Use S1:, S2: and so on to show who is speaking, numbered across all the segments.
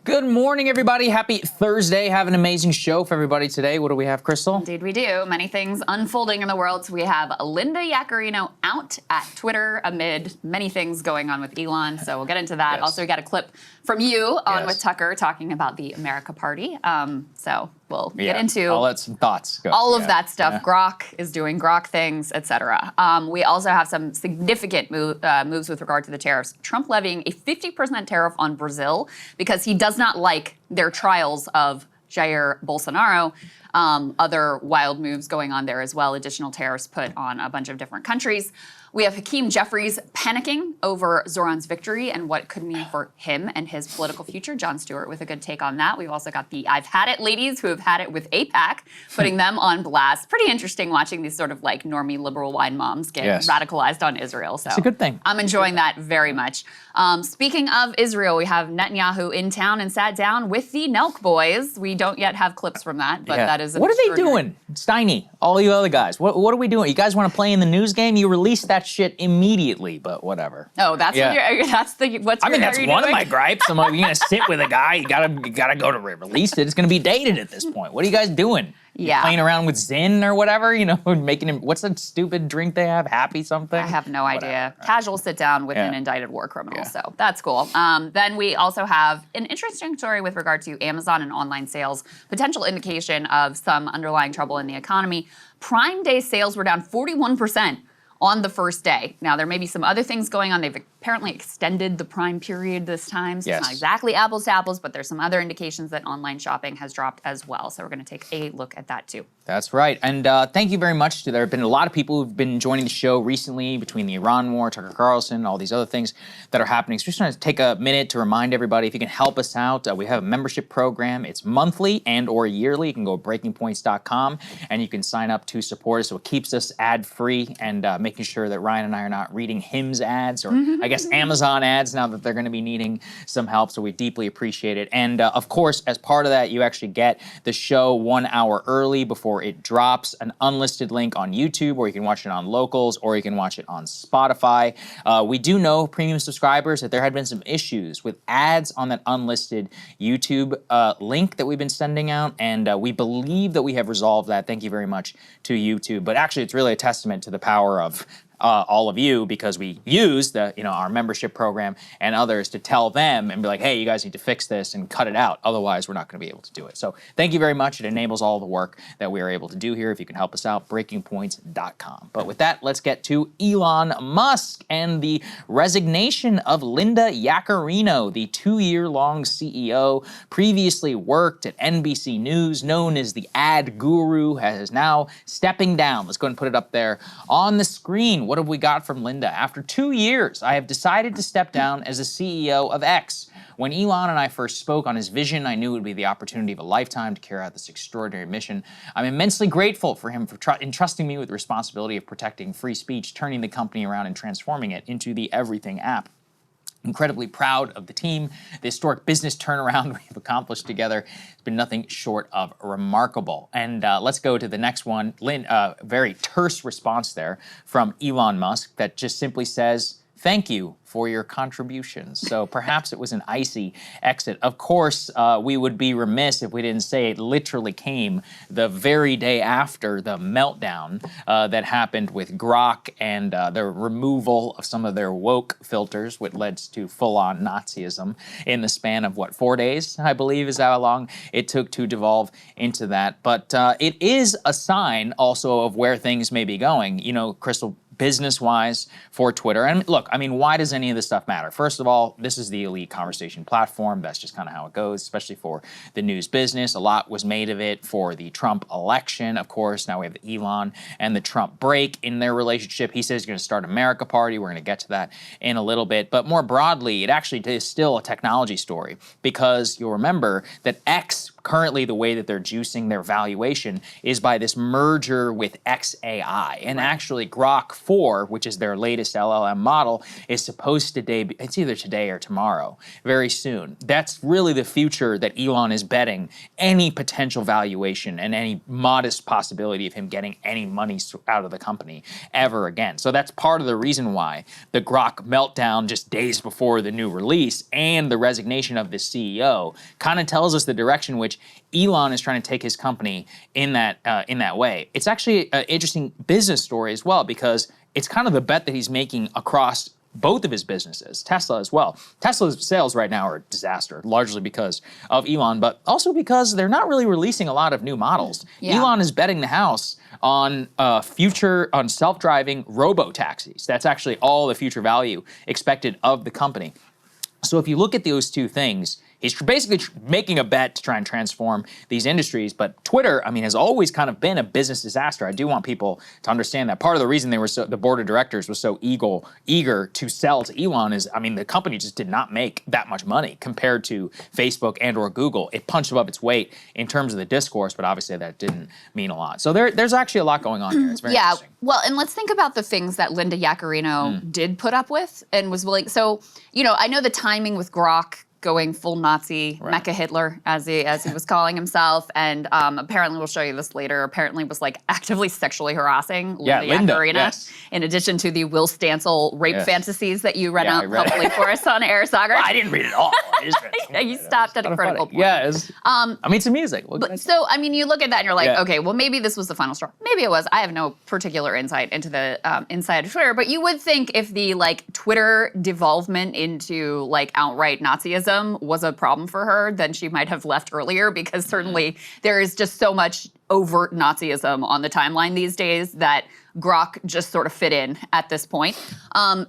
S1: Good morning, everybody. Happy Thursday. Have an amazing show for everybody today. What do we have, Crystal?
S2: Indeed we do. Many things unfolding in the world. So we have Linda Yaccarino out at Twitter amid many things going on with Elon. So we'll get into that.
S1: Yes.
S2: Also, we got a clip from you on with Tucker talking about the America Party. So we'll get into
S1: all that some thoughts.
S2: All of that stuff. Grok is doing Grok things, etc. We also have some significant moves with regard to the tariffs. Trump levying a 50% tariff on Brazil because he does not like their trials of Jair Bolsonaro. Other wild moves going on there as well. Additional tariffs put on a bunch of different countries. We have Hakeem Jefferies panicking over Zoran's victory and what it could mean for him and his political future. John Stewart with a good take on that. We've also got the I've Had It ladies who have had it with AIPAC, putting them on blast. Pretty interesting watching these sort of like normie liberal wine moms get radicalized on Israel. So
S1: it's a good thing.
S2: I'm enjoying that very much. Speaking of Israel, we have Netanyahu in town and sat down with the Nelk boys. We don't yet have clips from that, but that is
S1: what are they doing? Steiny, all you other guys. What are we doing? You guys want to play in the news game? You released that shit immediately, but whatever.
S2: Oh, that's what that's
S1: one of my gripes. I'm like, you're gonna sit with a guy, you gotta go to release it. It's gonna be dated at this point. What are you guys doing? You're playing around with Zyn or whatever, you know, making him, what's that stupid drink they have? Happy something?
S2: I have no idea. Casual sit down with an indicted war criminal, so that's cool. Then we also have an interesting story with regard to Amazon and online sales, potential indication of some underlying trouble in the economy. Prime Day sales were down 41% on the first day. Now, there may be some other things going on. They've apparently extended the Prime period this time, so it's not exactly apples to apples, but there's some other indications that online shopping has dropped as well. So we're gonna take a look at that too.
S1: That's right, and thank you very much. There have been a lot of people who've been joining the show recently between the Iran war, Tucker Carlson, all these other things that are happening. So just trying to take a minute to remind everybody, if you can help us out, we have a membership program. It's monthly and or yearly. You can go to breakingpoints.com and you can sign up to support us. So it keeps us ad-free and making sure that Ryan and I are not reading HIMS ads or I guess Amazon ads now that they're gonna be needing some help. So we deeply appreciate it. And of course, as part of that, you actually get the show 1 hour early before it drops, an unlisted link on YouTube, or you can watch it on Locals, or you can watch it on Spotify. We do know, premium subscribers, that there had been some issues with ads on that unlisted YouTube link that we've been sending out, and we believe that we have resolved that. Thank you very much to YouTube. But actually, it's really a testament to the power of all of you, because we use our membership program and others to tell them and be like, hey, you guys need to fix this and cut it out. Otherwise, we're not going to be able to do it. So thank you very much. It enables all the work that we are able to do here. If you can help us out, breakingpoints.com. But with that, let's get to Elon Musk and the resignation of Linda Yaccarino, the 2-year-long CEO, previously worked at NBC News, known as the ad guru, is now stepping down. Let's go and put it up there on the screen. What have we got from Linda? After 2 years, I have decided to step down as the CEO of X. When Elon and I first spoke on his vision, I knew it would be the opportunity of a lifetime to carry out this extraordinary mission. I'm immensely grateful for him for entrusting me with the responsibility of protecting free speech, turning the company around and transforming it into the everything app. Incredibly proud of the team. The historic business turnaround we've accomplished together has been nothing short of remarkable. And let's go to the next one. Very terse response there from Elon Musk that just simply says, thank you for your contributions. So perhaps it was an icy exit. Of course, we would be remiss if we didn't say it literally came the very day after the meltdown that happened with Grok and the removal of some of their woke filters, which led to full-on Nazism in the span of, 4 days, I believe is how long it took to devolve into that. But it is a sign also of where things may be going. You know, Crystal, business-wise for Twitter. And look, I mean, why does any of this stuff matter? First of all, this is the elite conversation platform. That's just kind of how it goes, especially for the news business. A lot was made of it for the Trump election, of course. Now we have Elon and the Trump break in their relationship. He says he's going to start America Party. We're going to get to that in a little bit. But more broadly, it actually is still a technology story, because you'll remember that X currently the way that they're juicing their valuation is by this merger with xAI. And actually Grok 4, which is their latest LLM model, is supposed to debut, it's either today or tomorrow, very soon. That's really the future that Elon is betting any potential valuation and any modest possibility of him getting any money out of the company ever again. So that's part of the reason why the Grok meltdown just days before the new release and the resignation of the CEO kind of tells us the direction which Elon is trying to take his company in that way. It's actually an interesting business story as well, because it's kind of the bet that he's making across both of his businesses, Tesla as well. Tesla's sales right now are a disaster, largely because of Elon, but also because they're not really releasing a lot of new models. Yeah. Elon is betting the house on on self-driving robo-taxis. That's actually all the future value expected of the company. So if you look at those two things, he's basically making a bet to try and transform these industries. But Twitter, I mean, has always kind of been a business disaster. I do want people to understand that. Part of the reason the board of directors was so eager to sell to Elon is, I mean, the company just did not make that much money compared to Facebook and or Google. It punched above its weight in terms of the discourse, but obviously that didn't mean a lot. So there's actually a lot going on here. It's very interesting.
S2: Well, and let's think about the things that Linda Yaccarino did put up with and was willing. So, you know, I know the timing with Grok going full Nazi, MechaH Hitler, as he was calling himself, and apparently, we'll show you this later, apparently was like actively sexually harassing Linda Yaccarino, in addition to the Will Stancil rape fantasies that you read out helpfully for us on air, Saagar.
S1: Well, I didn't read it all.
S2: You stopped at a critical point.
S1: Yeah, I mean, it's music.
S2: So, I mean, you look at that and you're like, okay, well, maybe this was the final straw. Maybe it was. I have no particular insight into the inside of Twitter, but you would think if the like Twitter devolvement into like outright Nazism was a problem for her, then she might have left earlier, because certainly there is just so much overt Nazism on the timeline these days that Grok just sort of fit in at this point.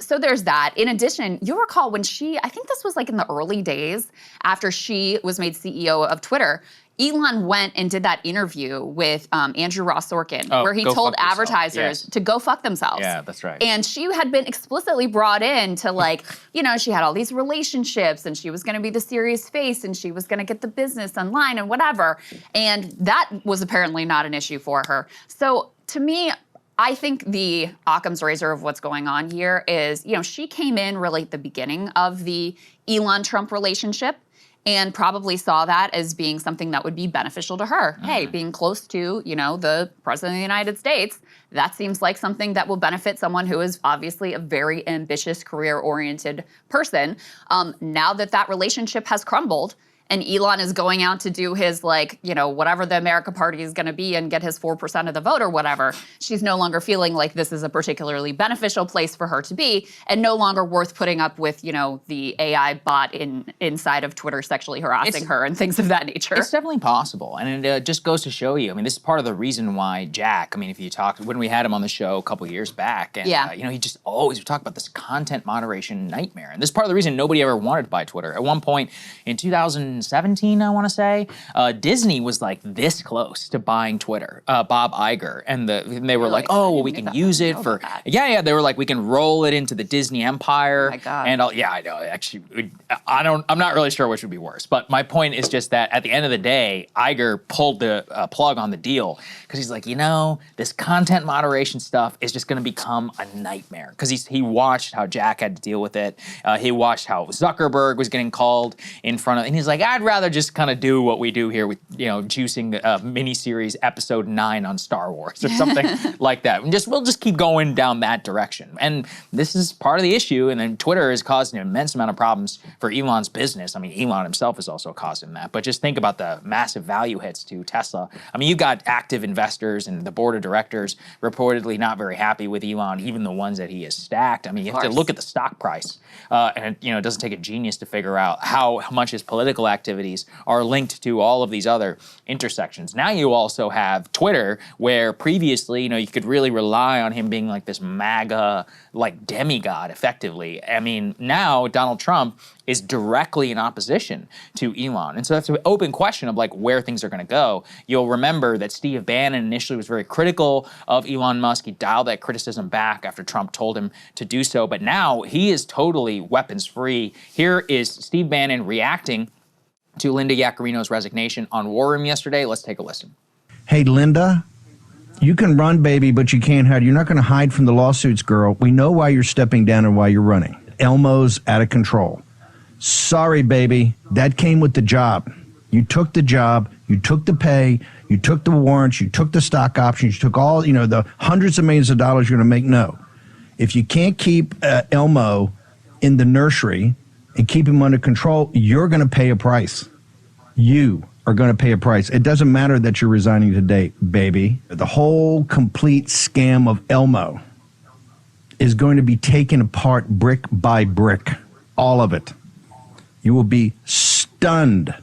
S2: So there's that. In addition, you recall when I think this was like in the early days after she was made CEO of Twitter, Elon went and did that interview with Andrew Ross Sorkin, where he told advertisers to go fuck themselves.
S1: Yeah, that's right.
S2: And she had been explicitly brought in to like, you know, she had all these relationships and she was going to be the serious face and she was going to get the business online and whatever. And that was apparently not an issue for her. So to me, I think the Occam's razor of what's going on here is, you know, she came in really at the beginning of the Elon-Trump relationship and probably saw that as being something that would be beneficial to her. Hey, being close to, you know, the President of the United States, that seems like something that will benefit someone who is obviously a very ambitious, career-oriented person. Now that that relationship has crumbled, and Elon is going out to do his, like, you know, whatever the America Party is going to be and get his 4% of the vote or whatever, she's no longer feeling like this is a particularly beneficial place for her to be, and no longer worth putting up with, you know, the AI bot inside of Twitter sexually harassing her and things of that nature.
S1: It's definitely possible, and it just goes to show you, I mean, this is part of the reason why Jack, I mean, if you talk, when we had him on the show a couple years back, and, you know, he just always would talk about this content moderation nightmare, and this is part of the reason nobody ever wanted to buy Twitter. At one point in 2017, I want to say, Disney was like this close to buying Twitter, Bob Iger, and they were like, oh, well, we can use it for, they were like, we can roll it into the Disney empire.
S2: Oh my God.
S1: And I know, actually, I'm not really sure which would be worse, but my point is just that at the end of the day, Iger pulled the plug on the deal, because he's like, you know, this content moderation stuff is just going to become a nightmare, because he watched how Jack had to deal with it. He watched how Zuckerberg was getting called in front of, and he's like, I'd rather just kind of do what we do here with, you know, juicing the miniseries episode 9 on Star Wars or something like that. And we'll just keep going down that direction. And this is part of the issue. And then Twitter has caused an immense amount of problems for Elon's business. I mean, Elon himself is also causing that. But just think about the massive value hits to Tesla. I mean, you've got active investors and the board of directors reportedly not very happy with Elon, even the ones that he has stacked. I mean, you have to look at the stock price. And, you know, it doesn't take a genius to figure out how much his political activities are linked to all of these other intersections. Now you also have Twitter, where previously, you know, you could really rely on him being like this MAGA, like demigod, effectively. I mean, now Donald Trump is directly in opposition to Elon. And so that's an open question of like where things are going to go. You'll remember that Steve Bannon initially was very critical of Elon Musk. He dialed that criticism back after Trump told him to do so. But now he is totally weapons free. Here is Steve Bannon reacting to Linda Yaccarino's resignation on War Room yesterday. Let's take a listen.
S3: Hey, Linda, you can run, baby, but you can't hide. You're not going to hide from the lawsuits, girl. We know why you're stepping down and why you're running. Elmo's out of control. Sorry, baby. That came with the job. You took the job. You took the pay. You took the warrants. You took the stock options. You took all, the hundreds of millions of dollars you're going to make. No. If you can't keep Elmo in the nursery and keep him under control, you're going to pay a price. You are going to pay a price. It doesn't matter that you're resigning today, baby. The whole complete scam of Elmo is going to be taken apart brick by brick. All of it. You will be stunned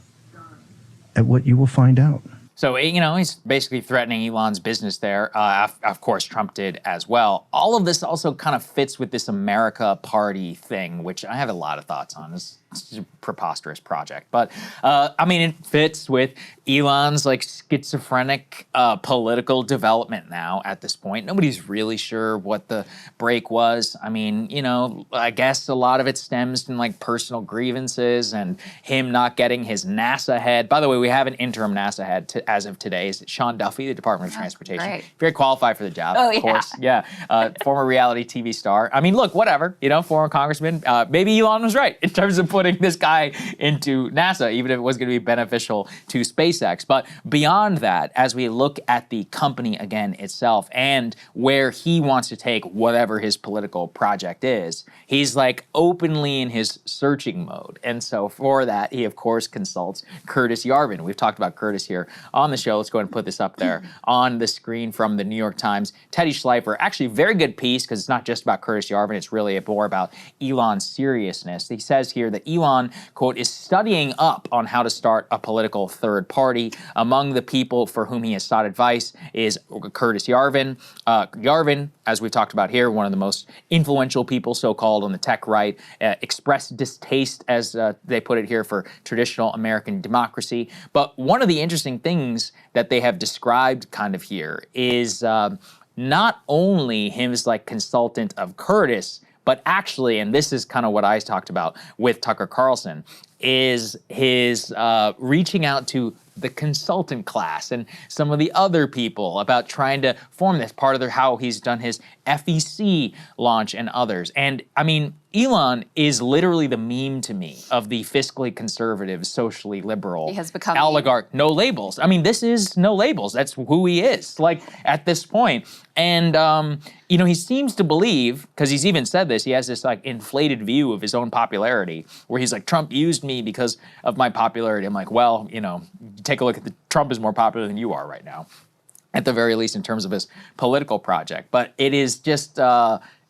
S3: at what you will find out.
S1: So, he's basically threatening Elon's business there. Of course, Trump did as well. All of this also kind of fits with this America Party thing, which I have a lot of thoughts on. It's a preposterous project. But, it fits with Elon's, schizophrenic political development now at this point. Nobody's really sure what the break was. I guess a lot of it stems from, personal grievances and him not getting his NASA head. By the way, we have an interim NASA head as of today. Is Sean Duffy, the Department of Transportation.
S2: Great.
S1: Very qualified for the job, of course. Yeah. Former reality TV star. Look, whatever, former congressman. Maybe Elon was right in terms of putting this guy into NASA, even if it was going to be beneficial to SpaceX. But beyond that, as we look at the company again itself and where he wants to take whatever his political project is, he's openly in his searching mode. And so for that, he of course consults Curtis Yarvin. We've talked about Curtis here on the show. Let's go ahead and put this up there on the screen from the New York Times. Teddy Schleifer, actually very good piece because it's not just about Curtis Yarvin, it's really more about Elon's seriousness. He says here that Elon, quote, is studying up on how to start a political third party. Among the people for whom he has sought advice is Curtis Yarvin. Yarvin, as we've talked about here, one of the most influential people, so-called, on the tech right, expressed distaste, as they put it here, for traditional American democracy. But one of the interesting things that they have described kind of here is not only him as consultant of Curtis, but actually, and this is kind of what I talked about with Tucker Carlson, is his reaching out to the consultant class and some of the other people about trying to form this part of how he's done his FEC launch and others. And Elon is literally the meme to me of the fiscally conservative, socially liberal
S2: he has become
S1: oligarch. No labels. This is no labels. That's who he is, at this point. And, he seems to believe, because he's even said this, he has this inflated view of his own popularity where he's Trump used me because of my popularity. I'm well, take a look at Trump is more popular than you are right now, at the very least in terms of his political project. But it is just,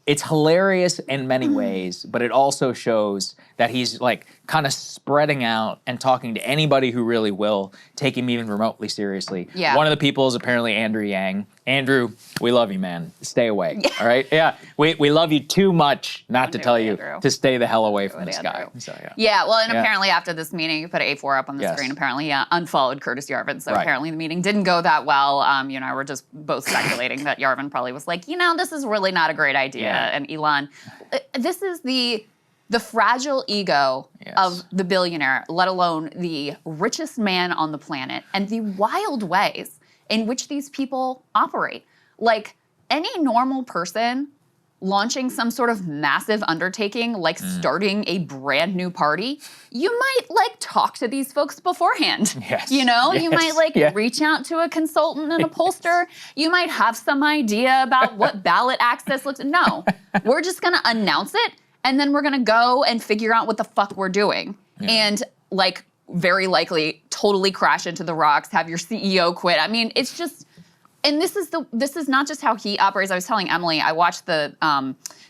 S1: it's hilarious in many ways, but it also shows that he's kind of spreading out and talking to anybody who really will take him even remotely seriously.
S2: Yeah.
S1: One of the people is apparently Andrew Yang. Andrew, we love you, man. Stay away, all right? Yeah, we love you too much not to tell you to stay the hell away from this guy. So,
S2: yeah, well, and apparently after this meeting, you put A4 up on the screen, apparently unfollowed Curtis Yarvin, so apparently the meeting didn't go that well. We're just both speculating that Yarvin probably was this is really not a great idea. Yeah. And Elon, this is the fragile ego of the billionaire, let alone the richest man on the planet, and the wild ways in which these people operate. Any normal person launching some sort of massive undertaking, starting a brand new party, you might talk to these folks beforehand. Yes. You might reach out to a consultant and a pollster. You might have some idea about what ballot access looks. No, we're just gonna announce it, and then we're gonna go and figure out what the fuck we're doing. Yeah. And very likely totally crash into the rocks, have your CEO quit. It's just, and this is not just how he operates. I was telling Emily, I watched the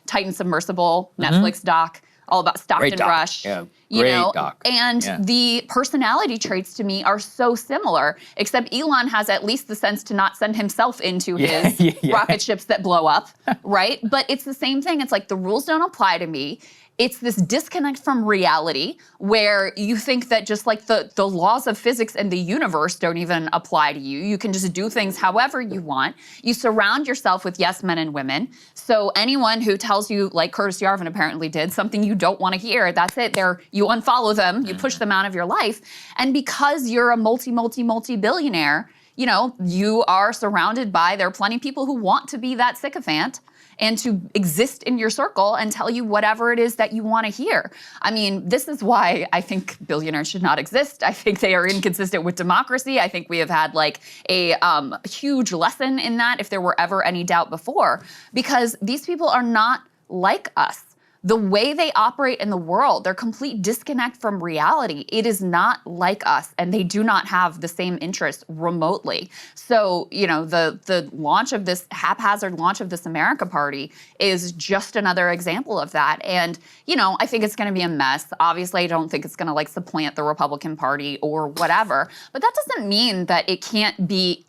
S2: Titan Submersible Netflix doc all about Stockton Rush.
S1: Yeah, great doc.
S2: And the personality traits to me are so similar, except Elon has at least the sense to not send himself into his rocket ships that blow up, right? But it's the same thing. It's the rules don't apply to me. it's this disconnect from reality where you think that just like the laws of physics and the universe don't even apply to you. You can just do things however you want. You surround yourself with yes men and women. So anyone who tells you, like Curtis Yarvin apparently did, something you don't want to hear, that's it. You unfollow them, you push them out of your life. And because you're a multi-billionaire, you know, you are surrounded by, there are plenty of people who want to be that sycophant and to exist in your circle and tell you whatever it is that you want to hear. I mean, this is why I think billionaires should not exist. I think they are inconsistent with democracy. I think we have had like a huge lesson in that, if there were ever any doubt before, because these people are not like us. The way they operate in the world, their complete disconnect from reality, it is not like us, and they do not have the same interests remotely. So, you know, the launch of this, haphazard launch of this America Party is just another example of that. And, you know, I think it's gonna be a mess. Obviously, I don't think it's gonna like supplant the Republican Party or whatever, but that doesn't mean that it can't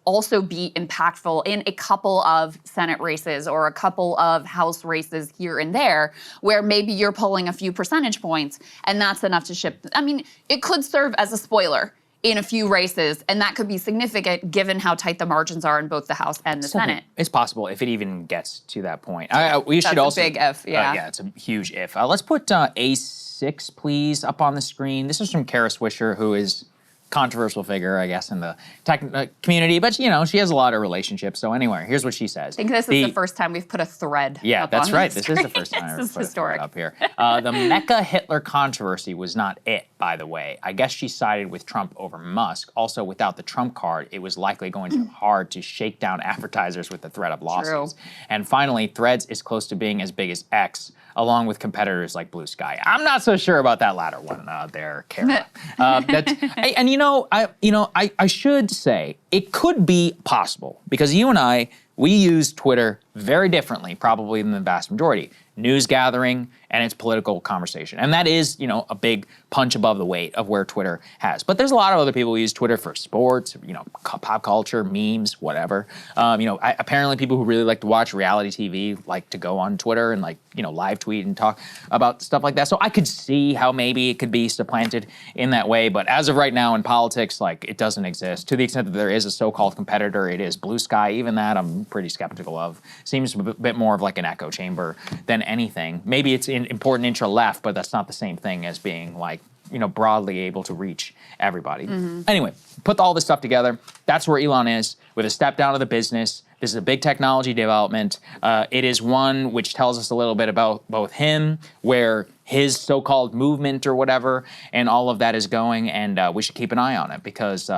S2: also be impactful in a couple of Senate races or a couple of House races here and there, where maybe you're pulling a few percentage points and that's enough to shift. I mean, it could serve as a spoiler in a few races, and that could be significant given how tight the margins are in both the House and the Senate.
S1: It's possible if it even gets to that point.
S2: We should also, a big if, yeah.
S1: Yeah, it's a huge if. Let's put A6, please, up on the screen. This is from Kara Swisher, who is controversial figure, I guess, in the tech community, but you know, she has a lot of relationships. So anyway, here's what she says.
S2: I think this is the first time we've put a thread.
S1: Yeah,
S2: up
S1: that's
S2: on
S1: right.
S2: The
S1: this is the first time
S2: this is historic.
S1: Up here. The MechaH Hitler controversy was not it, by the way. I guess she sided with Trump over Musk. Also, without the Trump card, it was likely going to be hard to shake down advertisers with the threat of lawsuits.
S2: True.
S1: And finally, Threads is close to being as big as X, along with competitors like Blue Sky. I'm not so sure about that latter one there, Kara. And you know, I should say it could be possible because you and I, we use Twitter very differently, probably than the vast majority. News gathering and it's political conversation. And that is, you know, a big punch above the weight of where Twitter has. But there's a lot of other people who use Twitter for sports, you know, pop culture, memes, whatever. You know, apparently people who really like to watch reality TV like to go on Twitter and like, you know, live tweet and talk about stuff like that. So I could see how maybe it could be supplanted in that way. But as of right now in politics, like it doesn't exist. To the extent that there is a so-called competitor, it is Blue Sky. Even that I'm pretty skeptical of. Seems a bit more of like an echo chamber than anything. Maybe it's important intra-left, but that's not the same thing as being like, you know, broadly able to reach everybody. Anyway, put all this stuff together. That's where Elon is with a step down of the business. This is a big technology development. It is one which tells us a little bit about both him, where his so-called movement or whatever, and all of that is going, and we should keep an eye on it because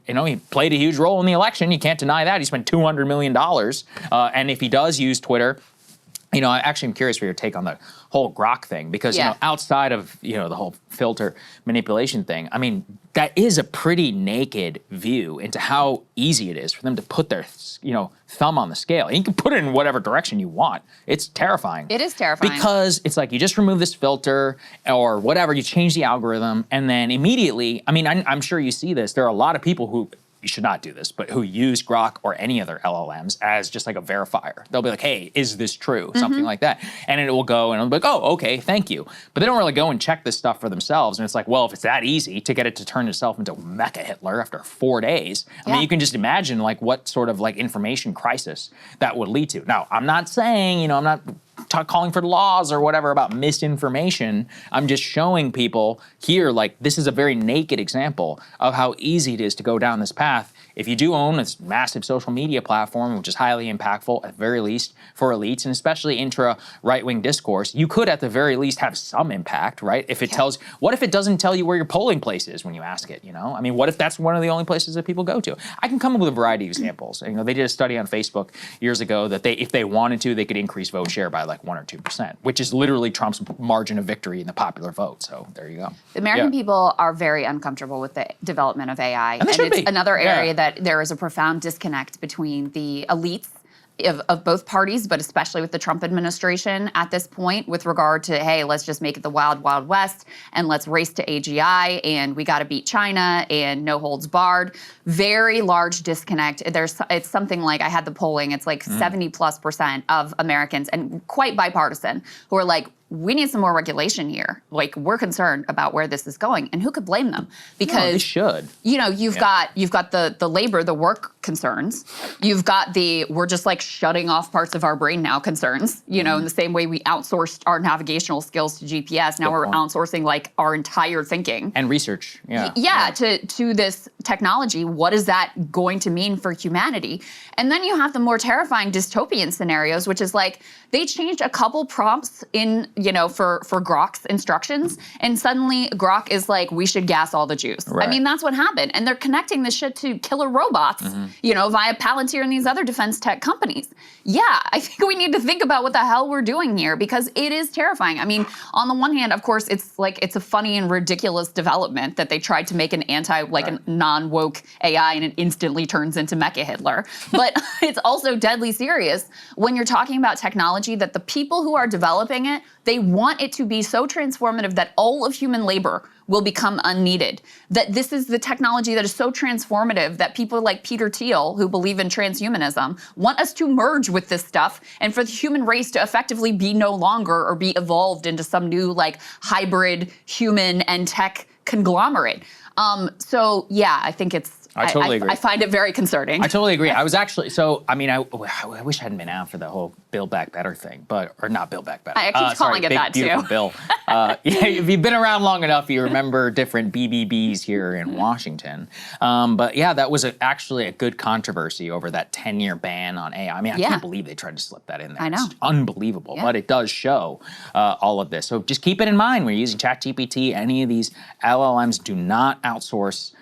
S1: he played a huge role in the election. You can't deny that. He spent $200 million, and if he does use Twitter, you know, I actually am curious for your take on the whole Grok thing because, you know, outside of, you know, the whole filter manipulation thing, I mean, that is a pretty naked view into how easy it is for them to put their, you know, thumb on the scale. And you can put it in whatever direction you want. It's terrifying.
S2: It is terrifying.
S1: Because it's like you just remove this filter or whatever, you change the algorithm, and then immediately, I mean, I'm sure you see this, there are a lot of people who, you should not do this, but who use Grok or any other LLMs as just like a verifier. They'll be like, hey, is this true? Something like that. And it will go and it'll be like, oh, okay, thank you. But they don't really go and check this stuff for themselves. And it's like, well, if it's that easy to get it to turn itself into MechaH Hitler after 4 days, I mean, you can just imagine like what sort of like information crisis that would lead to. Now, I'm not saying, you know, I'm not calling for laws or whatever about misinformation. I'm just showing people here, like, this is a very naked example of how easy it is to go down this path. If you do own this massive social media platform, which is highly impactful, at the very least, for elites, and especially intra-right-wing discourse, you could, at the very least, have some impact, right? If it tells, what if it doesn't tell you where your polling place is when you ask it, you know? I mean, what if that's one of the only places that people go to? I can come up with a variety of examples. You know, they did a study on Facebook years ago that if they wanted to, they could increase vote share by like 1 or 2%, which is literally Trump's margin of victory in the popular vote. So there you go.
S2: The American people are very uncomfortable with the development of AI.
S1: And it's
S2: another area that there is a profound disconnect between the elites of both parties, but especially with the Trump administration at this point with regard to, hey, let's just make it the wild, wild west and let's race to AGI and we got to beat China and no holds barred. Very large disconnect. It's something like, I had the polling, it's like 70+% of Americans, and quite bipartisan, who are like, we need some more regulation here. Like, we're concerned about where this is going, and who could blame them? Because
S1: they should.
S2: You know, you've got the labor, the work concerns. You've got the we're just like shutting off parts of our brain now concerns. You know, in the same way we outsourced our navigational skills to GPS, now we're outsourcing like our entire thinking
S1: and research.
S2: To this technology. What is that going to mean for humanity? And then you have the more terrifying dystopian scenarios, which is like they changed a couple prompts in, you know, for Grok's instructions, and suddenly Grok is like, we should gas all the Jews.
S1: Right.
S2: I mean, that's what happened. And they're connecting this shit to killer robots, you know, via Palantir and these other defense tech companies. Yeah, I think we need to think about what the hell we're doing here, because it is terrifying. I mean, on the one hand, of course, it's like, it's a funny and ridiculous development that they tried to make an a non-woke AI and it instantly turns into MechaH Hitler. But it's also deadly serious when you're talking about technology that the people who are developing it, they want it to be so transformative that all of human labor will become unneeded. That this is the technology that is so transformative that people like Peter Thiel, who believe in transhumanism, want us to merge with this stuff and for the human race to effectively be no longer or be evolved into some new like hybrid human and tech conglomerate. So yeah, I think it's,
S1: I totally agree.
S2: I find it very concerning.
S1: I totally agree. I was actually, so, I mean, I wish I hadn't been out for the whole Build Back Better thing, or not Build Back Better.
S2: I keep calling it
S1: big,
S2: that
S1: beautiful
S2: too.
S1: Bill. Yeah, if you've been around long enough, you remember different BBBs here in Washington. But yeah, that was actually a good controversy over that 10-year ban on AI. I mean, I can't believe they tried to slip that in there.
S2: I know.
S1: It's unbelievable, but it does show all of this. So just keep it in mind when you're using ChatGPT, any of these LLMs, do not outsource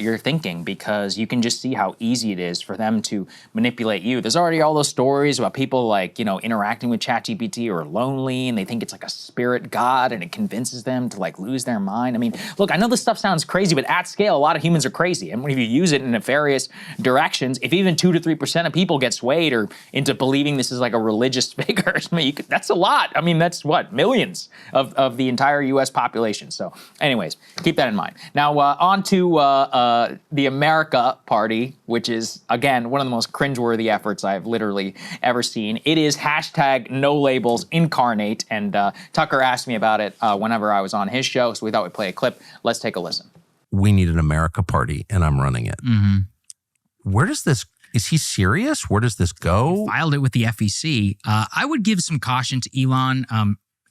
S1: your thinking, because you can just see how easy it is for them to manipulate you. There's already all those stories about people like, you know, interacting with ChatGPT or lonely, and they think it's like a spirit god and it convinces them to like lose their mind. I mean, look, I know this stuff sounds crazy, but at scale, a lot of humans are crazy. And if you use it in nefarious directions, if even 2 to 3% of people get swayed or into believing this is like a religious figure, I mean, that's a lot. I mean, that's what, millions of the entire US population. So anyways, keep that in mind. Now on to the America Party, which is, again, one of the most cringeworthy efforts I've literally ever seen. It is #NoLabels incarnate, and Tucker asked me about it whenever I was on his show, so we thought we'd play a clip. Let's take a listen.
S4: We need an America Party, and I'm running it. Where does this, is he serious? Where does this go?
S5: Filed it with the FEC. I would give some caution to Elon.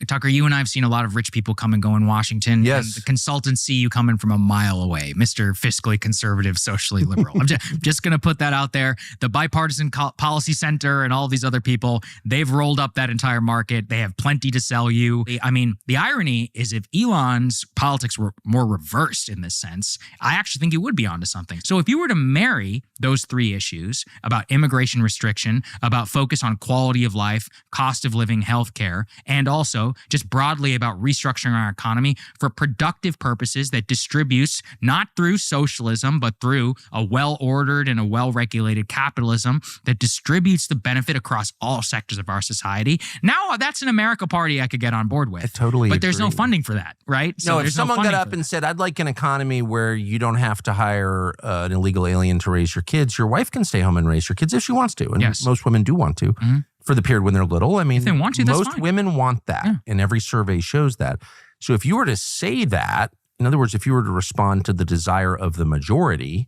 S5: Tucker, you and I have seen a lot of rich people come and go in Washington.
S4: Yes.
S5: And the consultants see you coming from a mile away, Mr. Fiscally Conservative, Socially Liberal. I'm just going to put that out there. The Bipartisan Policy Center and all these other people, they've rolled up that entire market. They have plenty to sell you. I mean, the irony is if Elon's politics were more reversed in this sense, I actually think he would be onto something. So if you were to marry those three issues about immigration restriction, about focus on quality of life, cost of living, healthcare, and also just broadly about restructuring our economy for productive purposes that distributes not through socialism, but through a well-ordered and a well-regulated capitalism that distributes the benefit across all sectors of our society. Now that's an America Party I could get on board with.
S4: I totally
S5: But there's no
S4: agree.
S5: funding for that, right?
S4: No, if
S5: there's
S4: someone
S5: funding
S4: got
S5: for
S4: up and
S5: that.
S4: said, I'd like an economy where you don't have to hire an illegal alien to raise your kids, your wife can stay home and raise your kids if she wants to. And
S5: Yes.
S4: most women do want to. For the period when they're little. I mean,
S5: they want to, that's
S4: most
S5: fine.
S4: women want that, and every survey shows that. So if you were to say that, in other words, if you were to respond to the desire of the majority,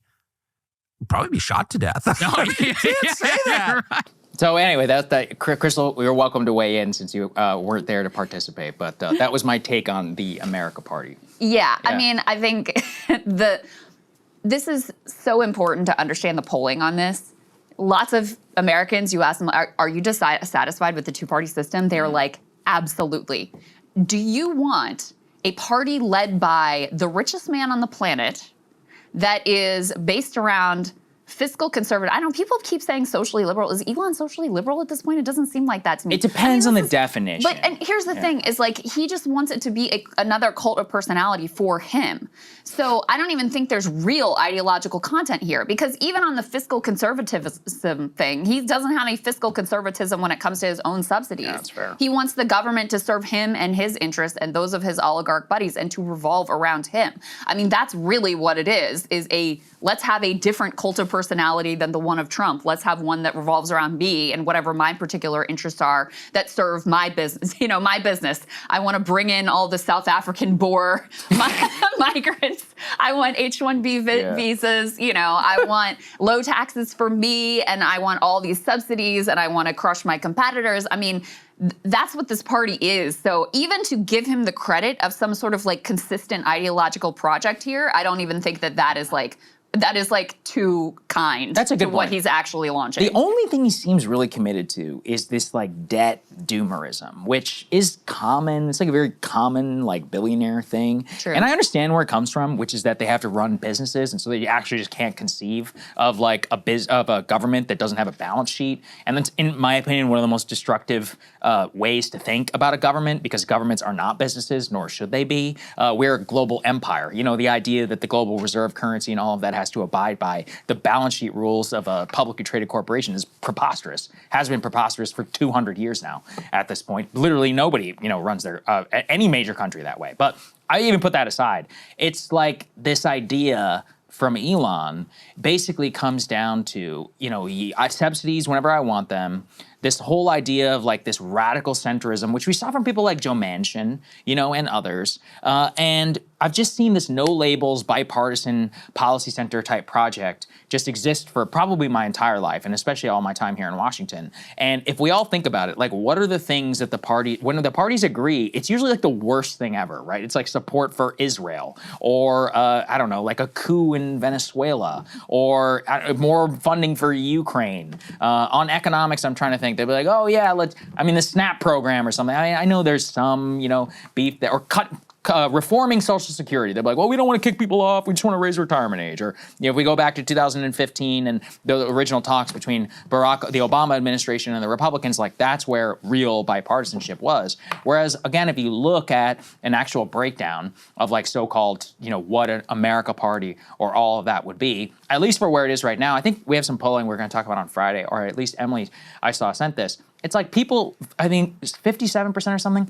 S4: you'd probably be shot to death. You can't say that.
S5: Right.
S1: So anyway, Crystal, you're welcome to weigh in since you weren't there to participate, but that was my take on the America Party.
S2: Yeah, I mean, I think this is so important to understand the polling on this. Lots of Americans, you ask them, are you satisfied with the two-party system? They're like, absolutely. Do you want a party led by the richest man on the planet that is based around fiscal conservative? I don't know, people keep saying socially liberal. Is Elon socially liberal at this point? It doesn't seem like that to me.
S1: It depends on the definition.
S2: But and here's the thing, is like he just wants it to be another cult of personality for him. So I don't even think there's real ideological content here, because even on the fiscal conservatism thing, he doesn't have any fiscal conservatism when it comes to his own subsidies.
S1: Yeah, that's fair.
S2: He wants the government to serve him and his interests and those of his oligarch buddies and to revolve around him. I mean, that's really what it is a let's have a different cult of personality than the one of Trump. Let's have one that revolves around me and whatever my particular interests are that serve my business. My business. I want to bring in all the South African Boer migrants. I want H-1B visas. I want low taxes for me, and I want all these subsidies, and I want to crush my competitors. I mean, that's what this party is. So even to give him the credit of some sort of like consistent ideological project here, I don't even think that is too kind.
S1: That's a good
S2: to what
S1: point.
S2: he's actually launching.
S1: The only thing he seems really committed to is this like debt doomerism, which is common. It's like a very common like billionaire thing.
S2: True.
S1: And I understand where it comes from, which is that they have to run businesses, and so they actually just can't conceive of like a government that doesn't have a balance sheet. And that's, in my opinion, one of the most destructive ways to think about a government, because governments are not businesses, nor should they be. We're a global empire. The idea that the global reserve currency and all of that has to abide by the balance sheet rules of a publicly traded corporation is preposterous. Has been preposterous for 200 years now at this point. Literally nobody, runs their any major country that way. But I even put that aside. It's like this idea from Elon basically comes down to, I subsidies whenever I want them. This whole idea of like this radical centrism, which we saw from people like Joe Manchin, and others. And I've just seen this no labels, bipartisan policy center type project just exist for probably my entire life, and especially all my time here in Washington. And if we all think about it, like what are the things that when the parties agree, it's usually like the worst thing ever, right? It's like support for Israel, or I don't know, like a coup in Venezuela, or more funding for Ukraine. On economics, I'm trying to think. They'd be like, oh yeah, the SNAP program or something. I know there's some, beef there, or reforming Social Security. They're like, well, we don't want to kick people off. We just want to raise retirement age. Or if we go back to 2015 and the original talks between the Obama administration and the Republicans, like that's where real bipartisanship was. Whereas again, if you look at an actual breakdown of like so-called, what an America party or all of that would be, at least for where it is right now, I think we have some polling we're going to talk about on Friday, or at least Emily, I saw, sent this. It's like people, I think 57% or something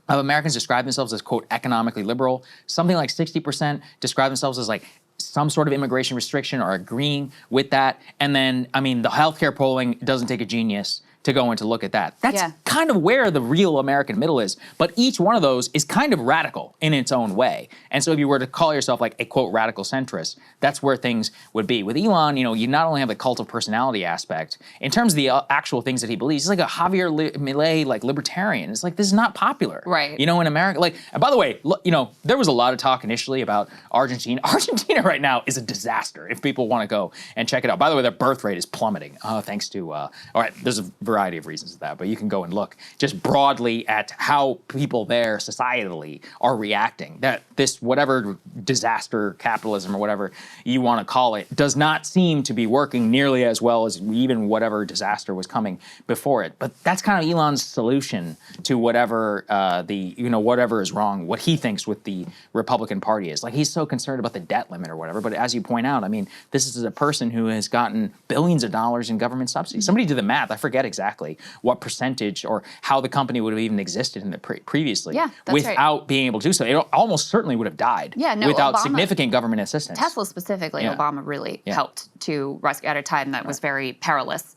S1: of Americans describe themselves as, quote, economically liberal. Something like 60% describe themselves as like some sort of immigration restriction or agreeing with that. And then, the healthcare polling doesn't take a genius to go in to look at that. That's kind of where the real American middle is. But each one of those is kind of radical in its own way. And so if you were to call yourself like a, quote, radical centrist, that's where things would be. With Elon, you not only have the cult of personality aspect, in terms of the actual things that he believes, he's like a Javier Milei, like libertarian. It's like, this is not popular.
S2: Right.
S1: In America. Like, and by the way, there was a lot of talk initially about Argentina. Argentina right now is a disaster if people want to go and check it out. By the way, their birth rate is plummeting, thanks to, all right, there's a variety of reasons to that, but you can go and look just broadly at how people there societally are reacting. That this whatever disaster capitalism or whatever you want to call it does not seem to be working nearly as well as even whatever disaster was coming before it. But that's kind of Elon's solution to whatever whatever is wrong, what he thinks with the Republican Party is. Like, he's so concerned about the debt limit or whatever, but as you point out, this is a person who has gotten billions of dollars in government subsidies. Somebody did the math, I forget exactly what percentage or how the company would have even existed in the previously without being able to do so. It almost certainly would have died without
S2: Obama,
S1: significant government assistance.
S2: Tesla specifically, Obama really helped to rescue at a time that was very perilous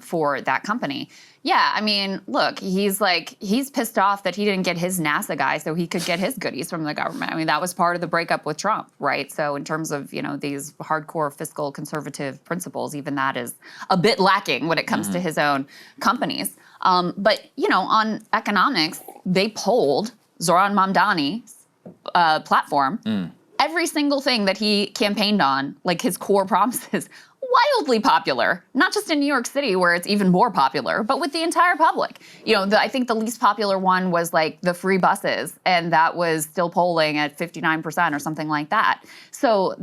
S2: for that company. Yeah, look, he's pissed off that he didn't get his NASA guy so he could get his goodies from the government. That was part of the breakup with Trump, right? So in terms of, these hardcore fiscal conservative principles, even that is a bit lacking when it comes to his own companies. But, on economics, they polled Zoran Mamdani's platform. Every single thing that he campaigned on, like his core promises, wildly popular, not just in New York City where it's even more popular, but with the entire public. I think the least popular one was like the free buses, and that was still polling at 59% or something like that. So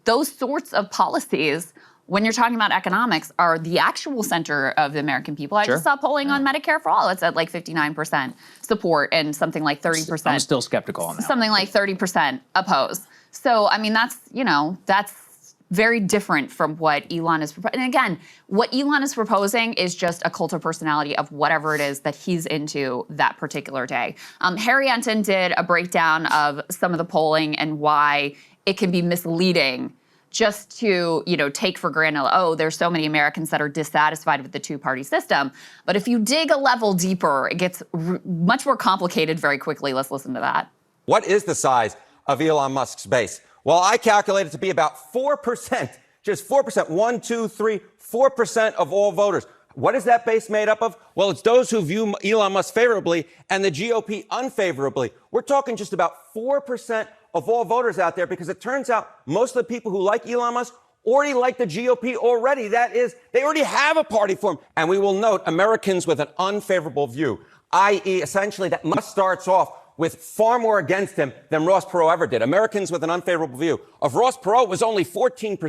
S2: those sorts of policies, when you're talking about economics, are the actual center of the American people. I just saw polling on Medicare for All. It's at like 59% support and something like 30%.
S1: I'm still skeptical on that.
S2: Something like 30% oppose. So, that's very different from what Elon is proposing. And again, what Elon is proposing is just a cult of personality of whatever it is that he's into that particular day. Harry Enton did a breakdown of some of the polling and why it can be misleading just to, take for granted, oh, there's so many Americans that are dissatisfied with the two-party system. But if you dig a level deeper, it gets much more complicated very quickly. Let's listen to that.
S6: What is the size of Elon Musk's base? Well, I calculate it to be about 4%, just 4%, 1, 2, 3, 4% of all voters. What is that base made up of? Well, it's those who view Elon Musk favorably and the GOP unfavorably. We're talking just about 4% of all voters out there, because it turns out most of the people who like Elon Musk already like the GOP already. That is, they already have a party for him. And we will note Americans with an unfavorable view, i.e. essentially that Musk starts off with far more against him than Ross Perot ever did. Americans with an unfavorable view of Ross Perot was only 14%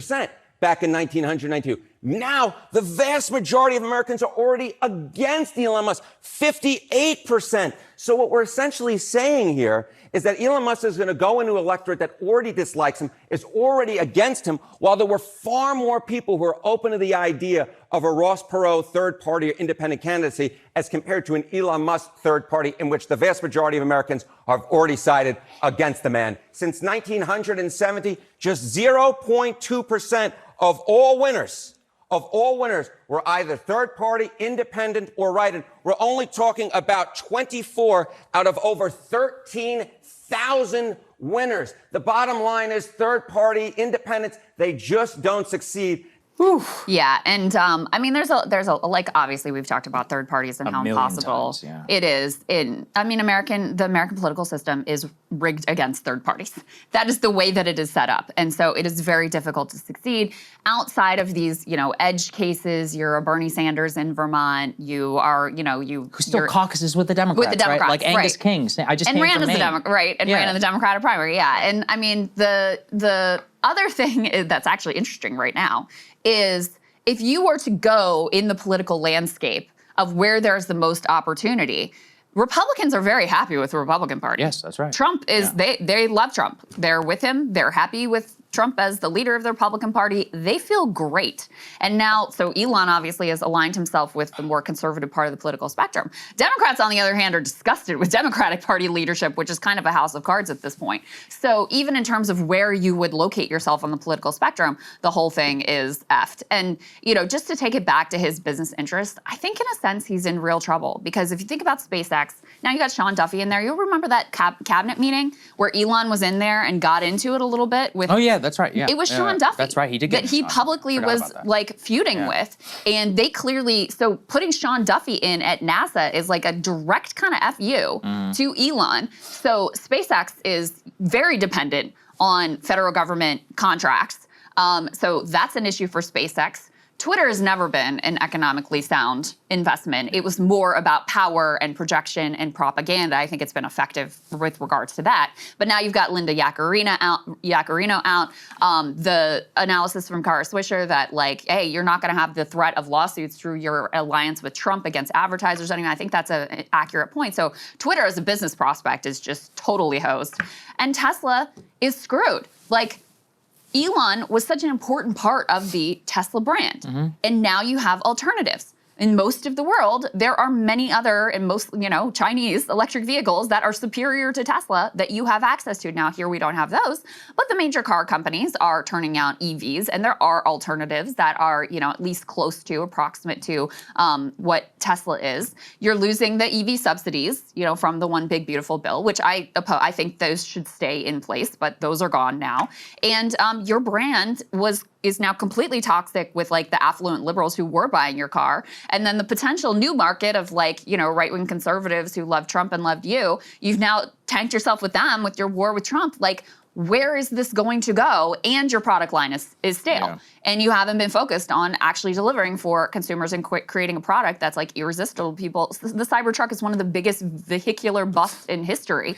S6: back in 1992. Now, the vast majority of Americans are already against Elon Musk, 58%. So what we're essentially saying here is that Elon Musk is going to go into an electorate that already dislikes him, is already against him, while there were far more people who are open to the idea of a Ross Perot third party or independent candidacy as compared to an Elon Musk third party, in which the vast majority of Americans have already sided against the man. Since 1970, just 0.2% of all winners were either third party, independent, or write-in. We're only talking about 24 out of over 13,000 winners. The bottom line is third party, independents, they just don't succeed.
S2: Whew. Yeah, and there's a like, obviously we've talked about third parties and how impossible it is. The American political system is rigged against third parties. That is the way that it is set up, and so it is very difficult to succeed outside of these, edge cases. You're a Bernie Sanders in Vermont. You are, who
S1: still caucuses with the Democrats, right? Like Angus King. I just
S2: and
S1: came
S2: ran
S1: from
S2: as
S1: Maine.
S2: ran in the Democratic primary. Yeah, and the other thing that's actually interesting right now is if you were to go in the political landscape of where there's the most opportunity, Republicans are very happy with the Republican Party.
S1: Yes, that's right.
S2: Trump is, they love Trump. They're with him. They're happy with Trump as the leader of the Republican Party. They feel great. And now, so Elon obviously has aligned himself with the more conservative part of the political spectrum. Democrats, on the other hand, are disgusted with Democratic Party leadership, which is kind of a house of cards at this point. So even in terms of where you would locate yourself on the political spectrum, the whole thing is effed. And, just to take it back to his business interest, I think in a sense he's in real trouble, because if you think about SpaceX, now you got Sean Duffy in there. You'll remember that cabinet meeting where Elon was in there and got into it a little bit with—
S1: Oh yeah, that's right. Yeah,
S2: it was Sean Duffy.
S1: That's right. He did get
S2: that he publicly was like feuding with, and they clearly, so putting Sean Duffy in at NASA is like a direct kind of FU to Elon. So SpaceX is very dependent on federal government contracts. So that's an issue for SpaceX. Twitter has never been an economically sound investment. It was more about power and projection and propaganda. I think it's been effective with regards to that. But now you've got Linda Yaccarino out. The analysis from Kara Swisher that, like, hey, you're not going to have the threat of lawsuits through your alliance with Trump against advertisers. Anyway, I think that's an accurate point. So Twitter as a business prospect is just totally hosed. And Tesla is screwed. Like, Elon was such an important part of the Tesla brand. And now you have alternatives. In most of the world, there are many other and most, Chinese electric vehicles that are superior to Tesla that you have access to. Now, here we don't have those, but the major car companies are turning out EVs, and there are alternatives that are, at least close to, approximate to what Tesla is. You're losing the EV subsidies, from the One Big Beautiful Bill, which I think those should stay in place, but those are gone now. And your brand is now completely toxic with, like, the affluent liberals who were buying your car. And then the potential new market of, like, right-wing conservatives who love Trump and loved you, you've now tanked yourself with them with your war with Trump. Like, where is this going to go? And your product line is stale. Yeah. And you haven't been focused on actually delivering for consumers and creating a product that's, like, irresistible to people. The Cybertruck is one of the biggest vehicular busts in history.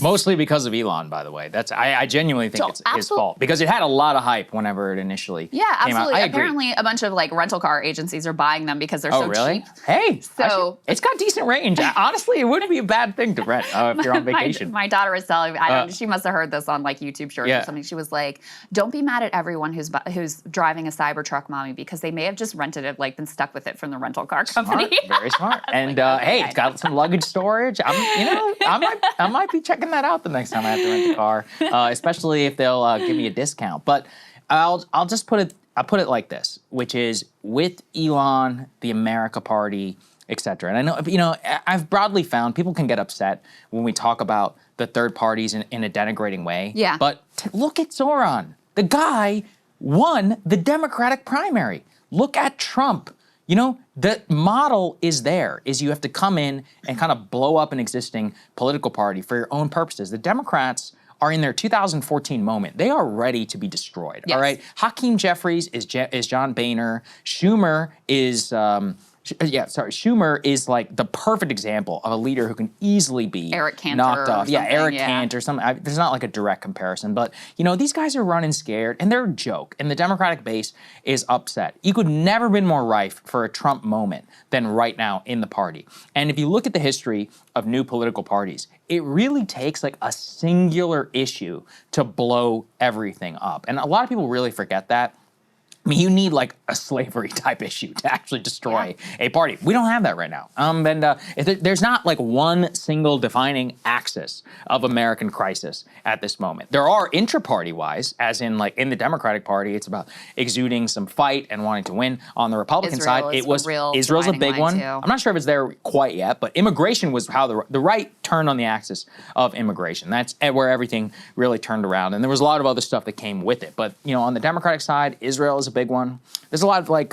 S1: Mostly because of Elon, by the way. I genuinely think it's his fault, because it had a lot of hype whenever it initially came out.
S2: Apparently a bunch of, like, rental car agencies are buying them because they're so cheap.
S1: Hey,
S2: so
S1: it's got decent range. Honestly, it wouldn't be a bad thing to rent if you're on vacation.
S2: My daughter is telling me, she must have heard this on, like, YouTube shorts or something. She was like, don't be mad at everyone who's driving a Cybertruck, mommy, because they may have just rented it, like, been stuck with it from the rental car company.
S1: Smart, very smart. And hey, it's got some luggage storage. I might be checking that out the next time I have to rent a car, especially if they'll give me a discount. But I'll just put it like this, which is with Elon, the America Party, etc. And I know, I've broadly found people can get upset when we talk about the third parties in a denigrating way.
S2: Yeah.
S1: But look at Zoran. The guy won the Democratic primary. Look at Trump. The model is there, is you have to come in and kind of blow up an existing political party for your own purposes. The Democrats are in their 2014 moment. They are ready to be destroyed,
S2: yes.
S1: all right? Hakeem Jefferies is John Boehner. Schumer is... Schumer is like the perfect example of a leader who can easily be
S2: Eric Cantor
S1: knocked off.
S2: or
S1: Yeah, Eric
S2: something,
S1: Cantor. There's not like a direct comparison, but these guys are running scared and they're a joke. And the Democratic base is upset. You could never been more rife for a Trump moment than right now in the party. And if you look at the history of new political parties, it really takes like a singular issue to blow everything up. And a lot of people really forget that. I mean, you need like a slavery type issue to actually destroy a party. We don't have that right now. There's not like one single defining axis of American crisis at this moment. There are intra-party wise, as in like in the Democratic Party, it's about exuding some fight and wanting to win. On the Republican side, Israel's a big one. I'm not sure if it's there quite yet, but immigration was how the right turned on the axis of immigration. That's where everything really turned around. And there was a lot of other stuff that came with it. But on the Democratic side, Israel is a big one. There's a lot of like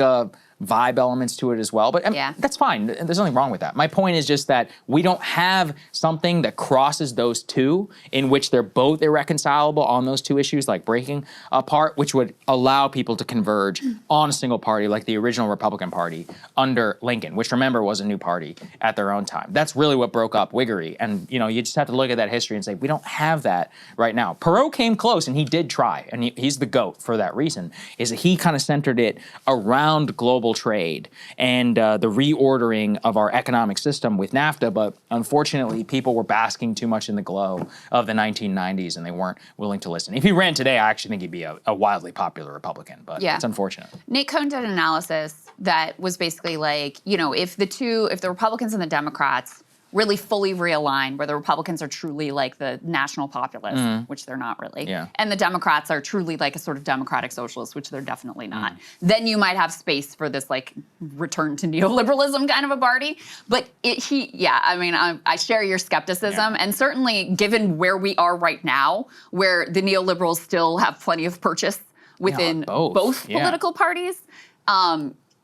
S1: vibe elements to it as well, but that's fine. There's nothing wrong with that. My point is just that we don't have something that crosses those two in which they're both irreconcilable on those two issues, like breaking apart, which would allow people to converge on a single party like the original Republican Party under Lincoln, which remember was a new party at their own time. That's really what broke up Whiggery. And you just have to look at that history and say, we don't have that right now. Perot came close and he did try, and he's the GOAT for that reason, is that he kind of centered it around global trade and the reordering of our economic system with NAFTA, but unfortunately people were basking too much in the glow of the 1990s and they weren't willing to listen. If he ran today, I actually think he'd be a wildly popular Republican, but it's unfortunate.
S2: Nate Cohn did an analysis that was basically like, if the Republicans and the Democrats really fully realign, where the Republicans are truly like the national populace, which they're not really, and the Democrats are truly like a sort of democratic socialist, which they're definitely not, then you might have space for this like return to neoliberalism kind of a party. But I share your skepticism, and certainly given where we are right now, where the neoliberals still have plenty of purchase within both political parties,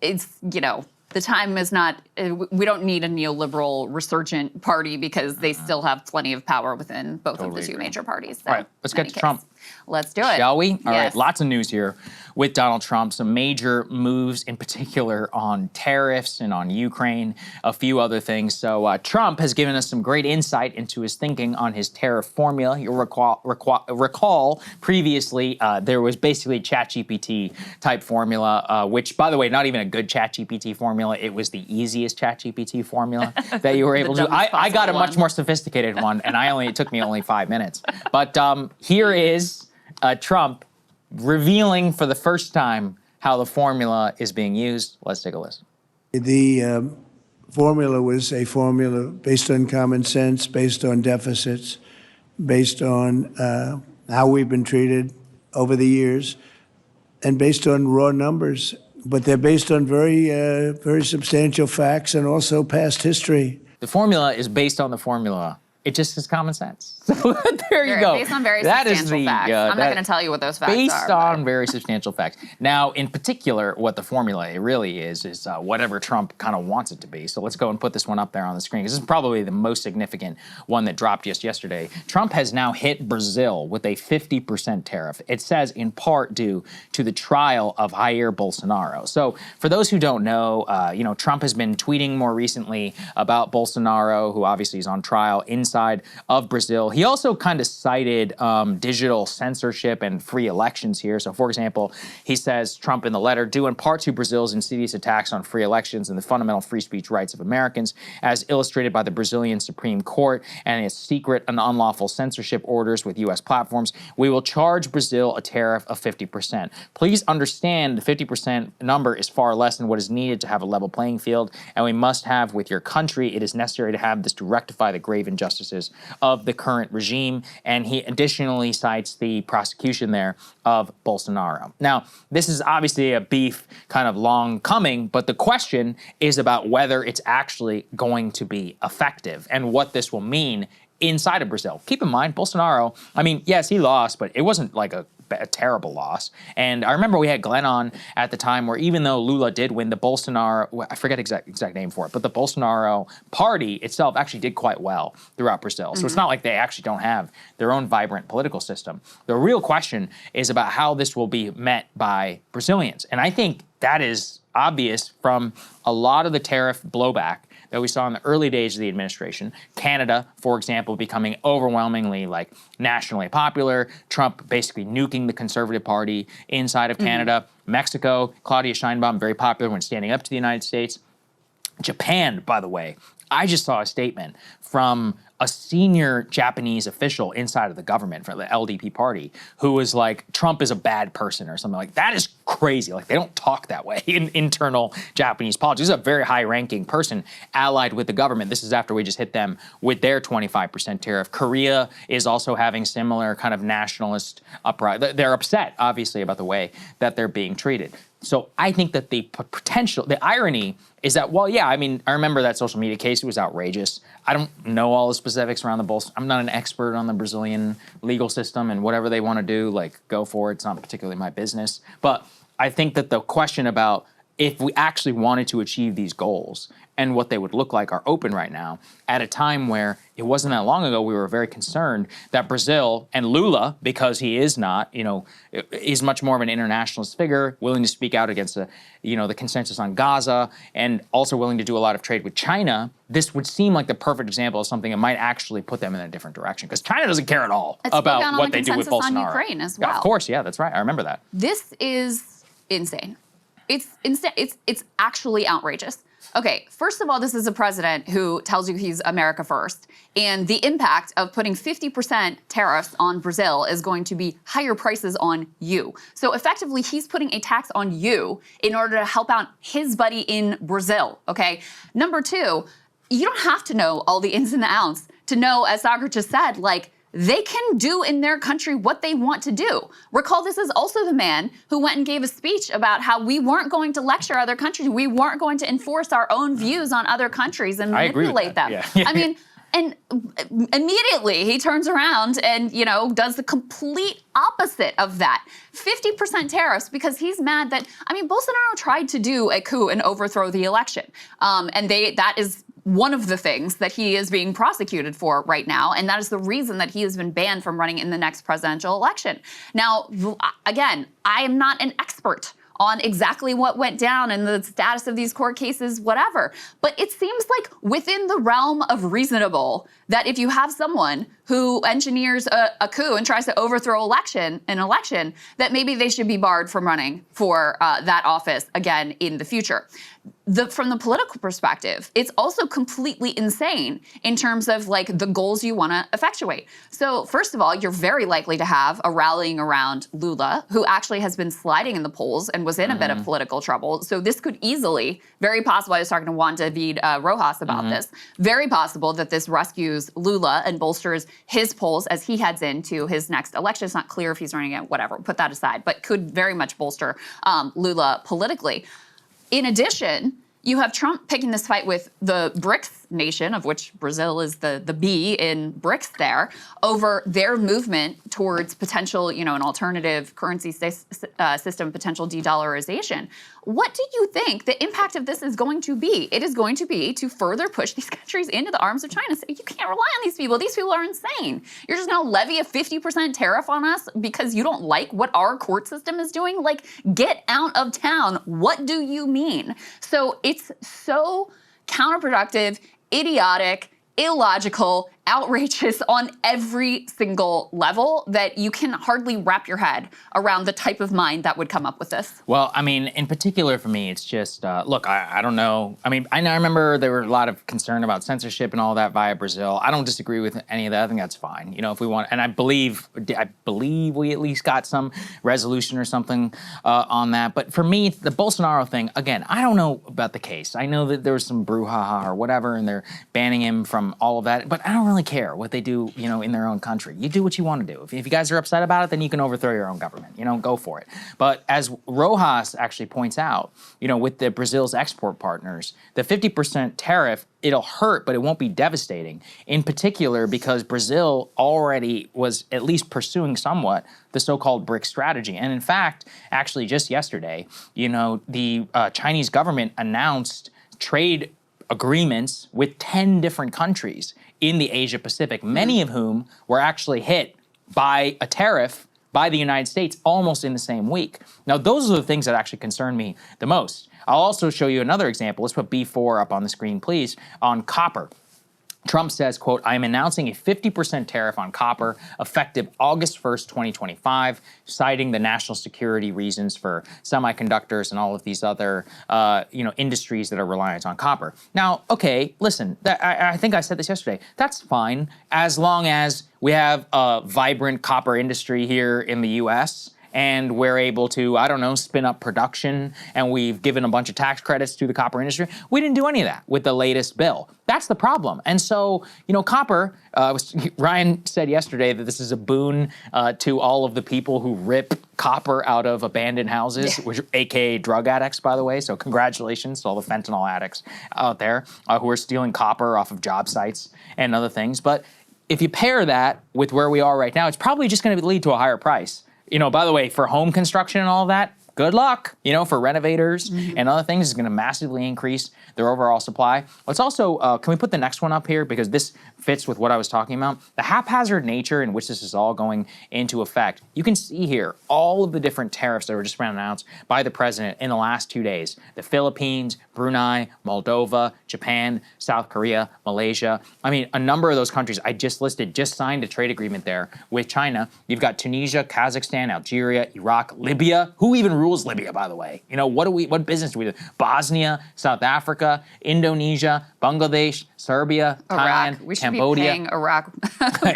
S2: it's, the time is not, we don't need a neoliberal resurgent party because they still have plenty of power within both of the two major parties. So,
S1: all right, let's get to Trump.
S2: Let's do it.
S1: Shall we? All right, lots of news here with Donald Trump, some major moves in particular on tariffs and on Ukraine, a few other things. So Trump has given us some great insight into his thinking on his tariff formula. You'll recall previously there was basically ChatGPT type formula, which, by the way, not even a good ChatGPT formula. It was the easiest ChatGPT formula that you were able to do. I got a much more sophisticated one, and it took me only 5 minutes. But here is Trump revealing for the first time how the formula is being used. Let's take a listen.
S7: The formula was a formula based on common sense, based on deficits, based on how we've been treated over the years, and based on raw numbers. But they're based on very substantial facts and also past history.
S1: The formula is based on the formula. It just is common sense. So there you go.
S2: Based on very substantial facts. I'm not going to tell you what those facts are.
S1: Based on very substantial facts. Now, in particular, what the formula really is whatever Trump kind of wants it to be. So let's go and put this one up there on the screen, because this is probably the most significant one that dropped just yesterday. Trump has now hit Brazil with a 50% tariff. It says in part due to the trial of Jair Bolsonaro. So for those who don't know, Trump has been tweeting more recently about Bolsonaro, who obviously is on trial inside of Brazil. He also kind of cited digital censorship and free elections here. So, for example, he says, Trump in the letter, due in part to Brazil's insidious attacks on free elections and the fundamental free speech rights of Americans, as illustrated by the Brazilian Supreme Court and its secret and unlawful censorship orders with U.S. platforms, we will charge Brazil a tariff of 50%. Please understand the 50% number is far less than what is needed to have a level playing field, and we must have with your country. It is necessary to have this to rectify the grave injustice injustices of the current regime, and he additionally cites the prosecution there of Bolsonaro. Now, this is obviously a beef kind of long coming, but the question is about whether it's actually going to be effective and what this will mean inside of Brazil. Keep in mind, Bolsonaro, I mean, yes, he lost, but it wasn't like a terrible loss. And I remember we had Glenn on at the time where even though Lula did win, the Bolsonaro, I forget exact name for it, but the Bolsonaro party itself actually did quite well throughout Brazil. So it's not like they actually don't have their own vibrant political system. The real question is about how this will be met by Brazilians. And I think that is obvious from a lot of the tariff blowback that we saw in the early days of the administration. Canada, for example, becoming overwhelmingly like nationally popular, Trump basically nuking the Conservative Party inside of Canada. Mexico, Claudia Sheinbaum, very popular when standing up to the United States. Japan, by the way, I just saw a statement from a senior Japanese official inside of the government for the LDP party who was like, Trump is a bad person or something like that. That is crazy. Like, they don't talk that way in internal Japanese politics. This is a very high-ranking person allied with the government. This is after we just hit them with their 25% tariff. Korea is also having similar kind of nationalist uprising. They're upset, obviously, about the way that they're being treated. So I think that the potential, the irony is that, well, yeah, I mean, I remember that social media case. It was outrageous. I don't know all the specifics around the Bolsonaro. I'm not an expert on the Brazilian legal system, and whatever they want to do, like, go for it. It's not particularly my business. But I think that the question about if we actually wanted to achieve these goals and what they would look like are open right now at a time where it wasn't that long ago we were very concerned that Brazil and Lula, because he is not, is much more of an internationalist figure, willing to speak out against the consensus on Gaza and also willing to do a lot of trade with China. This would seem like the perfect example of something that might actually put them in a different direction because China doesn't care at all about what they do with Bolsonaro.
S2: On Ukraine as well.
S1: Yeah, of course, yeah, that's right. I remember that.
S2: This is insane. It's insane. It's actually outrageous. Okay, first of all, this is a president who tells you he's America first, and the impact of putting 50% tariffs on Brazil is going to be higher prices on you. So effectively, he's putting a tax on you in order to help out his buddy in Brazil, okay? Number two, you don't have to know all the ins and the outs to know, as Saagar just said, like, they can do in their country what they want to do. Recall, this is also the man who went and gave a speech about how we weren't going to lecture other countries. We weren't going to enforce our own views on other countries and manipulate them. Yeah. I mean, and immediately he turns around and, does the complete opposite of that. 50% tariffs because he's mad that, Bolsonaro tried to do a coup and overthrow the election. And that is one of the things that he is being prosecuted for right now, and that is the reason that he has been banned from running in the next presidential election. Now, again, I am not an expert on exactly what went down and the status of these court cases, whatever. But it seems like within the realm of reasonable that if you have someone who engineers a coup and tries to overthrow an election, that maybe they should be barred from running for that office again in the future. From the political perspective, it's also completely insane in terms of like the goals you want to effectuate. So first of all, you're very likely to have a rallying around Lula, who actually has been sliding in the polls and was in a bit of political trouble. So this could easily, very possible, I was talking to Juan David Rojas about this, very possible that this rescues Lula and bolsters his polls as he heads into his next election. It's not clear if he's running it, whatever, put that aside, but could very much bolster Lula politically. In addition, you have Trump picking this fight with the BRICS nation, of which Brazil is the B in BRICS there, over their movement towards potential, an alternative currency system, potential de-dollarization. What do you think the impact of this is going to be? It is going to be to further push these countries into the arms of China. So you can't rely on these people. These people are insane. You're just going to levy a 50% tariff on us because you don't like what our court system is doing? Like, get out of town. What do you mean? So it's so counterproductive, idiotic, illogical, outrageous on every single level that you can hardly wrap your head around the type of mind that would come up with this.
S1: Well, in particular for me, it's just, look, I don't know. I remember there were a lot of concern about censorship and all that via Brazil. I don't disagree with any of that. I think that's fine. If we want, and I believe we at least got some resolution or something on that. But for me, the Bolsonaro thing, again, I don't know about the case. I know that there was some brouhaha or whatever, and they're banning him from all of that, but I don't really care what they do, in their own country. You do what you want to do. If you guys are upset about it, then you can overthrow your own government. Go for it. But as Rojas actually points out, with the Brazil's export partners, the 50% tariff, it'll hurt, but it won't be devastating. In particular, because Brazil already was at least pursuing somewhat the so-called BRIC strategy. And in fact, actually just yesterday, the Chinese government announced trade agreements with 10 different countries in the Asia Pacific, many of whom were actually hit by a tariff by the United States almost in the same week. Now, those are the things that actually concern me the most. I'll also show you another example. Let's put B4 up on the screen, please, on copper. Trump says, quote, I am announcing a 50% tariff on copper effective August 1st, 2025, citing the national security reasons for semiconductors and all of these other, industries that are reliant on copper. Now, okay, listen, I think I said this yesterday. That's fine as long as we have a vibrant copper industry here in the U.S., and we're able to, spin up production, and we've given a bunch of tax credits to the copper industry. We didn't do any of that with the latest bill. That's the problem. And so, copper, Ryan said yesterday that this is a boon to all of the people who rip copper out of abandoned houses, which are AKA drug addicts, by the way. So congratulations to all the fentanyl addicts out there who are stealing copper off of job sites and other things. But if you pair that with where we are right now, it's probably just going to lead to a higher price. By the way, for home construction and all that, good luck, for renovators and other things. It's going to massively increase their overall supply. Let's also, can we put the next one up here? Because this fits with what I was talking about. The haphazard nature in which this is all going into effect. You can see here all of the different tariffs that were just announced by the president in the last 2 days. The Philippines, Brunei, Moldova, Japan, South Korea, Malaysia. I mean, a number of those countries I just listed just signed a trade agreement there with China. You've got Tunisia, Kazakhstan, Algeria, Iraq, Libya. Who even rules Libya, by the way? What business do we do? Bosnia, South Africa, Indonesia, Bangladesh, Serbia, Thailand,
S2: we should
S1: Cambodia.
S2: be paying Iraq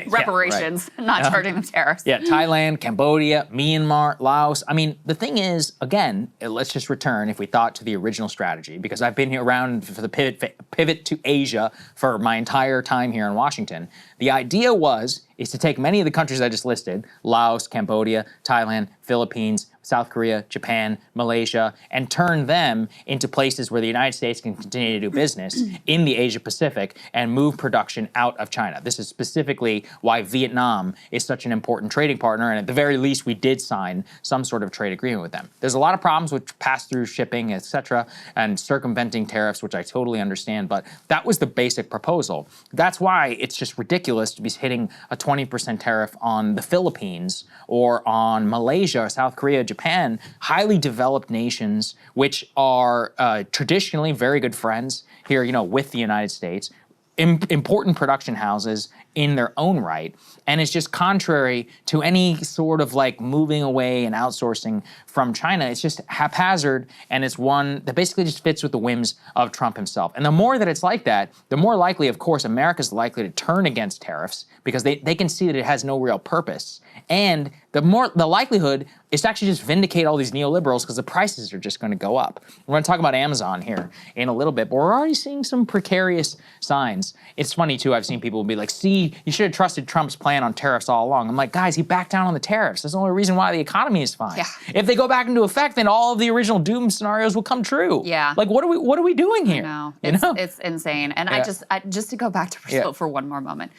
S2: reparations, not charging them tariffs.
S1: Yeah, Thailand, Cambodia, Myanmar, Laos. I mean, the thing is, again, let's just return, if we thought, to the original strategy, because I've been here around for the pivot to Asia for my entire time here in Washington. The idea is to take many of the countries I just listed, Laos, Cambodia, Thailand, Philippines, South Korea, Japan, Malaysia, and turn them into places where the United States can continue to do business in the Asia Pacific and move production out of China. This is specifically why Vietnam is such an important trading partner, and at the very least, we did sign some sort of trade agreement with them. There's a lot of problems with pass-through shipping, et cetera, and circumventing tariffs, which I totally understand, but that was the basic proposal. That's why it's just ridiculous to be hitting a 20% tariff on the Philippines or on Malaysia or South Korea, Japan, highly developed nations, which are traditionally very good friends here, with the United States, important production houses in their own right, and it's just contrary to any sort of moving away and outsourcing from China. It's just haphazard, and it's one that basically just fits with the whims of Trump himself. And the more that it's like that, the more likely, of course, America's likely to turn against tariffs because they can see that it has no real purpose. And the likelihood is to actually just vindicate all these neoliberals because the prices are just going to go up. We're going to talk about Amazon here in a little bit, but we're already seeing some precarious signs. It's funny, too. I've seen people be like, see, you should have trusted Trump's plan on tariffs all along. I'm like, guys, he backed down on the tariffs. That's the only reason why the economy is fine.
S2: Yeah.
S1: If they go back into effect, then all of the original doom scenarios will come true.
S2: Yeah.
S1: What are we doing here?
S2: No, it's insane. And
S1: Yeah.
S2: I just to go back to Brazil for one more moment.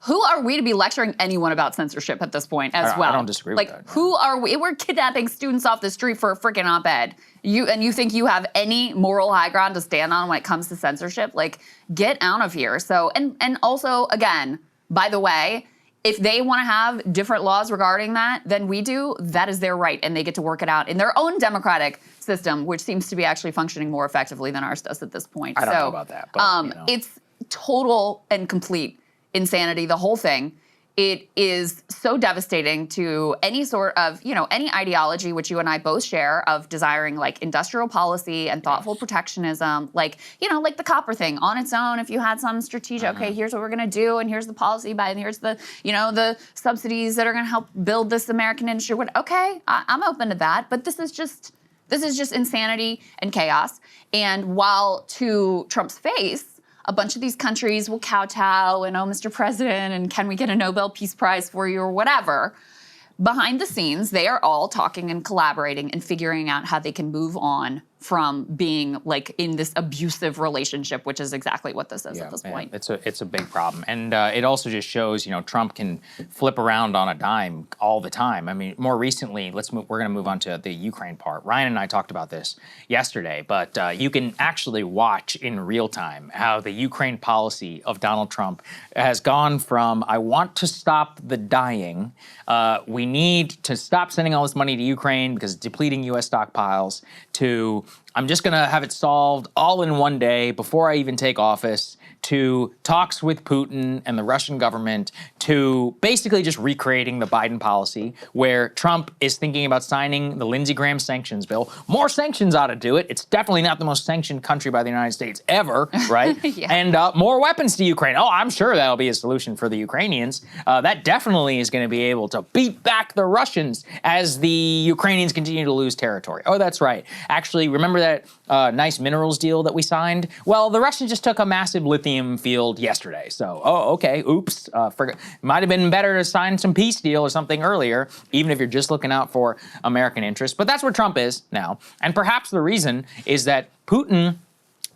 S2: Who are we to be lecturing anyone about censorship at this point as well?
S1: I don't disagree with that.
S2: Who are we? We're kidnapping students off the street for a freaking op-ed. You think you have any moral high ground to stand on when it comes to censorship? Get out of here. So, and also, again, by the way, if they want to have different laws regarding that than we do, that is their right, and they get to work it out in their own democratic system, which seems to be actually functioning more effectively than ours does at this point.
S1: I don't know about that, but,
S2: It's total and complete insanity, the whole thing. It is so devastating to any sort of, any ideology which you and I both share of desiring industrial policy and thoughtful protectionism, like the copper thing on its own. If you had some strategic, okay, here's what we're going to do, and here's the policy and here's the, the subsidies that are going to help build this American industry. Okay, I'm open to that, but this is just insanity and chaos. And while to Trump's face, a bunch of these countries will kowtow and, oh, Mr. President, and can we get a Nobel Peace Prize for you or whatever. Behind the scenes, they are all talking and collaborating and figuring out how they can move on from being like in this abusive relationship, which is exactly what this is at this point.
S1: It's a big problem, and it also just shows, Trump can flip around on a dime all the time. I mean, more recently, we're going to move on to the Ukraine part. Ryan and I talked about this yesterday, but you can actually watch in real time how the Ukraine policy of Donald Trump has gone from "I want to stop the dying," we need to stop sending all this money to Ukraine because it's depleting U.S. stockpiles, to "I'm just going to have it solved all in one day before I even take office," to talks with Putin and the Russian government, to basically just recreating the Biden policy, where Trump is thinking about signing the Lindsey Graham sanctions bill. More sanctions ought to do it. It's definitely not the most sanctioned country by the United States ever, right?
S2: Yeah.
S1: And more weapons to Ukraine. Oh, I'm sure that'll be a solution for the Ukrainians. That definitely is going to be able to beat back the Russians as the Ukrainians continue to lose territory. Oh, that's right. Actually, remember that nice minerals deal that we signed? Well, the Russians just took a massive lithium field yesterday. So, okay, oops. Might have been better to sign some peace deal or something earlier, even if you're just looking out for American interests. But that's where Trump is now. And perhaps the reason is that Putin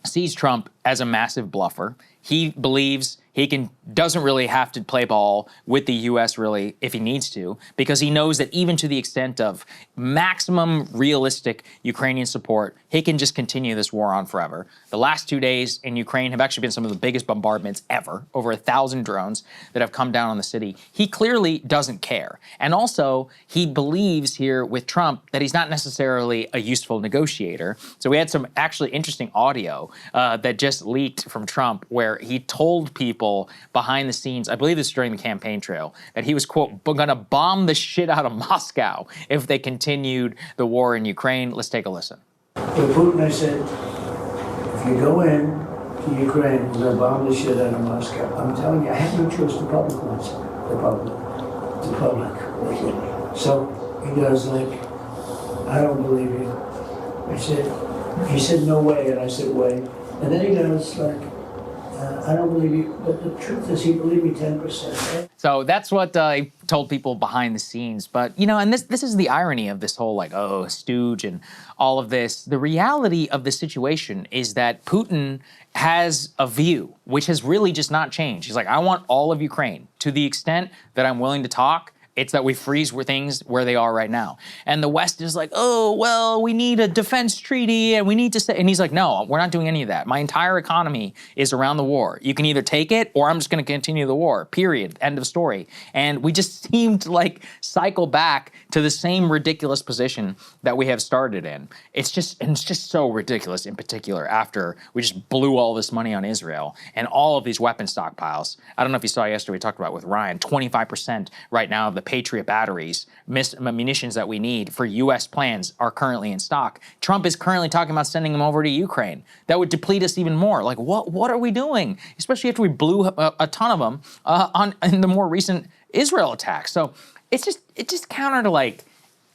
S1: sees Trump as a massive bluffer. He believes he doesn't really have to play ball with the U.S. really if he needs to, because he knows that even to the extent of maximum realistic Ukrainian support, he can just continue this war on forever. The last 2 days in Ukraine have actually been some of the biggest bombardments ever, over 1,000 drones that have come down on the city. He clearly doesn't care. And also, he believes here with Trump that he's not necessarily a useful negotiator. So we had some actually interesting audio that just leaked from Trump where he told people behind the scenes, I believe this is during the campaign trail, that he was, quote, going to bomb the shit out of Moscow if they continued the war in Ukraine. Let's take a listen.
S7: To Putin, I said, if you go in to Ukraine, we're going to bomb the shit out of Moscow. I'm telling you, I have no choice. The public wants it. The public. So he goes like, I don't believe you. He said, no way. And I said, wait. And then he goes like, I don't believe you, but the truth is he believed me 10%.
S1: So that's what I told people behind the scenes. But, and this is the irony of this whole stooge and all of this. The reality of the situation is that Putin has a view, which has really just not changed. He's like, I want all of Ukraine. To the extent that I'm willing to talk, it's that we freeze things where they are right now. And the West is like, oh, well, we need a defense treaty and we need to say, and he's like, no, we're not doing any of that. My entire economy is around the war. You can either take it or I'm just going to continue the war, period, end of story. And we just seem to cycle back to the same ridiculous position that we have started in. It's just so ridiculous, in particular, after we just blew all this money on Israel and all of these weapon stockpiles. I don't know if you saw yesterday, we talked about with Ryan, 25% right now of the Patriot batteries, munitions that we need for U.S. plans are currently in stock. Trump is currently talking about sending them over to Ukraine. That would deplete us even more. Like, what are we doing? Especially after we blew a ton of them in the more recent Israel attacks. So it's just counter to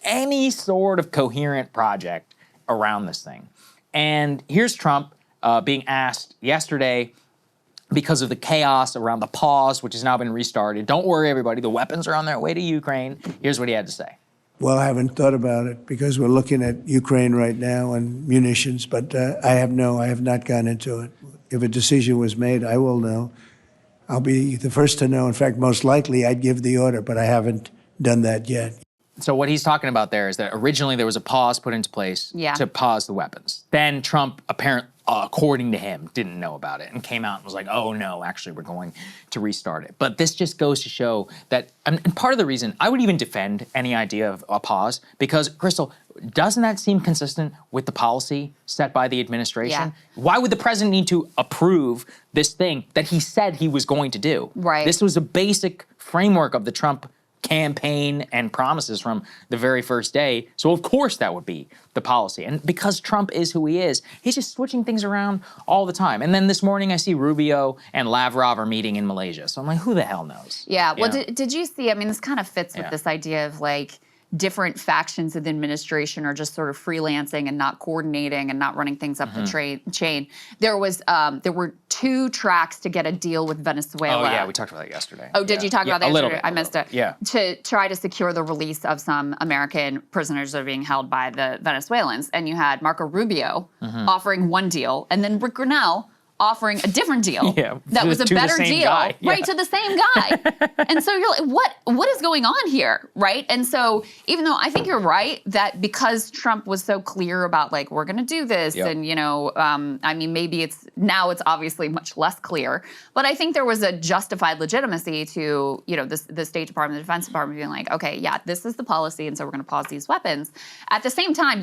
S1: any sort of coherent project around this thing. And here's Trump being asked yesterday, because of the chaos around the pause, which has now been restarted. Don't worry, everybody. The weapons are on their way to Ukraine. Here's what he had to say.
S7: Well, I haven't thought about it because we're looking at Ukraine right now and munitions, but I have not gone into it. If a decision was made, I will know. I'll be the first to know. In fact, most likely I'd give the order, but I haven't done that yet.
S1: So what he's talking about there is that originally there was a pause put into place to pause the weapons. Then Trump apparently, according to him, didn't know about it and came out and was like, oh no, actually we're going to restart it. But this just goes to show that, and part of the reason I would even defend any idea of a pause, because Crystal, doesn't that seem consistent with the policy set by the administration?
S2: Yeah.
S1: Why would the president need to approve this thing that he said he was going to do?
S2: Right.
S1: This was a basic framework of the Trump campaign and promises from the very first day. So of course that would be the policy. And because Trump is who he is, he's just switching things around all the time. And then this morning I see Rubio and Lavrov are meeting in Malaysia. So I'm like, who the hell knows?
S2: Yeah, well, did you see, I mean, this kind of fits with this idea of different factions of the administration are just sort of freelancing and not coordinating and not running things up the chain. There were 2 tracks to get a deal with Venezuela.
S1: Oh yeah, we talked about that yesterday.
S2: Oh, did you talk about that
S1: a little
S2: yesterday?
S1: bit,
S2: I missed it.
S1: Yeah.
S2: To try to secure the release of some American prisoners that are being held by the Venezuelans. And you had Marco Rubio offering one deal, and then Rick Grinnell offering a different deal that was a better deal, right, to the same guy. And so you're like, what is going on here, right? And so even though I think you're right that because Trump was so clear about like, we're going to do this, and I mean, maybe it's obviously much less clear, but I think there was a justified legitimacy to, the State Department, the Defense Department being like, okay, yeah, this is the policy, and so we're going to pause these weapons. At the same time,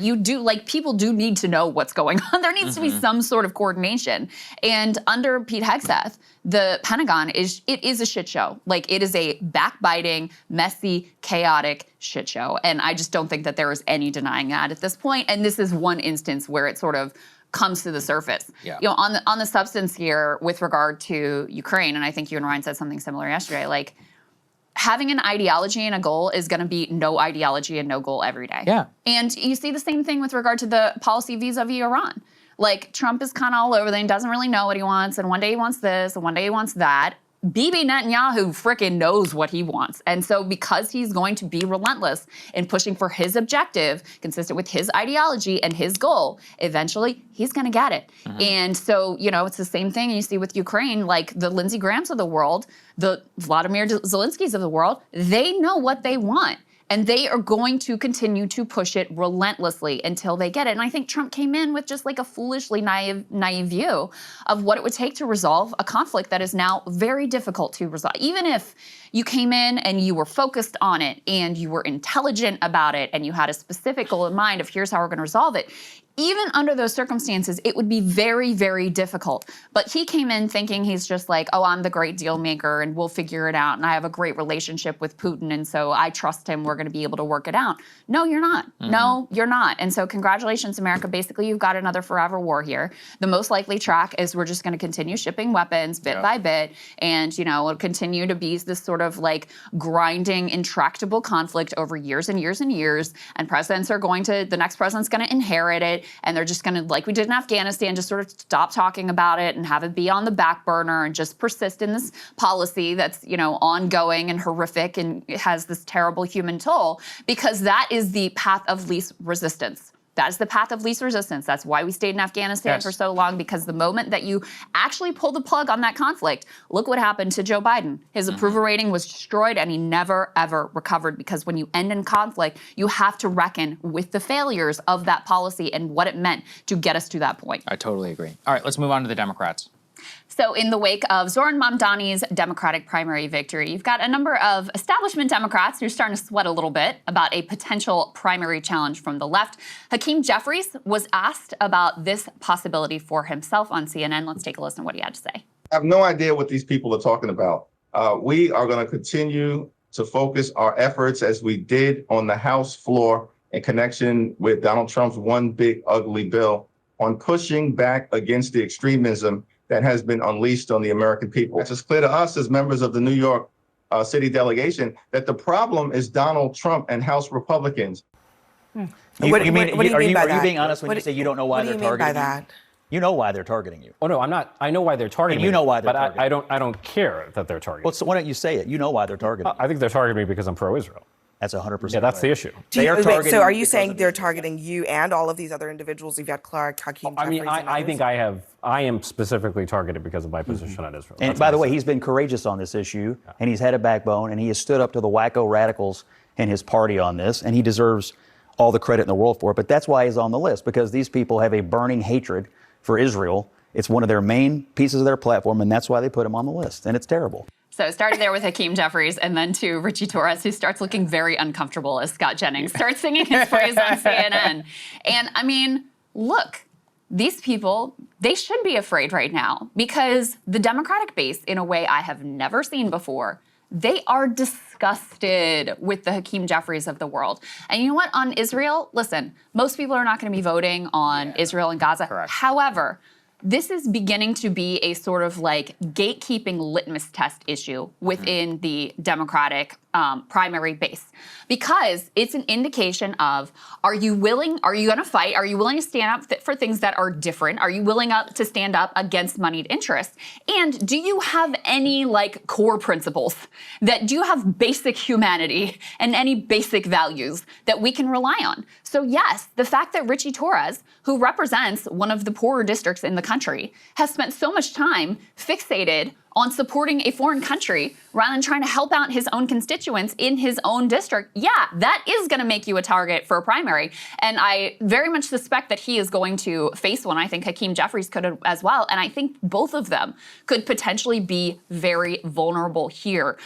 S2: people do need to know what's going on. There needs to be some sort of coordination. And under Pete Hegseth, the Pentagon is a shit show. Like, it is a backbiting, messy, chaotic shit show. And I just don't think that there is any denying that at this point. And this is one instance where it sort of comes to the surface.
S1: Yeah.
S2: On the substance here with regard to Ukraine, and I think you and Ryan said something similar yesterday, like, having an ideology and a goal is going to be no ideology and no goal every day.
S1: Yeah.
S2: And you see the same thing with regard to the policy vis-a-vis Iran. Like, Trump is kind of all over there and doesn't really know what he wants, and one day he wants this, and one day he wants that. Bibi Netanyahu freaking knows what he wants. And so because he's going to be relentless in pushing for his objective, consistent with his ideology and his goal, eventually he's going to get it. And so, it's the same thing you see with Ukraine, like the Lindsey Grahams of the world, the Vladimir Zelensky's of the world, they know what they want. And they are going to continue to push it relentlessly until they get it. And I think Trump came in with just like a foolishly naive view of what it would take to resolve a conflict that is now very difficult to resolve. Even if you came in and you were focused on it and you were intelligent about it and you had a specific goal in mind of here's how we're going to resolve it, even under those circumstances, it would be very, very difficult. But he came in thinking he's just like, oh, I'm the great deal maker and we'll figure it out. And I have a great relationship with Putin. And so I trust him. We're going to be able to work it out. No, you're not. No, you're not. And so congratulations, America. Basically, you've got another forever war here. The most likely track is we're just going to continue shipping weapons bit by bit. And, it'll continue to be this sort of like grinding, intractable conflict over years and years and years. And the next president's going to inherit it. And they're just going to, like we did in Afghanistan, just sort of stop talking about it and have it be on the back burner and just persist in this policy that's, ongoing and horrific and it has this terrible human toll, because that is the path of least resistance. That is the path of least resistance. That's why we stayed in Afghanistan for so long, because the moment that you actually pull the plug on that conflict, look what happened to Joe Biden. His approval rating was destroyed and he never, ever recovered, because when you end in conflict, you have to reckon with the failures of that policy and what it meant to get us to that point.
S1: I totally agree. All right, let's move on to the Democrats.
S2: So in the wake of Zoran Mamdani's Democratic primary victory, you've got a number of establishment Democrats who are starting to sweat a little bit about a potential primary challenge from the left. Hakeem Jefferies was asked about this possibility for himself on CNN. Let's take a listen to what he had to say.
S8: I have no idea what these people are talking about. We are going to continue to focus our efforts as we did on the House floor in connection with Donald Trump's one big ugly bill on pushing back against the extremism that has been unleashed on the American people. It's just clear to us as members of the New York City delegation that the problem is Donald Trump and House Republicans.
S9: What do you mean by that?
S10: Are you being honest when you say you don't know why they're targeting you?
S9: What do you mean by that?
S10: You know why they're targeting you.
S11: Oh no, I'm not. I know why they're targeting me.
S10: And you know why they're targeting
S11: me. But I don't care that they're targeting.
S10: Well, so why don't you say it? You know why they're targeting you.
S11: I think they're targeting me because I'm pro-Israel.
S10: That's 100%.
S11: Yeah, that's the issue.
S9: So are you saying they're targeting you and all of these other individuals, Yvette Clarke, Hakeem Jefferies?
S11: I think I am specifically targeted because of my position on Israel.
S10: And by the way, he's been courageous on this issue, and he's had a backbone, and he has stood up to the wacko radicals in his party on this, and he deserves all the credit in the world for it. But that's why he's on the list, because these people have a burning hatred for Israel. It's one of their main pieces of their platform, and that's why they put him on the list, and it's terrible.
S2: So it started there with Hakeem Jefferies, and then to Richie Torres, who starts looking very uncomfortable as Scott Jennings starts singing his praise on CNN. And I mean, look, these people, they should be afraid right now, because the Democratic base, in a way I have never seen before, they are disgusted with the Hakeem Jefferies of the world. And you know what? On Israel, listen, most people are not going to be voting on Israel and Gaza.
S1: Correct.
S2: However, this is beginning to be a sort of like gatekeeping litmus test issue within the Democratic primary base, because it's an indication of, are you willing, are you going to fight? Are you willing to stand up for things that are different? Are you willing to stand up against moneyed interests? And do you have any like core principles that do you have basic humanity and any basic values that we can rely on? So yes, the fact that Richie Torres, who represents one of the poorer districts in the country, has spent so much time fixated on supporting a foreign country rather than trying to help out his own constituents in his own district, yeah, that is going to make you a target for a primary. And I very much suspect that he is going to face one. I think Hakeem Jefferies could as well. And I think both of them could potentially be very vulnerable here,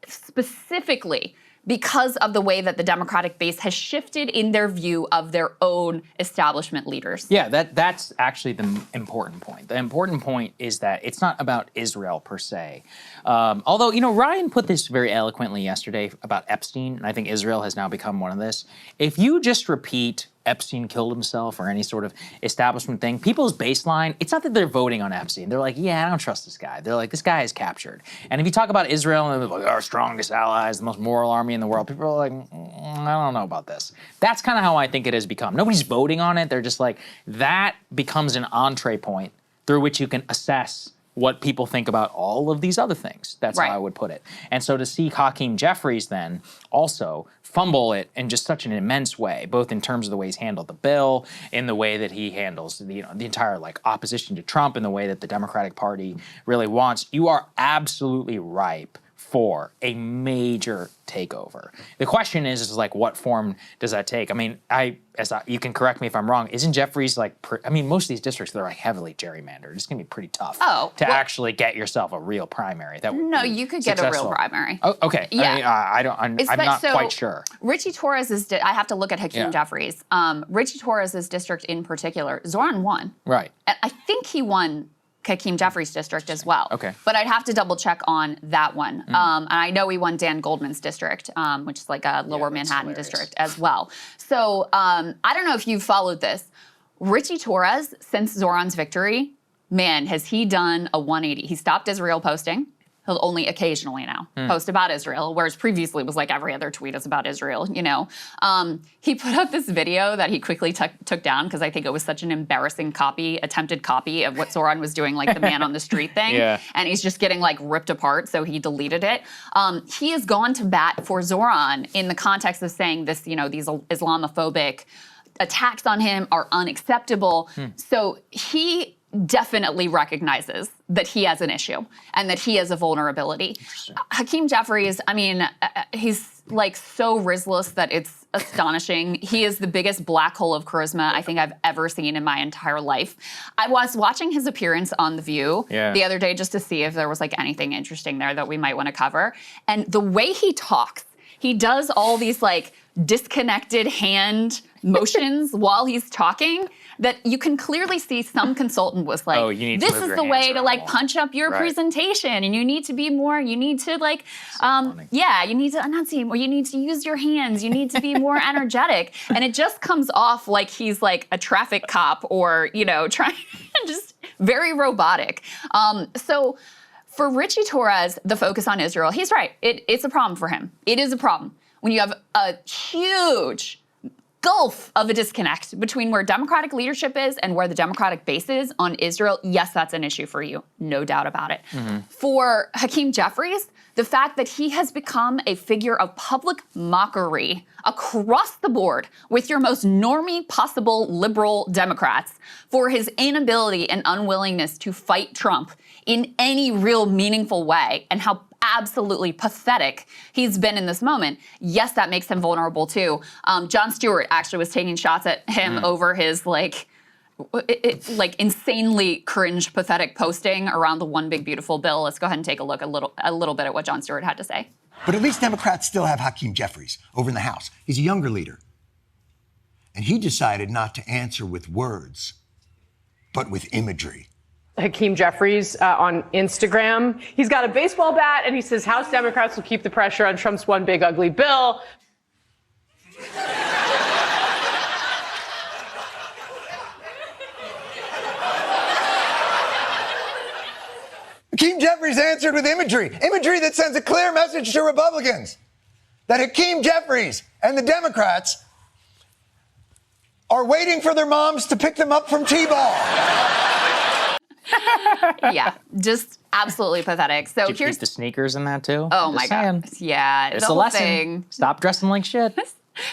S2: specifically because of the way that the Democratic base has shifted in their view of their own establishment leaders.
S1: Yeah, that's actually the important point. The important point is that it's not about Israel per se. Although, you know, Ryan put this very eloquently yesterday about Epstein, and I think Israel has now become one of this. If you just repeat Epstein killed himself or any sort of establishment thing, people's baseline, it's not that they're voting on Epstein. They're like, yeah, I don't trust this guy. They're like, this guy is captured. And if you talk about Israel and like, our strongest allies, the most moral army in the world, people are like, I don't know about this. That's kind of how I think it has become. Nobody's voting on it. They're just like, that becomes an entree point through which you can assess what people think about all of these other things. That's how I would put it. And so to see Hakeem Jefferies then also fumble it in just such an immense way, both in terms of the way he's handled the bill, in the way that he handles the entire like opposition to Trump, in the way that the Democratic Party really wants, you are absolutely ripe for a major takeover. The question is like, what form does that take? I mean, you can correct me if I'm wrong. Isn't Jefferies like? I mean, most of these districts, they're like heavily gerrymandered. It's gonna be pretty tough to actually get yourself a real primary. That would be
S2: you could
S1: successful.
S2: get a real primary.
S1: Oh, okay.
S2: Yeah.
S1: I'm not quite sure.
S2: Richie Torres is. I have to look at Hakeem Jefferies. Richie Torres' district in particular, Zoran won.
S1: Right.
S2: And I think he won Hakeem Jefferies' district as well.
S1: Okay.
S2: But I'd have to double check on that one. And I know he won Dan Goldman's district, which is like a lower Manhattan district as well. So I don't know if you've followed this. Richie Torres, since Zoran's victory, man, has he done a 180. He stopped Israel posting. He'll only occasionally now post about Israel, whereas previously it was like every other tweet is about Israel, you know. He put up this video that he quickly took down because I think it was such an embarrassing attempted copy of what Zoran was doing, like the man on the street thing. And he's just getting like ripped apart, so he deleted it. He has gone to bat for Zoran in the context of saying this, you know, these Islamophobic attacks on him are unacceptable. So he definitely recognizes that he has an issue and that he has a vulnerability. Hakeem Jefferies, I mean, he's like so risless that it's astonishing. He is the biggest black hole of charisma I think I've ever seen in my entire life. I was watching his appearance on The View the other day just to see if there was like anything interesting there that we might want to cover. And the way he talks, he does all these like disconnected hand motions while he's talking that you can clearly see some consultant was like, this is the way to like punch up your presentation and you need to be more, you need to like, you need to enunciate more, you need to use your hands, you need to be more energetic. And it just comes off like he's like a traffic cop or, you know, trying just very robotic. So for Richie Torres, the focus on Israel, he's right. It's a problem for him. It is a problem. When you have a huge gulf of a disconnect between where Democratic leadership is and where the Democratic base is on Israel, yes, that's an issue for you. No doubt about it. For Hakeem Jefferies, the fact that he has become a figure of public mockery across the board with your most normie possible liberal Democrats for his inability and unwillingness to fight Trump in any real meaningful way and how absolutely pathetic he's been in this moment. Yes, that makes him vulnerable too. Jon Stewart actually was taking shots at him over his like insanely cringe, pathetic posting around the One Big Beautiful Bill. Let's go ahead and take a look a little bit at what Jon Stewart had to say.
S12: But at least Democrats still have Hakeem Jefferies over in the House. He's a younger leader. And he decided not to answer with words, but with imagery.
S13: Hakeem Jefferies on Instagram. He's got a baseball bat and he says House Democrats will keep the pressure on Trump's one big ugly bill.
S12: Hakeem Jefferies Jefferies answered with imagery that sends a clear message to Republicans that Hakeem Jefferies and the Democrats are waiting for their moms to pick them up from T-ball.
S2: Yeah, just absolutely pathetic. So
S1: Did you
S2: here's
S1: keep the sneakers in that too?
S2: Oh
S1: I'm
S2: my
S1: just saying.
S2: God. Yeah.
S1: It's
S2: the
S1: a
S2: whole
S1: lesson.
S2: thing.
S1: Stop dressing like shit.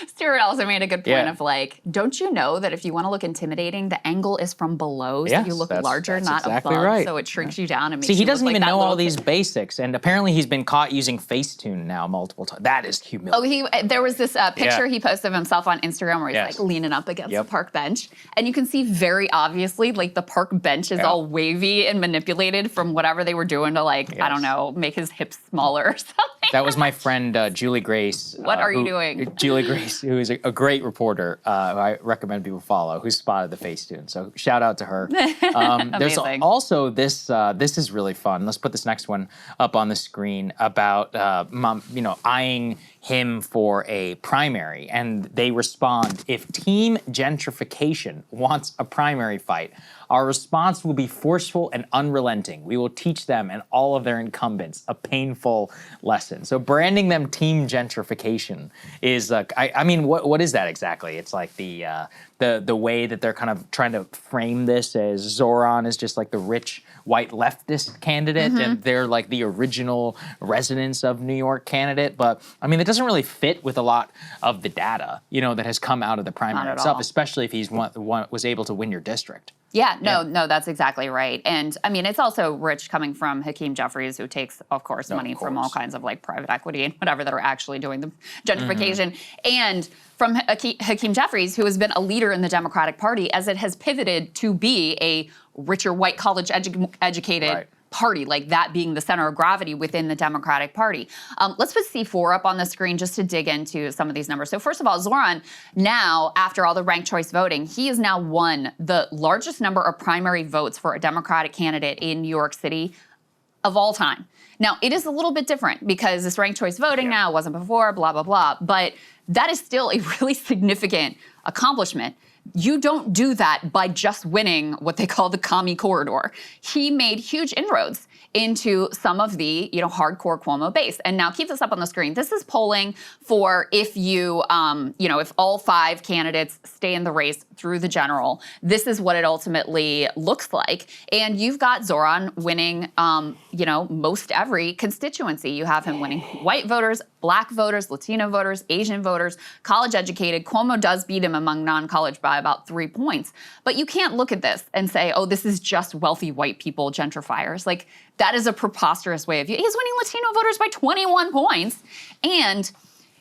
S2: Stewart also made a good point
S1: Yeah.
S2: of like, don't you know that if you want to look intimidating, the angle is from below, so
S1: Yes,
S2: you look
S1: that's
S2: larger, not
S1: exactly
S2: above.
S1: right.
S2: So it shrinks you down and makes
S1: See, he
S2: you look
S1: doesn't
S2: like
S1: even
S2: that
S1: know all
S2: little
S1: these
S2: kid.
S1: basics, and apparently he's been caught using Facetune now multiple times. That is humiliating.
S2: There was this picture
S1: Yeah.
S2: he posted of himself on Instagram where he's
S1: Yes.
S2: like leaning up against
S1: Yep.
S2: the park bench, and you can see very obviously like the park bench is
S1: Yeah.
S2: all wavy and manipulated from whatever they were doing to like I don't know, make his hips smaller or something.
S1: That was my friend Julie Grace.
S2: What are you doing?
S1: Julie Grace, who is a great reporter, who I recommend people follow, who spotted the Facetune. So shout out to her. There's
S2: Amazing.
S1: also this. This is really fun. Let's put this next one up on the screen about eyeing him for a primary, and they respond: if Team Gentrification wants a primary fight, our response will be forceful and unrelenting. We will teach them and all of their incumbents a painful lesson. So branding them Team Gentrification is, I mean, what is that exactly? It's like the way that they're kind of trying to frame this as Zoran is just like the rich white leftist candidate, and they're like the original residents of New York candidate. But I mean, it doesn't really fit with a lot of the data, that has come out of the primary
S2: at
S1: itself,
S2: all.
S1: especially if he's was able to win your district.
S2: Yeah, no, that's exactly right. And I mean, it's also rich coming from Hakeem Jefferies, who takes, of course, money from all kinds of like private equity and whatever that are actually doing the gentrification. And from Hakeem Jefferies, who has been a leader in the Democratic Party as it has pivoted to be a richer white college educated party, like that being the center of gravity within the Democratic Party. Let's put C4 up on the screen just to dig into some of these numbers. So first of all, Zoran, now, after all the ranked choice voting, he has now won the largest number of primary votes for a Democratic candidate in New York City of all time. Now, it is a little bit different because this ranked choice voting now wasn't before, blah, blah, blah. But that is still a really significant accomplishment. You don't do that by just winning what they call the commie corridor. He made huge inroads into some of the, hardcore Cuomo base. And now keep this up on the screen. This is polling for if you, if all 5 candidates stay in the race through the general, this is what it ultimately looks like. And you've got Zoran winning, most every constituency. You have him winning white voters, black voters, Latino voters, Asian voters, college educated. Cuomo does beat him among non-college by about 3 points. But you can't look at this and say, oh, this is just wealthy white people gentrifiers. Like, that is a preposterous way of view. He's winning Latino voters by 21 points. And,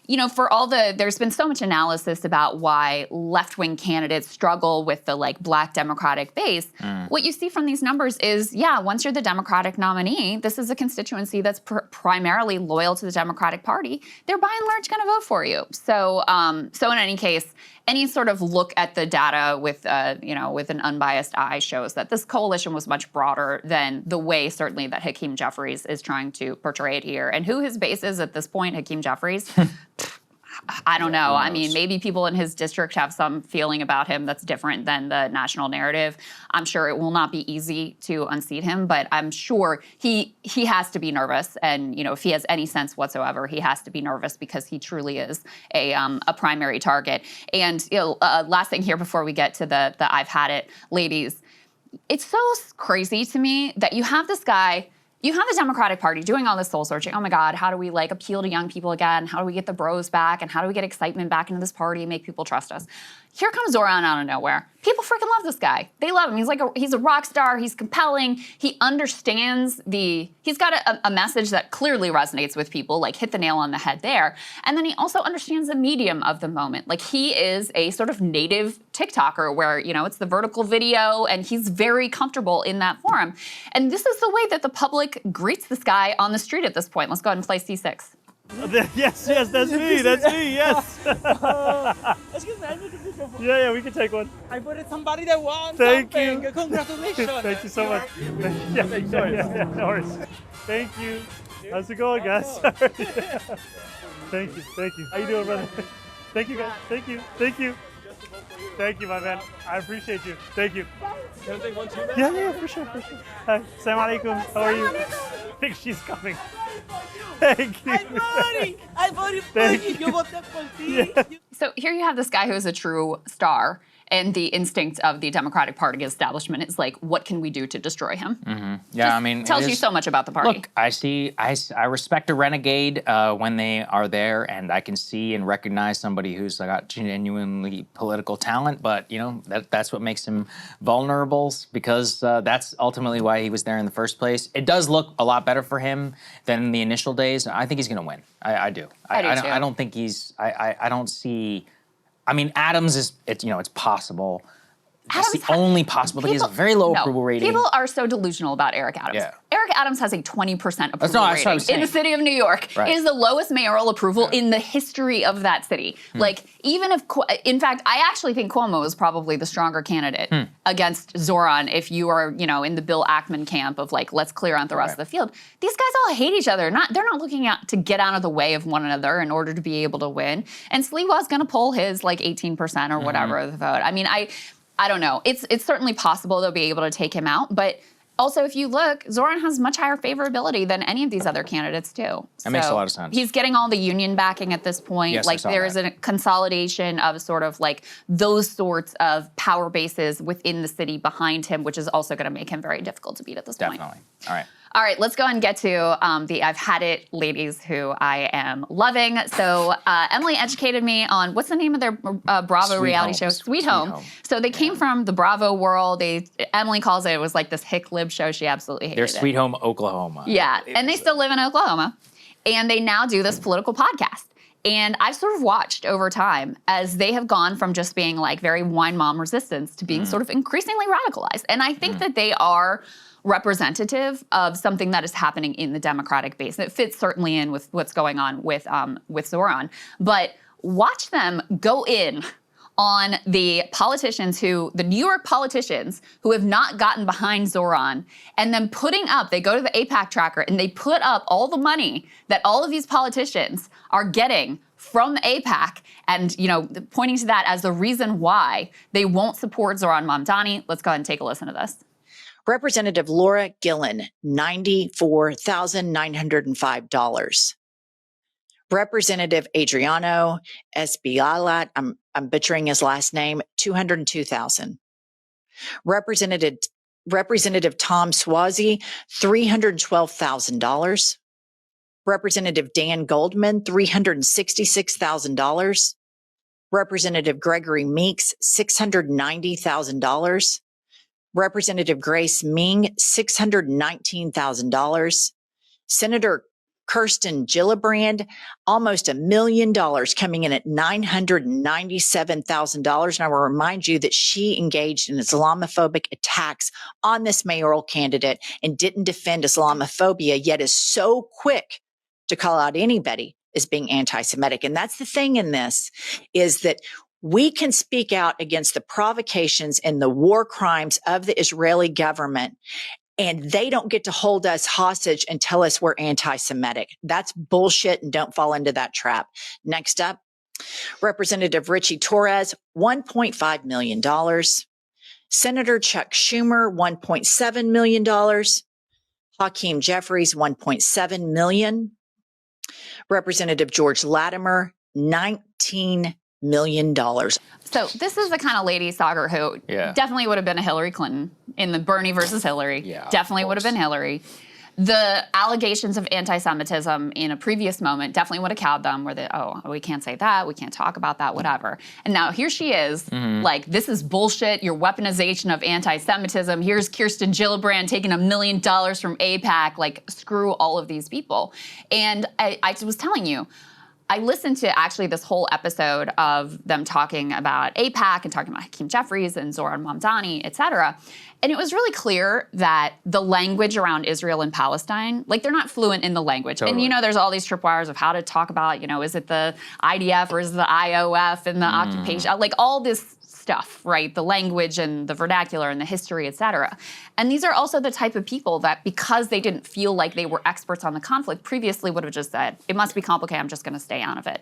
S2: there's been so much analysis about why left-wing candidates struggle with the black Democratic base. What you see from these numbers is, once you're the Democratic nominee, this is a constituency that's primarily loyal to the Democratic Party. They're by and large going to vote for you. So in any case, any sort of look at the data with an unbiased eye shows that this coalition was much broader than the way certainly that Hakeem Jefferies is trying to portray it here. And who his base is at this point, Hakeem Jefferies, I don't know. I mean, maybe people in his district have some feeling about him that's different than the national narrative. I'm sure it will not be easy to unseat him, but I'm sure he has to be nervous. And, if he has any sense whatsoever, he has to be nervous because he truly is a primary target. And, last thing here before we get to the I've had it, ladies, it's so crazy to me that you have this guy. You have the Democratic Party doing all this soul searching. Oh my God, how do we appeal to young people again? How do we get the bros back? And how do we get excitement back into this party and make people trust us? Here comes Zoran out of nowhere. People freaking love this guy. They love him. He's a rock star. He's compelling. He understands he's got a message that clearly resonates with people, hit the nail on the head there. And then he also understands the medium of the moment. He is a sort of native TikToker where, it's the vertical video and he's very comfortable in that forum. And this is the way that the public greets this guy on the street at this point. Let's go ahead and play C6.
S14: Yes, that's me, yes.
S15: Excuse me, I need a picture.
S14: Yeah, we can take one.
S15: I voted somebody that won
S14: Thank
S15: something.
S14: you.
S15: Congratulations.
S14: Thank you so much. Yeah, no worries. Thank you. How's it going, guys? Thank you. How you doing, brother? Thank you, guys. Thank you. Thank you, my man. I appreciate you. Thank you.
S15: Can I take one too?
S14: Yeah, for sure. Hi. Assalamu alaikum. How are you? think she's coming. Thank you.
S15: I voted for you. Yo voté por ti.
S2: So here you have this guy who is a true star, and the instinct of the Democratic Party establishment is like, what can we do to destroy him?
S1: Yeah, I mean,
S2: Tells you so much about the party.
S1: Look, I respect a renegade when they are there, and I can see and recognize somebody who's got genuinely political talent. But you know, that's what makes him vulnerable, because that's ultimately why he was there in the first place. It does look a lot better for him than in the initial days. I think he's going to win. I do.
S2: I do too.
S1: I don't think he's. I don't see. I mean, Adams is. It's possible. It's the only possible, but he has a very low approval rating.
S2: People are so delusional about Eric Adams.
S1: Yeah.
S2: Eric Adams has a 20% approval
S1: that's what I was
S2: rating
S1: saying.
S2: in the city of New York.
S1: Right.
S2: It is the lowest mayoral approval in the history of that city. Like, even if, in fact, I actually think Cuomo is probably the stronger candidate against Zoran if you are, in the Bill Ackman camp of like, let's clear out the rest of the field. These guys all hate each other. They're not looking out to get out of the way of one another in order to be able to win. And Sliwa's going to pull his like 18% or whatever of the vote. I mean, I don't know. It's certainly possible they'll be able to take him out, but also if you look, Zoran has much higher favorability than any of these other candidates do.
S1: That makes a lot of sense.
S2: He's getting all the union backing at this point.
S1: Yes,
S2: like
S1: I saw
S2: there is a consolidation of sort of like those sorts of power bases within the city behind him, which is also going to make him very difficult to beat at this point.
S1: Definitely. All right.
S2: All right, let's go and get to the I've Had It ladies who I am loving. So Emily educated me on, what's the name of their Bravo reality show? Sweet Home. So they came from the Bravo world. Emily calls it was like this hick lib show. She absolutely hated
S1: They're
S2: it.
S1: Sweet Home, Oklahoma.
S2: Yeah, and they still live in Oklahoma. And they now do this political podcast. And I've sort of watched over time as they have gone from just being like very wine mom resistance to being sort of increasingly radicalized. And I think that they are representative of something that is happening in the Democratic base. And it fits certainly in with what's going on with Zoran. But watch them go in on the politicians the New York politicians who have not gotten behind Zoran, and then putting up, they go to the AIPAC tracker and they put up all the money that all of these politicians are getting from the AIPAC, and pointing to that as the reason why they won't support Zoran Mamdani. Let's go ahead and take a listen to this.
S16: Representative Laura Gillen, $94,905. Representative Adriano Espialat, I'm butchering his last name, $202,000. Representative Tom Swazi, $312,000. Representative Dan Goldman, $366,000. Representative Gregory Meeks, $690,000. Representative Grace Ming, $619,000. Senator Kirsten Gillibrand, almost $1 million, coming in at $997,000. And I will remind you that she engaged in Islamophobic attacks on this mayoral candidate and didn't defend Islamophobia, yet is so quick to call out anybody as being anti-Semitic. And that's the thing in this, is that we can speak out against the provocations and the war crimes of the Israeli government, and they don't get to hold us hostage and tell us we're anti-Semitic. That's bullshit, and don't fall into that trap. Next up, Representative Richie Torres, $1.5 million. Senator Chuck Schumer, $1.7 million. Hakeem Jefferies, $1.7 million. Representative George Latimer, $19 million.
S2: So this is the kind of lady, Saagar, who definitely would have been a Hillary Clinton in the Bernie versus Hillary. Yeah, definitely would have been Hillary. The allegations of anti-Semitism in a previous moment definitely would have cowed them, where we can't say that, we can't talk about that, whatever. And now here she is, like, this is bullshit, your weaponization of anti-Semitism. Here's Kirsten Gillibrand taking $1 million from AIPAC, like, screw all of these people. And I was telling you, I listened to actually this whole episode of them talking about AIPAC and talking about Hakeem Jefferies and Zoran Mamdani, et cetera. And it was really clear that the language around Israel and Palestine, like, they're not fluent in the language.
S1: Totally.
S2: And, there's all these tripwires of how to talk about, is it the IDF or is it the IOF and the occupation, like all this stuff, right? The language and the vernacular and the history, et cetera. And these are also the type of people that, because they didn't feel like they were experts on the conflict, previously would have just said, it must be complicated, I'm just going to stay out of it.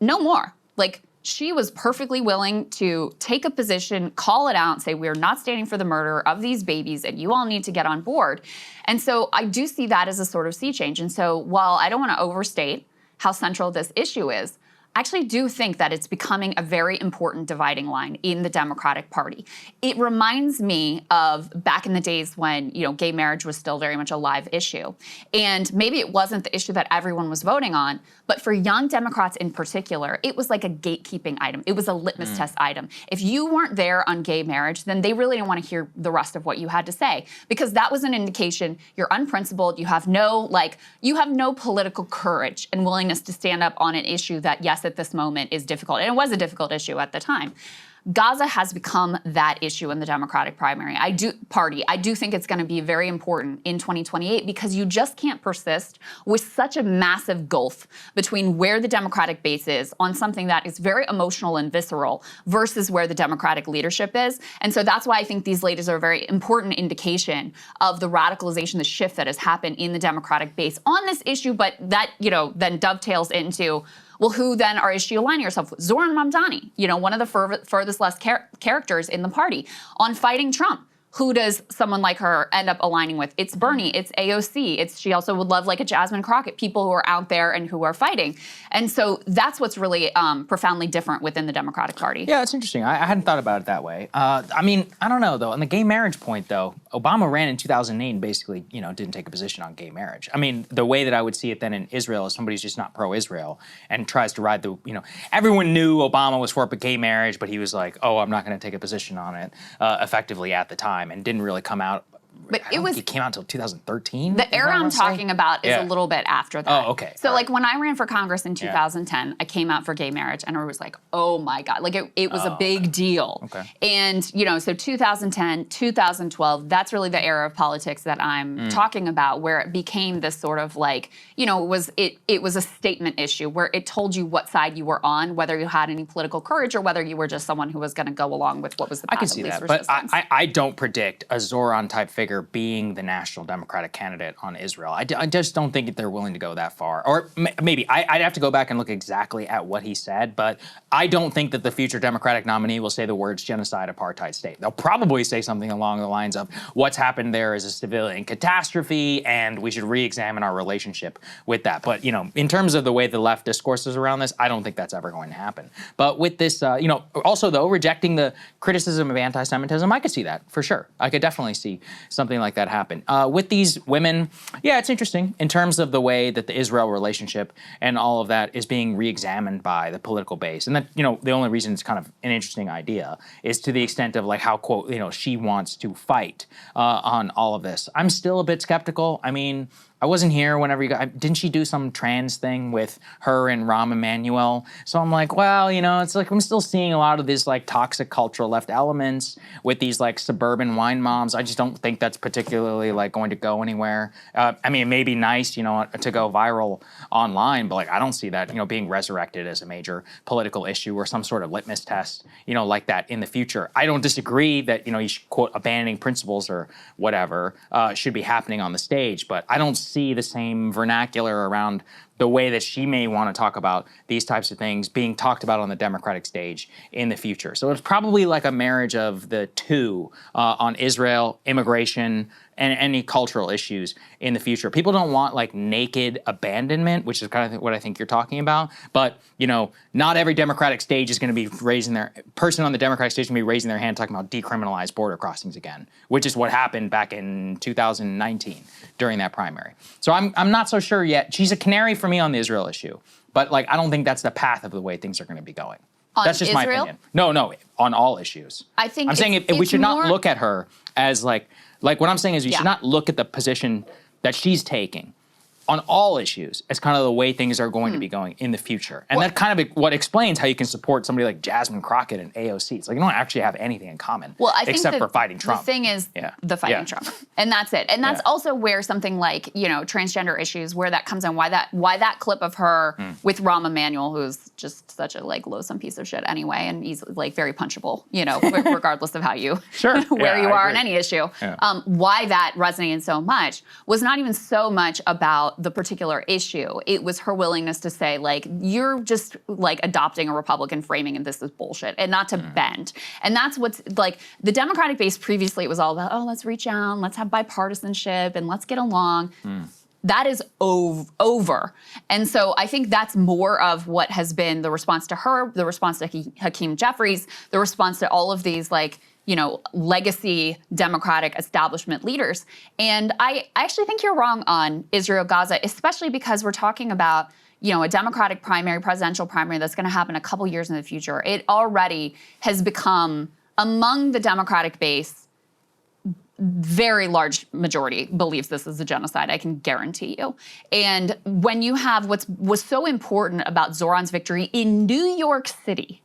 S2: No more. Like, she was perfectly willing to take a position, call it out, and say, we're not standing for the murder of these babies, and you all need to get on board. And so I do see that as a sort of sea change. And so while I don't want to overstate how central this issue is, I actually do think that it's becoming a very important dividing line in the Democratic Party. It reminds me of back in the days when, gay marriage was still very much a live issue. And maybe it wasn't the issue that everyone was voting on, but for young Democrats in particular, it was like a gatekeeping item. It was a litmus test item. If you weren't there on gay marriage, then they really didn't want to hear the rest of what you had to say, because that was an indication you're unprincipled, you have no political courage and willingness to stand up on an issue that, yes, at this moment is difficult. And it was a difficult issue at the time. Gaza has become that issue in the Democratic primary. I do think it's going to be very important in 2028, because you just can't persist with such a massive gulf between where the Democratic base is on something that is very emotional and visceral versus where the Democratic leadership is. And so that's why I think these ladies are a very important indication of the radicalization, the shift that has happened in the Democratic base on this issue, but that, then dovetails into, well, who then is she aligning herself with? Zoran Mamdani, one of the furthest left characters in the party on fighting Trump. Who does someone like her end up aligning with? It's Bernie, it's AOC, she also would love like a Jasmine Crockett, people who are out there and who are fighting. And so that's what's really profoundly different within the Democratic Party.
S1: Yeah, it's interesting. I hadn't thought about it that way. I don't know though. On the gay marriage point though, Obama ran in 2008 and basically, didn't take a position on gay marriage. I mean, the way that I would see it then in Israel is somebody's just not pro-Israel and tries to ride the, everyone knew Obama was for gay marriage, but he was like, oh, I'm not going to take a position on it effectively at the time, and didn't really come out.
S2: But
S1: it came out until 2013.
S2: The era I'm talking about is a little bit after that.
S1: Oh, okay.
S2: So like when I ran for Congress in 2010, I came out for gay marriage, and it was like, oh my God, like it was a big deal.
S1: Okay.
S2: And so 2010, 2012, that's really the era of politics that I'm talking about, where it became this sort of like, it was a statement issue where it told you what side you were on, whether you had any political courage or whether you were just someone who was going to go along with what was the path
S1: I can
S2: of
S1: see
S2: least
S1: that,
S2: resistance.
S1: but I don't predict a Zoran type figure being the national Democratic candidate on Israel. I just don't think they're willing to go that far. Or maybe I'd have to go back and look exactly at what he said, but I don't think that the future Democratic nominee will say the words genocide, apartheid state. They'll probably say something along the lines of what's happened there is a civilian catastrophe and we should re-examine our relationship with that. But, in terms of the way the left discourses around this, I don't think that's ever going to happen. But with this, also though, rejecting the criticism of anti-Semitism, I could see that for sure. I could definitely see something like that happen. With these women, yeah, it's interesting in terms of the way that the Israel relationship and all of that is being re-examined by the political base. And that, the only reason it's kind of an interesting idea is to the extent of like how, quote, she wants to fight on all of this. I'm still a bit skeptical. I mean, I wasn't here whenever didn't she do some trans thing with her and Rahm Emanuel? So I'm like, well, it's like I'm still seeing a lot of these like toxic cultural left elements with these like suburban wine moms. I just don't think that's particularly like going to go anywhere. I mean, it may be nice, to go viral online, but like I don't see that, being resurrected as a major political issue or some sort of litmus test, like that in the future. I don't disagree that, you should, quote, abandoning principles or whatever should be happening on the stage, but I don't see the same vernacular around the way that she may want to talk about these types of things being talked about on the Democratic stage in the future. So it's probably like a marriage of the two on Israel, immigration, and any cultural issues in the future. People don't want like naked abandonment, which is kind of what I think you're talking about. But, not every Democratic stage is going to be person on the Democratic stage is going to be raising their hand talking about decriminalized border crossings again, which is what happened back in 2019 during that primary. So I'm not so sure yet. She's a canary for me on the Israel issue, but like I don't think that's the path of the way things are going to be going. That's just my opinion. No, on all issues.
S2: I think
S1: I'm saying we should not look at her as like what I'm saying is you should not look at the position that she's taking on all issues as kind of the way things are going to be going in the future. And that kind of what explains how you can support somebody like Jasmine Crockett and AOC. It's like you don't actually have anything in common except for fighting Trump.
S2: The thing is the fighting Trump. And that's it. And that's also where something like, transgender issues, where that comes in, why that clip of her with Rahm Emanuel, who's just such a like loathsome piece of shit anyway, and he's like very punchable, regardless of how you, where you are on any issue. Why that resonated so much was not even so much about about the particular issue. It was her willingness to say, like, you're just like adopting a Republican framing and this is bullshit, and not to bend. And that's what's like the Democratic base previously, it was all about, oh, let's reach out, let's have bipartisanship, and let's get along. That is over. And so I think that's more of what has been the response to her, the response to Hakeem Jefferies, the response to all of these, like, you know, legacy Democratic establishment leaders. And I actually think you're wrong on Israel-Gaza, especially because we're talking about, you know, a Democratic primary, presidential primary that's going to happen a couple years in the future. It already has become, among the Democratic base, very large majority believes this is a genocide, I can guarantee you. And when you have what's so important about Zoran's victory in New York City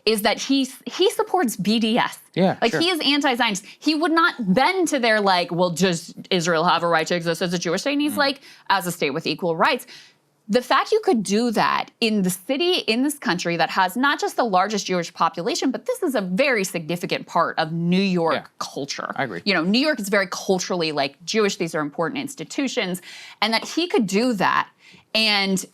S2: is that he supports BDS.
S1: Yeah,
S2: like
S1: sure.
S2: he is anti-Zionist. He would not bend to their like, well, does Israel have a right to exist as a Jewish state? And he's like, as a state with equal rights. The fact you could do that in the city, in this country that has not just the largest Jewish population, but this is a very significant part of New York culture.
S1: I agree.
S2: You know, New York is very culturally like Jewish. These are important institutions. And that he could do that and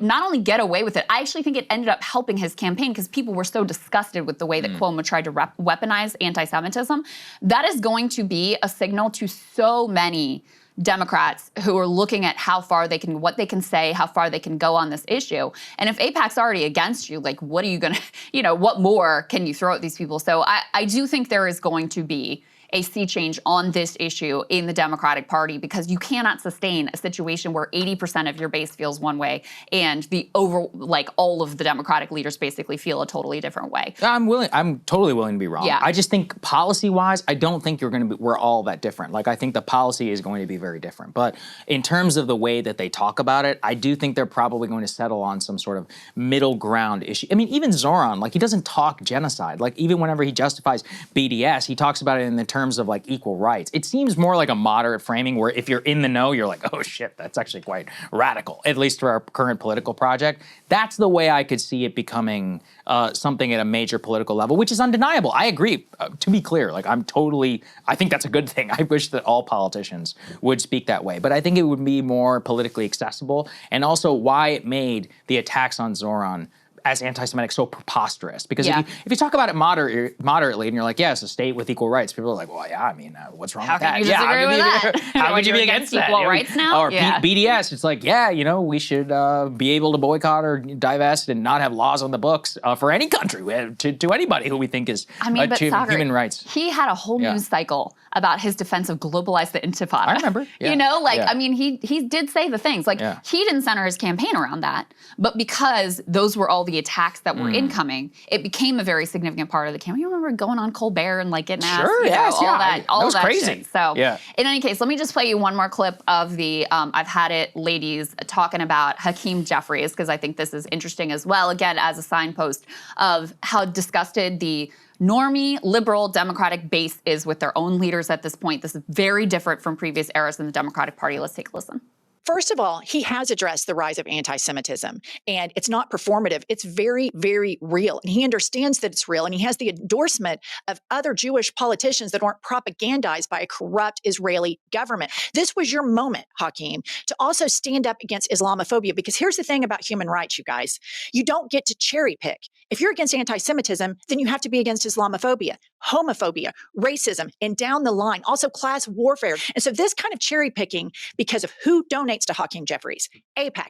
S2: not only get away with it, I actually think it ended up helping his campaign because people were so disgusted with the way that Cuomo tried to weaponize anti-Semitism. That is going to be a signal to so many Democrats who are looking at how far they can, what they can say, how far they can go on this issue. And if AIPAC's already against you, like, what are you gonna, you know, what more can you throw at these people? So I do think there is going to be a sea change on this issue in the Democratic Party because you cannot sustain a situation where 80% of your base feels one way and all of the Democratic leaders basically feel a totally different way.
S1: I'm totally willing to be wrong.
S2: Yeah.
S1: I just think policy-wise, I don't think we're all that different. Like, I think the policy is going to be very different. But in terms of the way that they talk about it, I do think they're probably going to settle on some sort of middle ground issue. I mean, even Zoran, like, he doesn't talk genocide. Like, even whenever he justifies BDS, he talks about it in the terms of like equal rights. It seems more like a moderate framing where if you're in the know, you're like, oh shit, that's actually quite radical, at least for our current political project. That's the way I could see it becoming something at a major political level, which is undeniable. I agree. To be clear, like I think that's a good thing. I wish that all politicians would speak that way, but I think it would be more politically accessible, and also why it made the attacks on Zoran as anti-Semitic so preposterous. Because if you talk about it moderately and you're like, yeah, it's a state with equal rights, people are like, well, yeah, I mean, what's wrong with that?
S2: How can you disagree with that?
S1: How could you be against that?
S2: Equal rights now?
S1: Or BDS, it's like, yeah, you know, we should be able to boycott or divest and not have laws on the books for any country, to anybody who we think is
S2: Saagar,
S1: human rights.
S2: He had a whole news cycle about his defense of globalize the Intifada.
S1: I remember. Yeah.
S2: You know, like, I mean, he did say the things. Like, he didn't center his campaign around that, but because those were all the attacks that were incoming, it became a very significant part of the campaign. You remember going on Colbert and like getting asked, all
S1: was
S2: that
S1: crazy.
S2: shit. So, in any case, let me just play you one more clip of the I've Had It ladies talking about Hakeem Jefferies, because I think this is interesting as well, again, as a signpost of how disgusted the normie, liberal, Democratic base is with their own leaders at this point. This is very different from previous eras in the Democratic Party. Let's take a listen.
S16: First of all, he has addressed the rise of anti-Semitism, and it's not performative. It's very, very real. And he understands that it's real, and he has the endorsement of other Jewish politicians that aren't propagandized by a corrupt Israeli government. This was your moment, Hakeem, to also stand up against Islamophobia, because here's the thing about human rights, you guys. You don't get to cherry pick. If you're against anti-Semitism, then you have to be against Islamophobia, homophobia, racism, and down the line, also class warfare. And so this kind of cherry picking, because of who donates to Hakeem Jefferies, AIPAC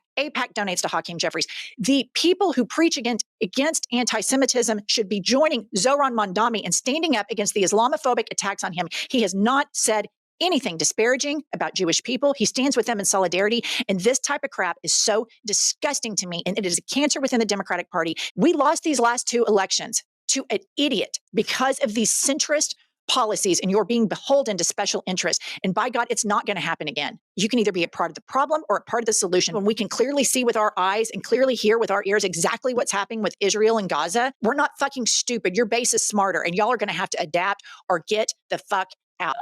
S16: donates to Hakeem Jefferies. The people who preach against anti-Semitism should be joining Zoran Mandami and standing up against the Islamophobic attacks on him. He has not said anything disparaging about Jewish people. He stands with them in solidarity. And this type of crap is so disgusting to me. And it is a cancer within the Democratic Party. We lost these last two elections to an idiot because of these centrist policies, and you're being beholden to special interests. And by God, it's not going to happen again. You can either be a part of the problem or a part of the solution. When we can clearly see with our eyes and clearly hear with our ears exactly what's happening with Israel and Gaza, we're not fucking stupid. Your base is smarter, and y'all are going to have to adapt or get the fuck out.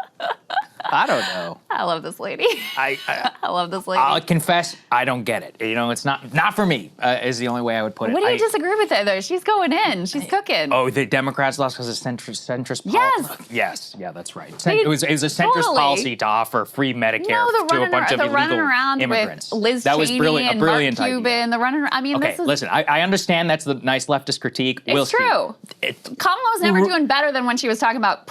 S1: I don't know.
S2: I love this lady. I love this lady.
S1: I'll confess, I don't get it. You know, it's not for me. Is the only way I would put it.
S2: What do you disagree with it though? She's going in. She's cooking.
S1: Oh, the Democrats lost because of centrist
S2: Yes.
S1: Yes, yeah, that's right. It was a centrist policy to offer free Medicare to a bunch of illegal immigrants.
S2: With Liz
S1: that was
S2: Cheney
S1: brilliant,
S2: and
S1: a brilliant
S2: Mark Cuban,
S1: idea.
S2: the running around. I mean,
S1: Okay,
S2: this is
S1: listen, I understand that's the nice leftist critique.
S2: It's true. Kamala was never doing better than when she was talking about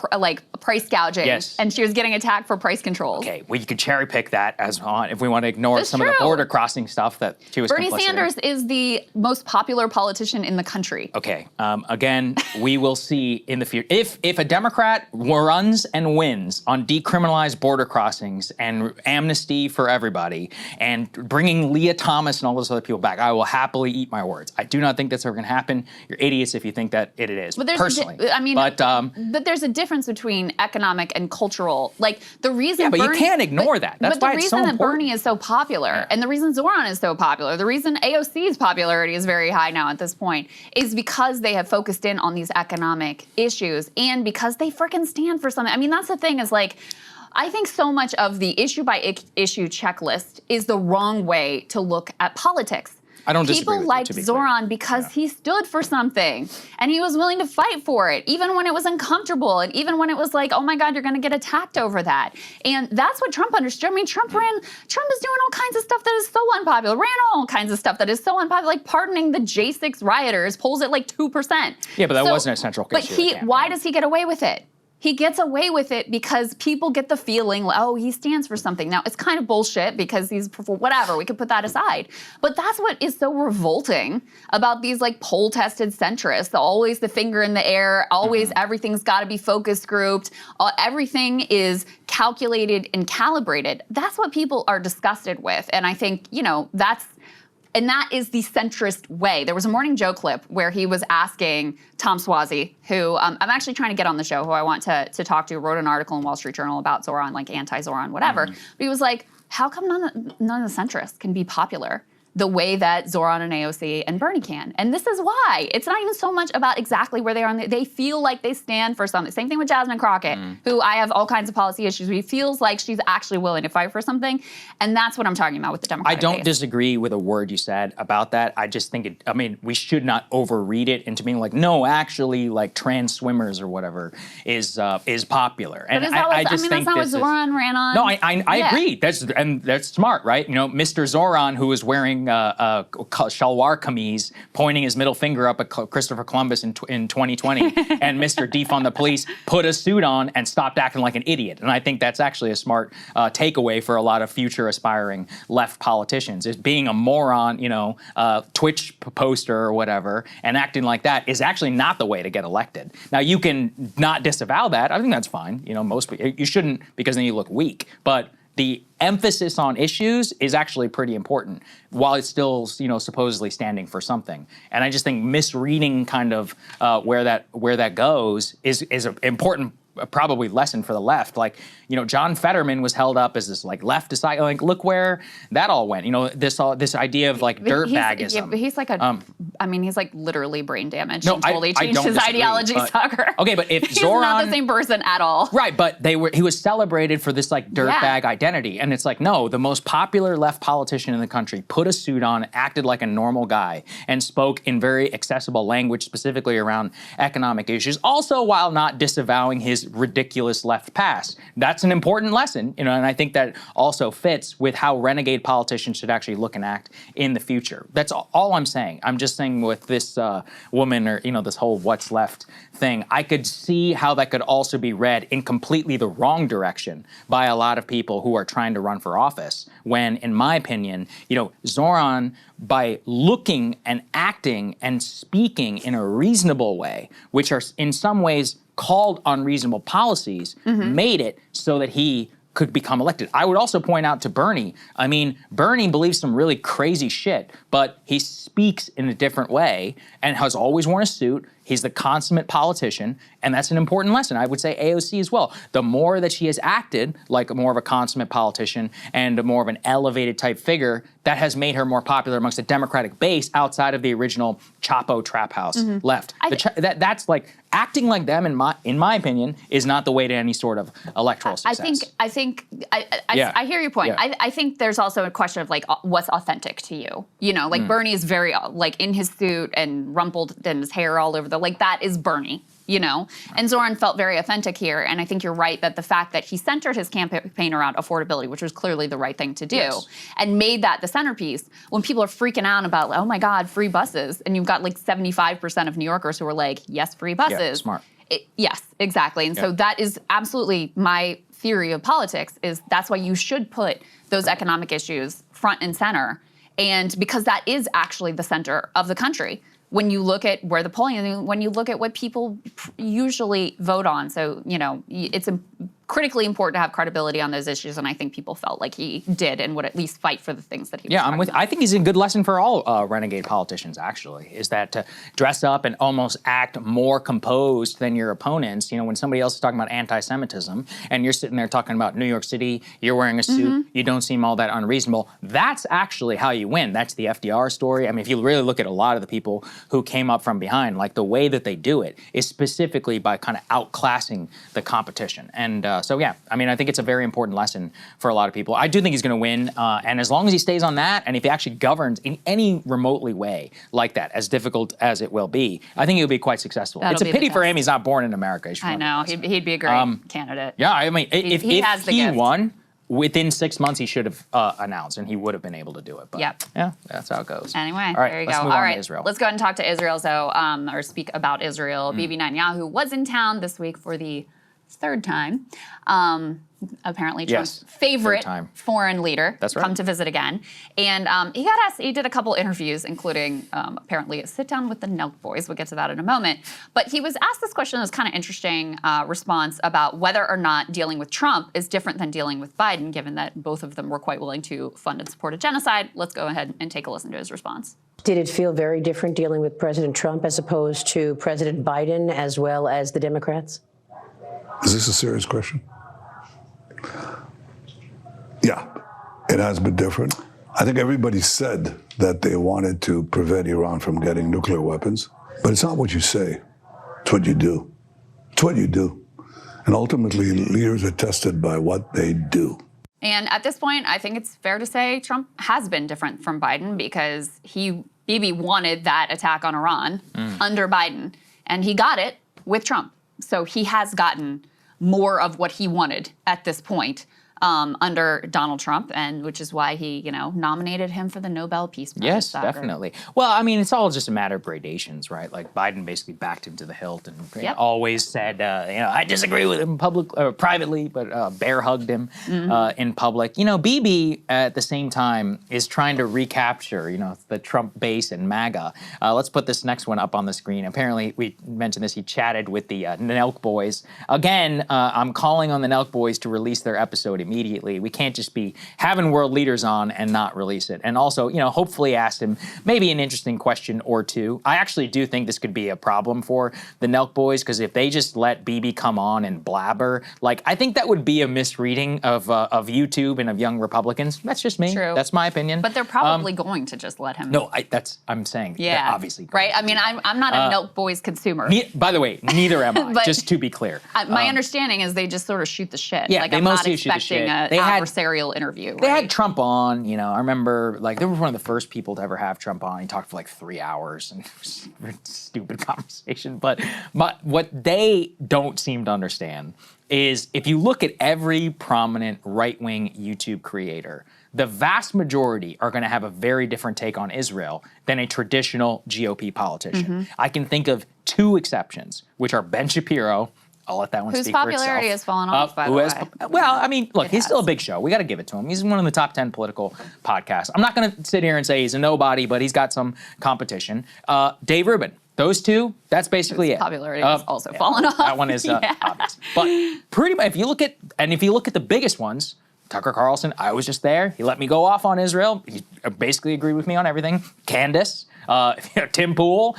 S2: price gouging, and she was getting attacked for price controls.
S1: Okay, well, you could cherry pick that as on if we want to ignore some of the border crossing stuff that she was
S2: Bernie
S1: complicit in.
S2: Sanders is the most popular politician in the country.
S1: Okay, again, we will see in the future. If a Democrat runs and wins on decriminalized border crossings and amnesty for everybody and bringing Leah Thomas and all those other people back, I will happily eat my words. I do not think that's ever going to happen. You're idiots if you think that it is,
S2: But there's
S1: personally.
S2: but there's a difference between economic and cultural. Like the reason,
S1: but you can't ignore that. That's why
S2: the
S1: it's so
S2: reason that
S1: important.
S2: Bernie is so popular, and the reason Zoran is so popular, the reason AOC's popularity is very high now at this point, is because they have focused in on these economic issues, and because they freaking stand for something. I mean, that's the thing. Is like, I think so much of the issue by issue checklist is the wrong way to look at politics.
S1: I don't disagree
S2: People
S1: with you,
S2: liked
S1: to be
S2: Zoran because he stood for something and he was willing to fight for it, even when it was uncomfortable and even when it was like, oh my God, you're going to get attacked over that. And that's what Trump understood. I mean, Trump is doing all kinds of stuff that is so unpopular, ran all kinds of stuff that is so unpopular, like pardoning the J6 rioters, polls at like 2%.
S1: Yeah, but that wasn't a central
S2: But
S1: issue.
S2: why does he get away with it? He gets away with it because people get the feeling, oh, he stands for something. Now, it's kind of bullshit because he's, whatever, we could put that aside. But that's what is so revolting about these like poll-tested centrists, always the finger in the air, always everything's got to be focus grouped, everything is calculated and calibrated. That's what people are disgusted with. And I think, and that is the centrist way. There was a Morning Joe clip where he was asking Tom Suozzi, who I'm actually trying to get on the show, who I want to talk to, wrote an article in Wall Street Journal about Zoran, like anti-Zoran, whatever. But he was like, how come none of the centrists can be popular the way that Zoran and AOC and Bernie can? And this is why. It's not even so much about exactly where they are. They feel like they stand for something. Same thing with Jasmine Crockett, who I have all kinds of policy issues with. He feels like she's actually willing to fight for something. And that's what I'm talking about with the Democratic
S1: I don't
S2: base.
S1: disagree with a word you said about that. I just think we should not overread it into being like, no, actually, like trans swimmers or whatever is popular. And
S2: But is that what,
S1: I just think
S2: that's not what Zoran ran on.
S1: No, I agree. That's smart, right? Mr. Zoran, who was wearing a shalwar kameez, pointing his middle finger up at Christopher Columbus in 2020, and Mr. Defund the Police put a suit on and stopped acting like an idiot. And I think that's actually a smart takeaway for a lot of future aspiring left politicians, is being a moron, Twitch poster or whatever, and acting like that is actually not the way to get elected. Now, you can not disavow that. I think that's fine. Most people, you shouldn't, because then you look weak. But the emphasis on issues is actually pretty important, while it's still, supposedly standing for something. And I just think misreading kind of where that goes is an important probably lesson for the left. Like, John Fetterman was held up as this like leftist, like look where that all went. This idea of like dirtbagism.
S2: Yeah, he's like he's like literally brain damaged.
S1: No,
S2: and totally changed
S1: don't
S2: his
S1: disagree,
S2: ideology, Saagar.
S1: Okay, but if
S2: he's
S1: Zoran,
S2: not the same person at all.
S1: Right, but he was celebrated for this like dirtbag identity, and it's like, no, the most popular left politician in the country put a suit on, acted like a normal guy, and spoke in very accessible language, specifically around economic issues. Also, while not disavowing his ridiculous left past. That's an important lesson, and I think that also fits with how renegade politicians should actually look and act in the future. That's all I'm saying. I'm just saying with this woman, or this whole what's left thing, I could see how that could also be read in completely the wrong direction by a lot of people who are trying to run for office, when, in my opinion, Zoran, by looking and acting and speaking in a reasonable way, which are in some ways called unreasonable policies, made it so that he could become elected. I would also point out to Bernie, Bernie believes some really crazy shit, but he speaks in a different way and has always worn a suit, He's the consummate politician, and that's an important lesson. I would say AOC as well. The more that she has acted like more of a consummate politician and more of an elevated type figure, that has made her more popular amongst the Democratic base outside of the original Chapo trap house left. That's like acting like them, in my opinion, is not the way to any sort of electoral success.
S2: I hear your point.
S1: Yeah.
S2: I think there's also a question of like what's authentic to you. You know, like Bernie is very like in his suit and rumpled and his hair all over like that is Bernie. You know, and Zoran felt very authentic here. And I think you're right that the fact that he centered his campaign around affordability, which was clearly the right thing to do, and made that the centerpiece, when people are freaking out about, oh my God, free buses, and you've got like 75% of New Yorkers who are like, yes, free buses.
S1: Yeah, smart.
S2: Yes, exactly. And so that is absolutely my theory of politics, is that's why you should put those economic issues front and center. And because that is actually the center of the country. When you look at where the polling, when you look at what people usually vote on. So, you know, it's critically important to have credibility on those issues, and I think people felt like he did and would at least fight for the things that he was
S1: I think he's a good lesson for all renegade politicians, actually, is that to dress up and almost act more composed than your opponents. You know, when somebody else is talking about anti-Semitism and you're sitting there talking about New York City, you're wearing a suit, you don't seem all that unreasonable. That's actually how you win. That's the FDR story. I mean, if you really look at a lot of the people who came up from behind, like the way that they do it is specifically by kind of outclassing the competition. And so, yeah, I mean, I think it's a very important lesson for a lot of people. I do think he's going to win. And as long as he stays on that, and if he actually governs in any remotely way like that, as difficult as it will be, I think he'll be quite successful.
S2: That'll
S1: it's a
S2: be
S1: pity
S2: the
S1: for
S2: test.
S1: him he's not born in America.
S2: I know. He'd be a great candidate.
S1: Yeah, I mean, if
S2: has the
S1: he
S2: gift.
S1: won, within 6 months he should have announced, and he would have been able to do it. But yeah, that's how it goes.
S2: Anyway,
S1: all right,
S2: there you
S1: let's
S2: go.
S1: move
S2: All
S1: on
S2: right,
S1: to Israel.
S2: let's go ahead and talk to Israel, or speak about Israel. Bibi Netanyahu was in town this week for the third time. Apparently Trump's favorite foreign leader come to visit again. And he got asked, he did a couple interviews, including apparently a sit down with the Nelk boys. We'll get to that in a moment. But he was asked this question, it was kind of interesting response about whether or not dealing with Trump is different than dealing with Biden, given that both of them were quite willing to fund and support a genocide. Let's go ahead and take a listen to his response.
S17: Did it feel very different dealing with President Trump as opposed to President Biden as well as the Democrats?
S18: Is this a serious question? Yeah, it has been different. I think everybody said that they wanted to prevent Iran from getting nuclear weapons, but it's not what you say, it's what you do. It's what you do. And ultimately, leaders are tested by what they do.
S2: And at this point, I think it's fair to say Trump has been different from Biden because Bibi wanted that attack on Iran under Biden, and he got it with Trump. So he has gotten more of what he wanted at this point under Donald Trump, and which is why he, nominated him for the Nobel Peace Prize.
S1: Yes,
S2: Saagar.
S1: definitely. Well, I mean, it's all just a matter of gradations, right? Like Biden basically backed him to the hilt and always said, I disagree with him privately, but bear hugged him in public. Bibi at the same time is trying to recapture, the Trump base and MAGA. Let's put this next one up on the screen. Apparently, we mentioned this. He chatted with the Nelk boys. Again, I'm calling on the Nelk boys to release their episode immediately. We can't just be having world leaders on and not release it. And also, hopefully asked him maybe an interesting question or two. I actually do think this could be a problem for the Nelk boys, because if they just let Bibi come on and blabber, I think that would be a misreading of YouTube and of young Republicans. That's just me.
S2: True.
S1: That's my opinion.
S2: But they're probably going to just let him.
S1: No, I'm saying.
S2: Yeah.
S1: Obviously.
S2: Right? I mean, I'm not a Nelk boys consumer.
S1: By the way, neither am I,
S2: But
S1: just to be clear.
S2: My understanding is they just sort of shoot the shit.
S1: Yeah, they
S2: I'm not
S1: mostly shoot the
S2: expecting
S1: shit.
S2: an adversarial interview.
S1: They had Trump on, I remember, they were one of the first people to ever have Trump on. He talked for 3 hours, and it was a very stupid conversation. But what they don't seem to understand is if you look at every prominent right-wing YouTube creator, the vast majority are going to have a very different take on Israel than a traditional GOP politician. I can think of 2 exceptions, which are Ben Shapiro. I'll let that one
S2: Whose
S1: speak for itself.
S2: popularity has fallen off, by the way.
S1: Well, I mean, look, he's still a big show. We got to give it to him. He's one of the top 10 political podcasts. I'm not going to sit here and say he's a nobody, but he's got some competition. Dave Rubin. Those 2, that's basically it.
S2: Popularity has also fallen off.
S1: That one is obvious. But pretty much, if you look at the biggest ones, Tucker Carlson, I was just there. He let me go off on Israel. He basically agreed with me on everything. Candace, Tim Pool.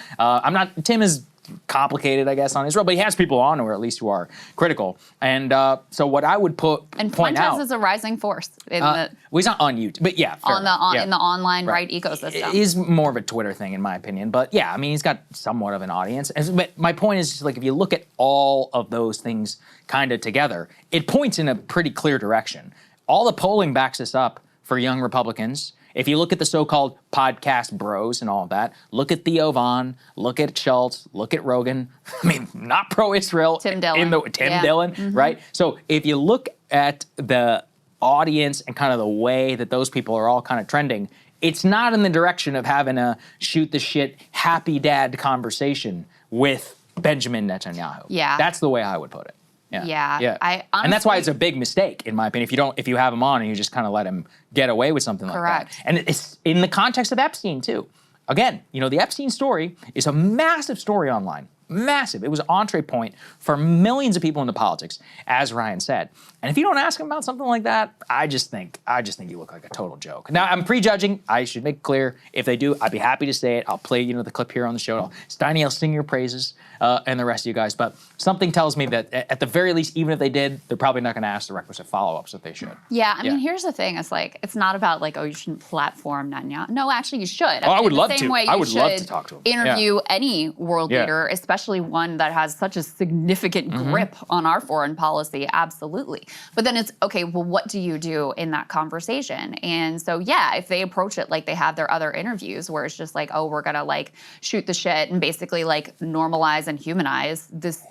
S1: Tim is complicated, I guess, on Israel, but he has people on, or at least who are critical. And so what I would point
S2: Fuentes
S1: out
S2: is a rising force in the
S1: well, he's not on YouTube, but yeah, fair enough.
S2: in the online right ecosystem.
S1: It is more of a Twitter thing, in my opinion. But yeah, I mean, he's got somewhat of an audience. But my point is, like, if you look at all of those things kind of together, it points in a pretty clear direction. All the polling backs this up for young Republicans. If you look at the so-called podcast bros and all of that, look at Theo Vaughn, look at Schultz, look at Rogan. I mean, not pro-Israel.
S2: Tim Dillon.
S1: Dillon, right? So if you look at the audience and kind of the way that those people are all kind of trending, it's not in the direction of having a shoot the shit, happy dad conversation with Benjamin Netanyahu.
S2: Yeah.
S1: That's the way I would put it. Yeah.
S2: And
S1: that's why it's a big mistake, in my opinion, if you have him on and you just kind of let him get away with something like that. And it's in the context of Epstein, too. Again, the Epstein story is a massive story online. Massive. It was an entree point for millions of people into politics, as Ryan said. And if you don't ask him about something like that, I just think you look like a total joke. Now, I'm prejudging. I should make it clear. If they do, I'd be happy to say it. I'll play, the clip here on the show. Steiny, I'll sing your praises, and the rest of you guys. But something tells me that at the very least, even if they did, they're probably not going to ask the requisite follow-ups that they should.
S2: Yeah, I mean, here's the thing. It's like, it's not about like, oh, you shouldn't platform Netanyahu. No, actually, you should.
S1: I would love to.
S2: Same way
S1: I
S2: you
S1: would love to
S2: should
S1: talk to him.
S2: interview any world leader, especially one that has such a significant grip on our foreign policy. Absolutely. But then it's, okay, well, what do you do in that conversation? And so, yeah, if they approach it like they have their other interviews where it's just like, oh, we're going to like shoot the shit and basically like normalize and humanize this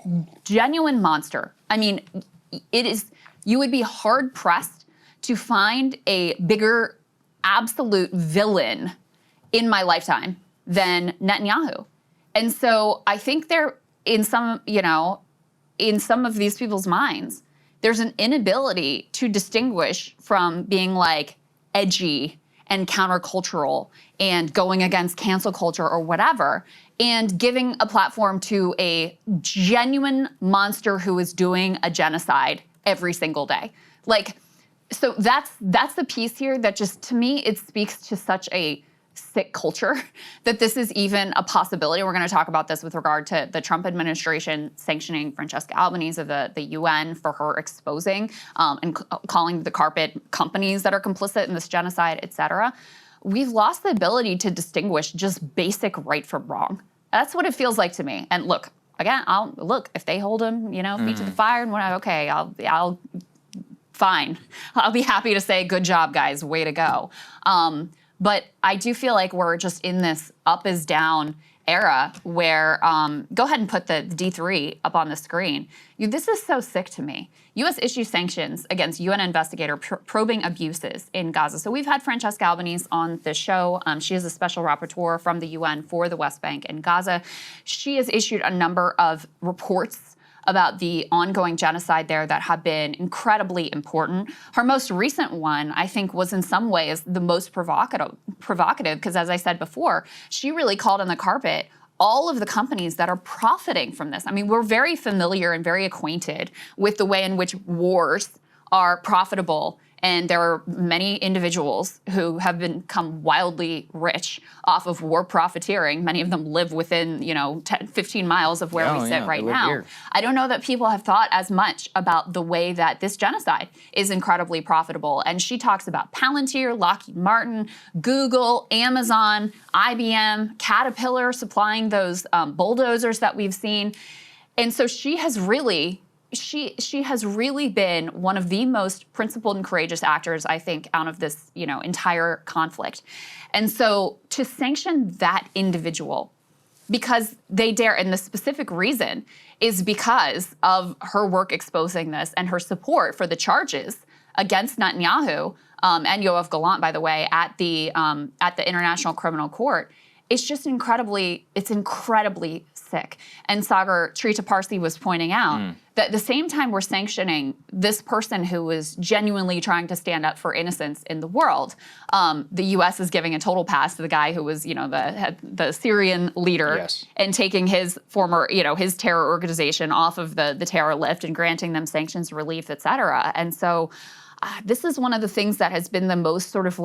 S2: genuine monster. I mean, you would be hard pressed to find a bigger absolute villain in my lifetime than Netanyahu. And so I think in some of these people's minds, there's an inability to distinguish from being like edgy and countercultural and going against cancel culture or whatever, and giving a platform to a genuine monster who is doing a genocide every single day. Like, so that's the piece here that just, to me, it speaks to such a sick culture that this is even a possibility. We're going to talk about this with regard to the Trump administration sanctioning Francesca Albanese of the UN for her exposing and calling the carpet companies that are complicit in this genocide, et cetera. We've lost the ability to distinguish just basic right from wrong. That's what it feels like to me. And look, again, if they hold him, feet to the fire and whatnot, okay, I'll fine. I'll be happy to say, good job, guys, way to go. But I do feel like we're just in this up is down era where, go ahead and put the D3 up on the screen. This is so sick to me. U.S. issues sanctions against UN investigator probing abuses in Gaza. So we've had Francesca Albanese on this show. She is a special rapporteur from the UN for the West Bank and Gaza. She has issued a number of reports about the ongoing genocide there that have been incredibly important. Her most recent one, I think, was in some ways the most provocative, because as I said before, she really called on the carpet all of the companies that are profiting from this. I mean, we're very familiar and very acquainted with the way in which wars are profitable. And there are many individuals who have become wildly rich off of war profiteering. Many of them live within, 10, 15 miles of where we sit right now. Here. I don't know that people have thought as much about the way that this genocide is incredibly profitable. And she talks about Palantir, Lockheed Martin, Google, Amazon, IBM, Caterpillar supplying those bulldozers that we've seen. And so she has really been one of the most principled and courageous actors, I think, out of this, entire conflict. And so to sanction that individual because they dare, and the specific reason is because of her work exposing this and her support for the charges against Netanyahu and Yoav Gallant, by the way, at the International Criminal Court. It's just incredibly sick. And Saagar Trita Parsi was pointing out that at the same time we're sanctioning this person who was genuinely trying to stand up for innocence in the world, the U.S. is giving a total pass to the guy who was, the Syrian leader and taking his former, his terror organization off of the terror list and granting them sanctions relief, et cetera. And so this is one of the things that has been the most sort of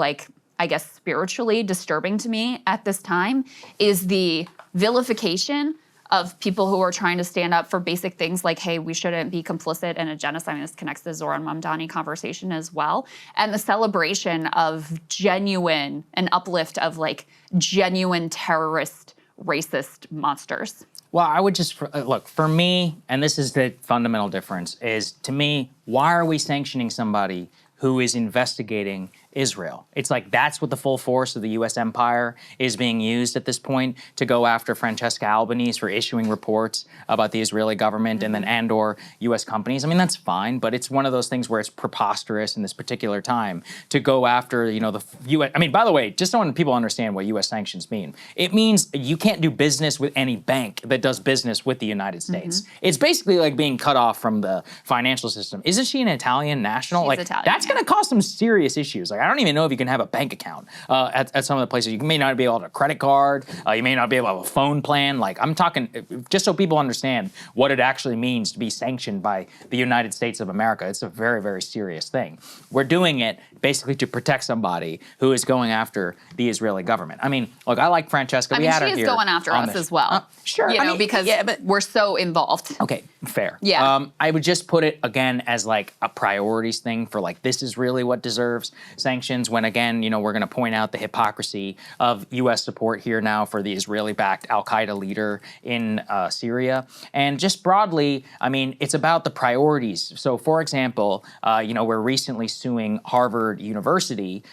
S2: spiritually disturbing to me at this time is the vilification of people who are trying to stand up for basic things like, hey, we shouldn't be complicit in a genocide. I mean, this connects to the Zoran Mamdani conversation as well. And the celebration of genuine, an uplift of like genuine terrorist, racist monsters.
S1: Well, I would just, look, for me, and this is the fundamental difference, is to me, why are we sanctioning somebody who is investigating Israel? It's like that's what the full force of the U.S. empire is being used at this point to go after Francesca Albanese for issuing reports about the Israeli government and then and/or U.S. companies. I mean, that's fine, but it's one of those things where it's preposterous in this particular time to go after, you know, the U.S. I mean, by the way, just so people understand what U.S. sanctions mean, it means you can't do business with any bank that does business with the United States. It's basically like being cut off from the financial system. Isn't she an Italian national?
S2: She's
S1: like
S2: Italian,
S1: that's going to cause some serious issues. Like I don't even know if you can have a bank account at some of the places. You may not be able to have a credit card. You may not be able to have a phone plan. Like I'm talking, just so people understand what it actually means to be sanctioned by the United States of America. It's a very, very serious thing. We're doing it basically to protect somebody who is going after the Israeli government. I mean, look, I like Francesca.
S2: I mean, she is going after us as well.
S1: Sure.
S2: You know, because we're so involved.
S1: Okay, fair.
S2: Yeah.
S1: I would just put it again as like a priorities thing for like, this is really what deserves sanctions, when again, you know, we're going to point out the hypocrisy of U.S. support here now for the Israeli-backed al-Qaeda leader in Syria. And just broadly, I mean, it's about the priorities. So for example, you know, we're recently suing Harvard University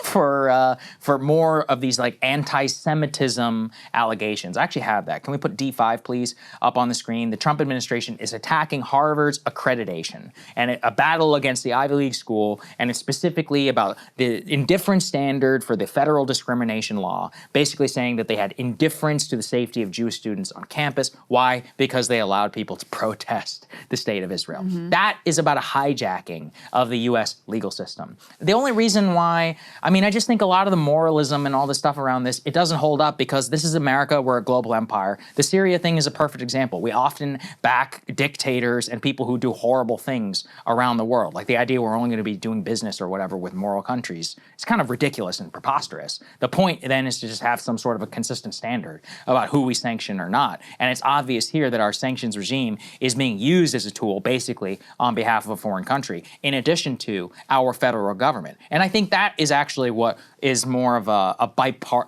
S1: for more of these like anti-Semitism allegations. I actually have that. Can we put D5, please, up on the screen? The Trump administration is attacking Harvard's accreditation and a battle against the Ivy League school, and it's specifically about the indifference standard for the federal discrimination law, basically saying that they had indifference to the safety of Jewish students on campus. Why? Because they allowed people to protest the state of Israel. That is about a hijacking of the U.S. legal system. The only reason why, I mean, I just think a lot of the moralism and all the stuff around this, it doesn't hold up because this is America, we're a global empire. The Syria thing is a perfect example. We often back dictators and people who do horrible things around the world. Like the idea we're only going to be doing business or whatever with moral countries, it's kind of ridiculous and preposterous. The point then is to just have some sort of a consistent standard about who we sanction or not. And it's obvious here that our sanctions regime is being used as a tool basically on behalf of a foreign country, in addition to our federal government. And I think that is actually what is more of a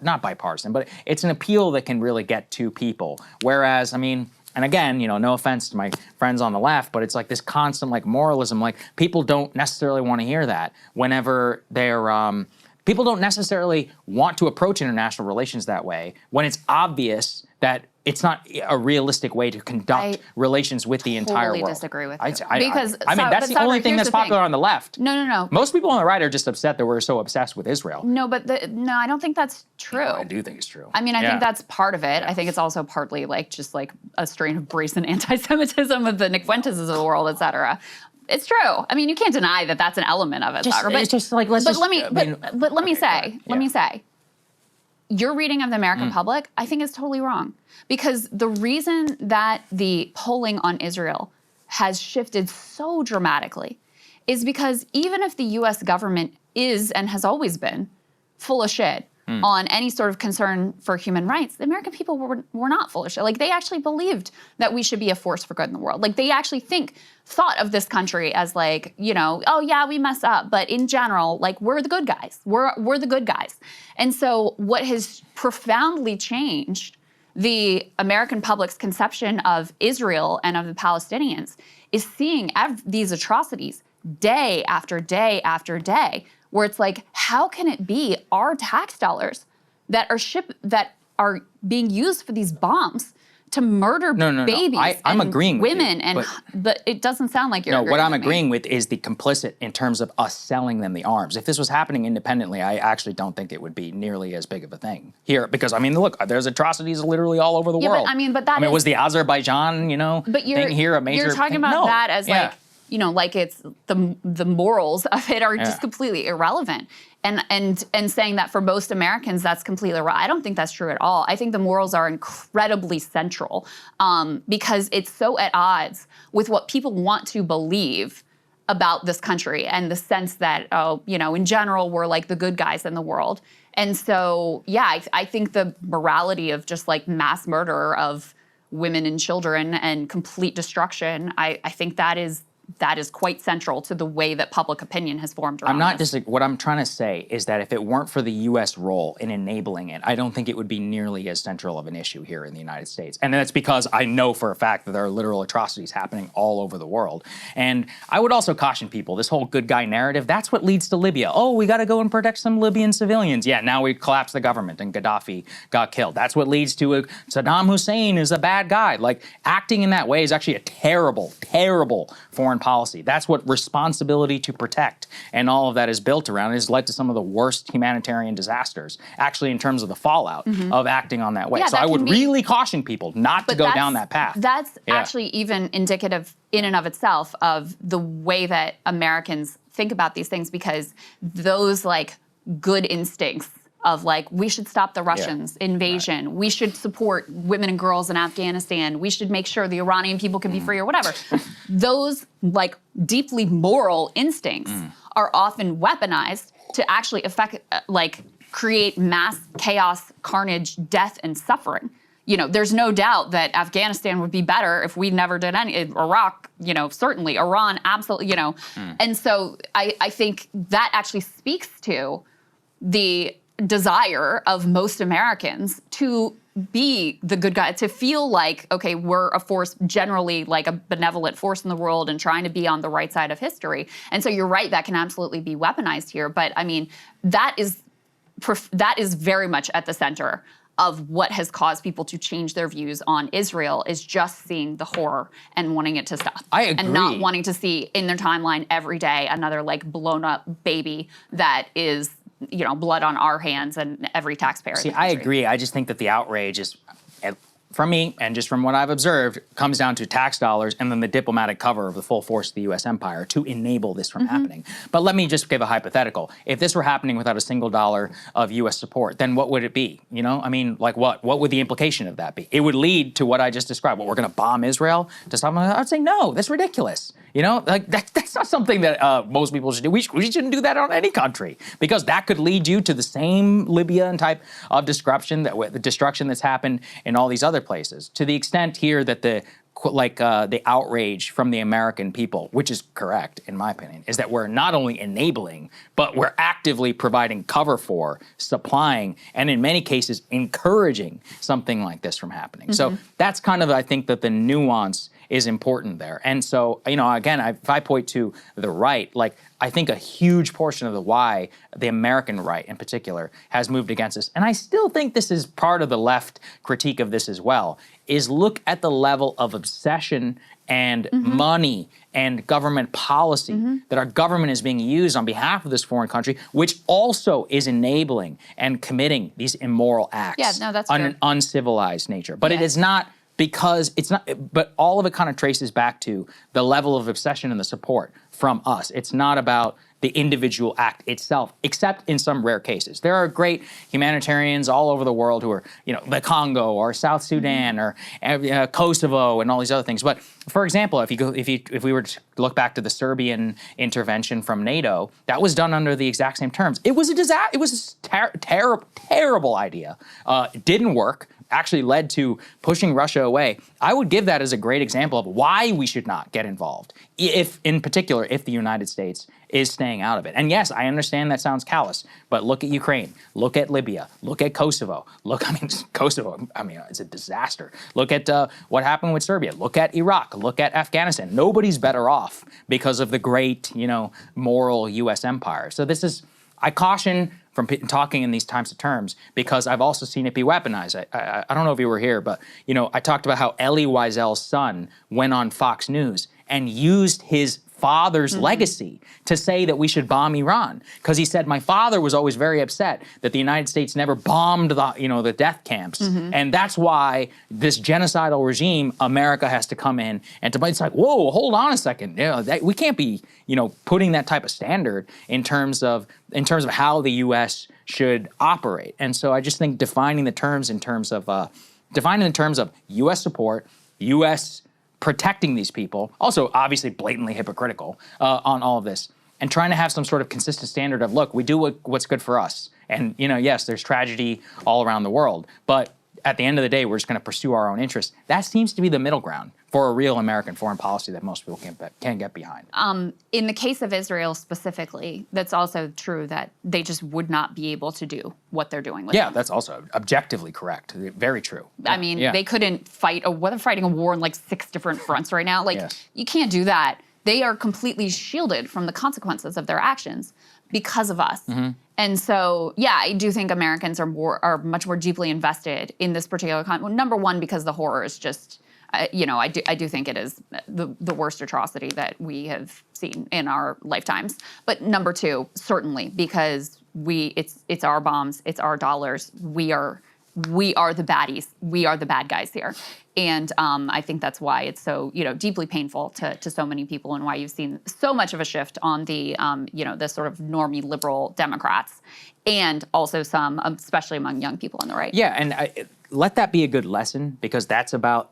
S1: not bipartisan, but it's an appeal that can really get to people. Whereas, I mean, and again, you know, no offense to my friends on the left, but it's like this constant like moralism, like people don't necessarily want to hear that whenever they're, people don't necessarily want to approach international relations that way when it's obvious that it's not a realistic way to conduct relations with the entire world.
S2: I totally disagree with you.
S1: I mean, that's the only thing that's popular on the left.
S2: No.
S1: Most people on the right are just upset that we're so obsessed with Israel.
S2: No, but no, I don't think that's true.
S1: No, I do think it's true.
S2: I mean, I think that's part of it. I think it's also partly like just like a strain of brazen anti-Semitism of the Nick Fuentes of the world, et cetera. It's true. I mean, you can't deny that that's an element of it.
S1: It's just like, let me
S2: say, your reading of the American public, I think, is totally wrong. Because the reason that the polling on Israel has shifted so dramatically is because even if the U.S. government is and has always been full of shit on any sort of concern for human rights, the American people were not full of shit. Like, they actually believed that we should be a force for good in the world. Like, they actually thought of this country as like, you know, oh yeah, we mess up, but in general, like, we're the good guys. We're the good guys. And so what has profoundly changed the American public's conception of Israel and of the Palestinians is seeing these atrocities day after day after day, where it's like, how can it be our tax dollars that are being used for these bombs to murder babies
S1: I'm
S2: and
S1: agreeing with
S2: women
S1: you,
S2: but it doesn't sound like you're
S1: No, what I'm
S2: with me.
S1: agreeing with is the complicit in terms of us selling them the arms. If this was happening independently, I actually don't think it would be nearly as big of a thing here, because I mean, look, there's atrocities literally all over the world.
S2: But
S1: was the Azerbaijan, thing here a major?
S2: You're talking about that as like, you know, like it's the morals of it are just completely irrelevant. And saying that for most Americans, that's completely wrong. I don't think that's true at all. I think the morals are incredibly central because it's so at odds with what people want to believe about this country and the sense that, in general, we're like the good guys in the world. And so, yeah, I think the morality of just like mass murder of women and children and complete destruction, I think that is quite central to the way that public opinion has formed around this.
S1: What I'm trying to say is that if it weren't for the U.S. role in enabling it, I don't think it would be nearly as central of an issue here in the United States. And that's because I know for a fact that there are literal atrocities happening all over the world. And I would also caution people, this whole good guy narrative, that's what leads to Libya. Oh, we got to go and protect some Libyan civilians. Yeah, now we collapse the government and Gaddafi got killed. That's what leads to Saddam Hussein is a bad guy. Like, acting in that way is actually a terrible, terrible foreign policy. That's what responsibility to protect and all of that is built around. It has led to some of the worst humanitarian disasters, actually, in terms of the fallout of acting on that way.
S2: Yeah,
S1: so I would really caution people not to go down that path.
S2: That's actually even indicative in and of itself of the way that Americans think about these things, because those like good instincts of like, we should stop the Russians invasion, we should support women and girls in Afghanistan, we should make sure the Iranian people can be free or whatever. Those like deeply moral instincts are often weaponized to actually create mass chaos, carnage, death, and suffering. You know, there's no doubt that Afghanistan would be better if we never did any, Iraq, you know, certainly, Iran, absolutely, you know. And so I think that actually speaks to the desire of most Americans to be the good guy, to feel like, okay, we're a force, generally like a benevolent force in the world and trying to be on the right side of history. And so you're right, that can absolutely be weaponized here. But I mean, that is very much at the center of what has caused people to change their views on Israel, is just seeing the horror and wanting it to stop.
S1: I agree.
S2: And not wanting to see in their timeline every day another like blown up baby that is, you know, blood on our hands and every taxpayer.
S1: See, I agree. I just think that the outrage is, from me, and just from what I've observed, comes down to tax dollars and then the diplomatic cover of the full force of the U.S. empire to enable this from happening. But let me just give a hypothetical. If this were happening without a single dollar of U.S. support, then what would it be? You know, I mean, like what? What would the implication of that be? It would lead to what I just described. What, we're going to bomb Israel to something? I'd say no. That's ridiculous. You know, like that's not something that most people should do. We shouldn't do that on any country, because that could lead you to the same Libyan type of destruction that's happened in all these other places. To the extent here that the outrage from the American people, which is correct in my opinion, is that we're not only enabling, but we're actively providing cover for, supplying, and in many cases encouraging something like this from happening. So that's kind of, I think, that the nuance is important there. And so, you know, again, if I point to the right, like, I think a huge portion of the why the American right in particular has moved against this, and I still think this is part of the left critique of this as well, is look at the level of obsession and money and government policy that our government is being used on behalf of this foreign country, which also is enabling and committing these immoral acts.
S2: Yeah, no, that's
S1: on
S2: true.
S1: an uncivilized nature. But it is not, because it's not, but all of it kind of traces back to the level of obsession and the support from us. It's not about the individual act itself, except in some rare cases. There are great humanitarians all over the world who are, you know, the Congo or South Sudan or Kosovo and all these other things. But for example, if we were to look back to the Serbian intervention from NATO, that was done under the exact same terms. It was a disaster. It was a terrible idea. It didn't work. Actually led to pushing Russia away. I would give that as a great example of why we should not get involved, if, in particular, if the United States is staying out of it. And yes, I understand that sounds callous, but look at Ukraine, look at Libya, look at Kosovo. Kosovo, it's a disaster. Look at what happened with Serbia. Look at Iraq, look at Afghanistan. Nobody's better off because of the great, you know, moral U.S. empire. So this is, I caution from talking in these types of terms, because I've also seen it be weaponized. I don't know if you were here, but you know, I talked about how Elie Wiesel's son went on Fox News and used his father's legacy to say that we should bomb Iran, because he said, my father was always very upset that the United States never bombed the death camps, and that's why this genocidal regime, America has to come in and to. It's like, whoa, hold on a second, we can't be putting that type of standard in terms of how the U.S. should operate. And so I just think defining the terms in terms of U.S. support, U.S. protecting these people, also obviously blatantly hypocritical on all of this, and trying to have some sort of consistent standard of, look, we do what's good for us. And, yes, there's tragedy all around the world, but at the end of the day, we're just going to pursue our own interests. That seems to be the middle ground for a real American foreign policy that most people can get behind.
S2: In the case of Israel specifically, that's also true that they just would not be able to do what they're doing with them.
S1: That's also objectively correct. Very true.
S2: I mean, they couldn't fight, they're fighting a war in like 6 different fronts right now. Like, you can't do that. They are completely shielded from the consequences of their actions because of us. And so, yeah, I do think Americans are much more deeply invested in this particular conflict. Well, number one, because the horror is just, I do think it is the worst atrocity that we have seen in our lifetimes. But number two, certainly, because it's our bombs, it's our dollars. We are the baddies. We are the bad guys here. And I think that's why it's so, deeply painful to so many people, and why you've seen so much of a shift on the, the sort of normie liberal Democrats, and also some, especially among young people on the right.
S1: Yeah, and let that be a good lesson, because that's about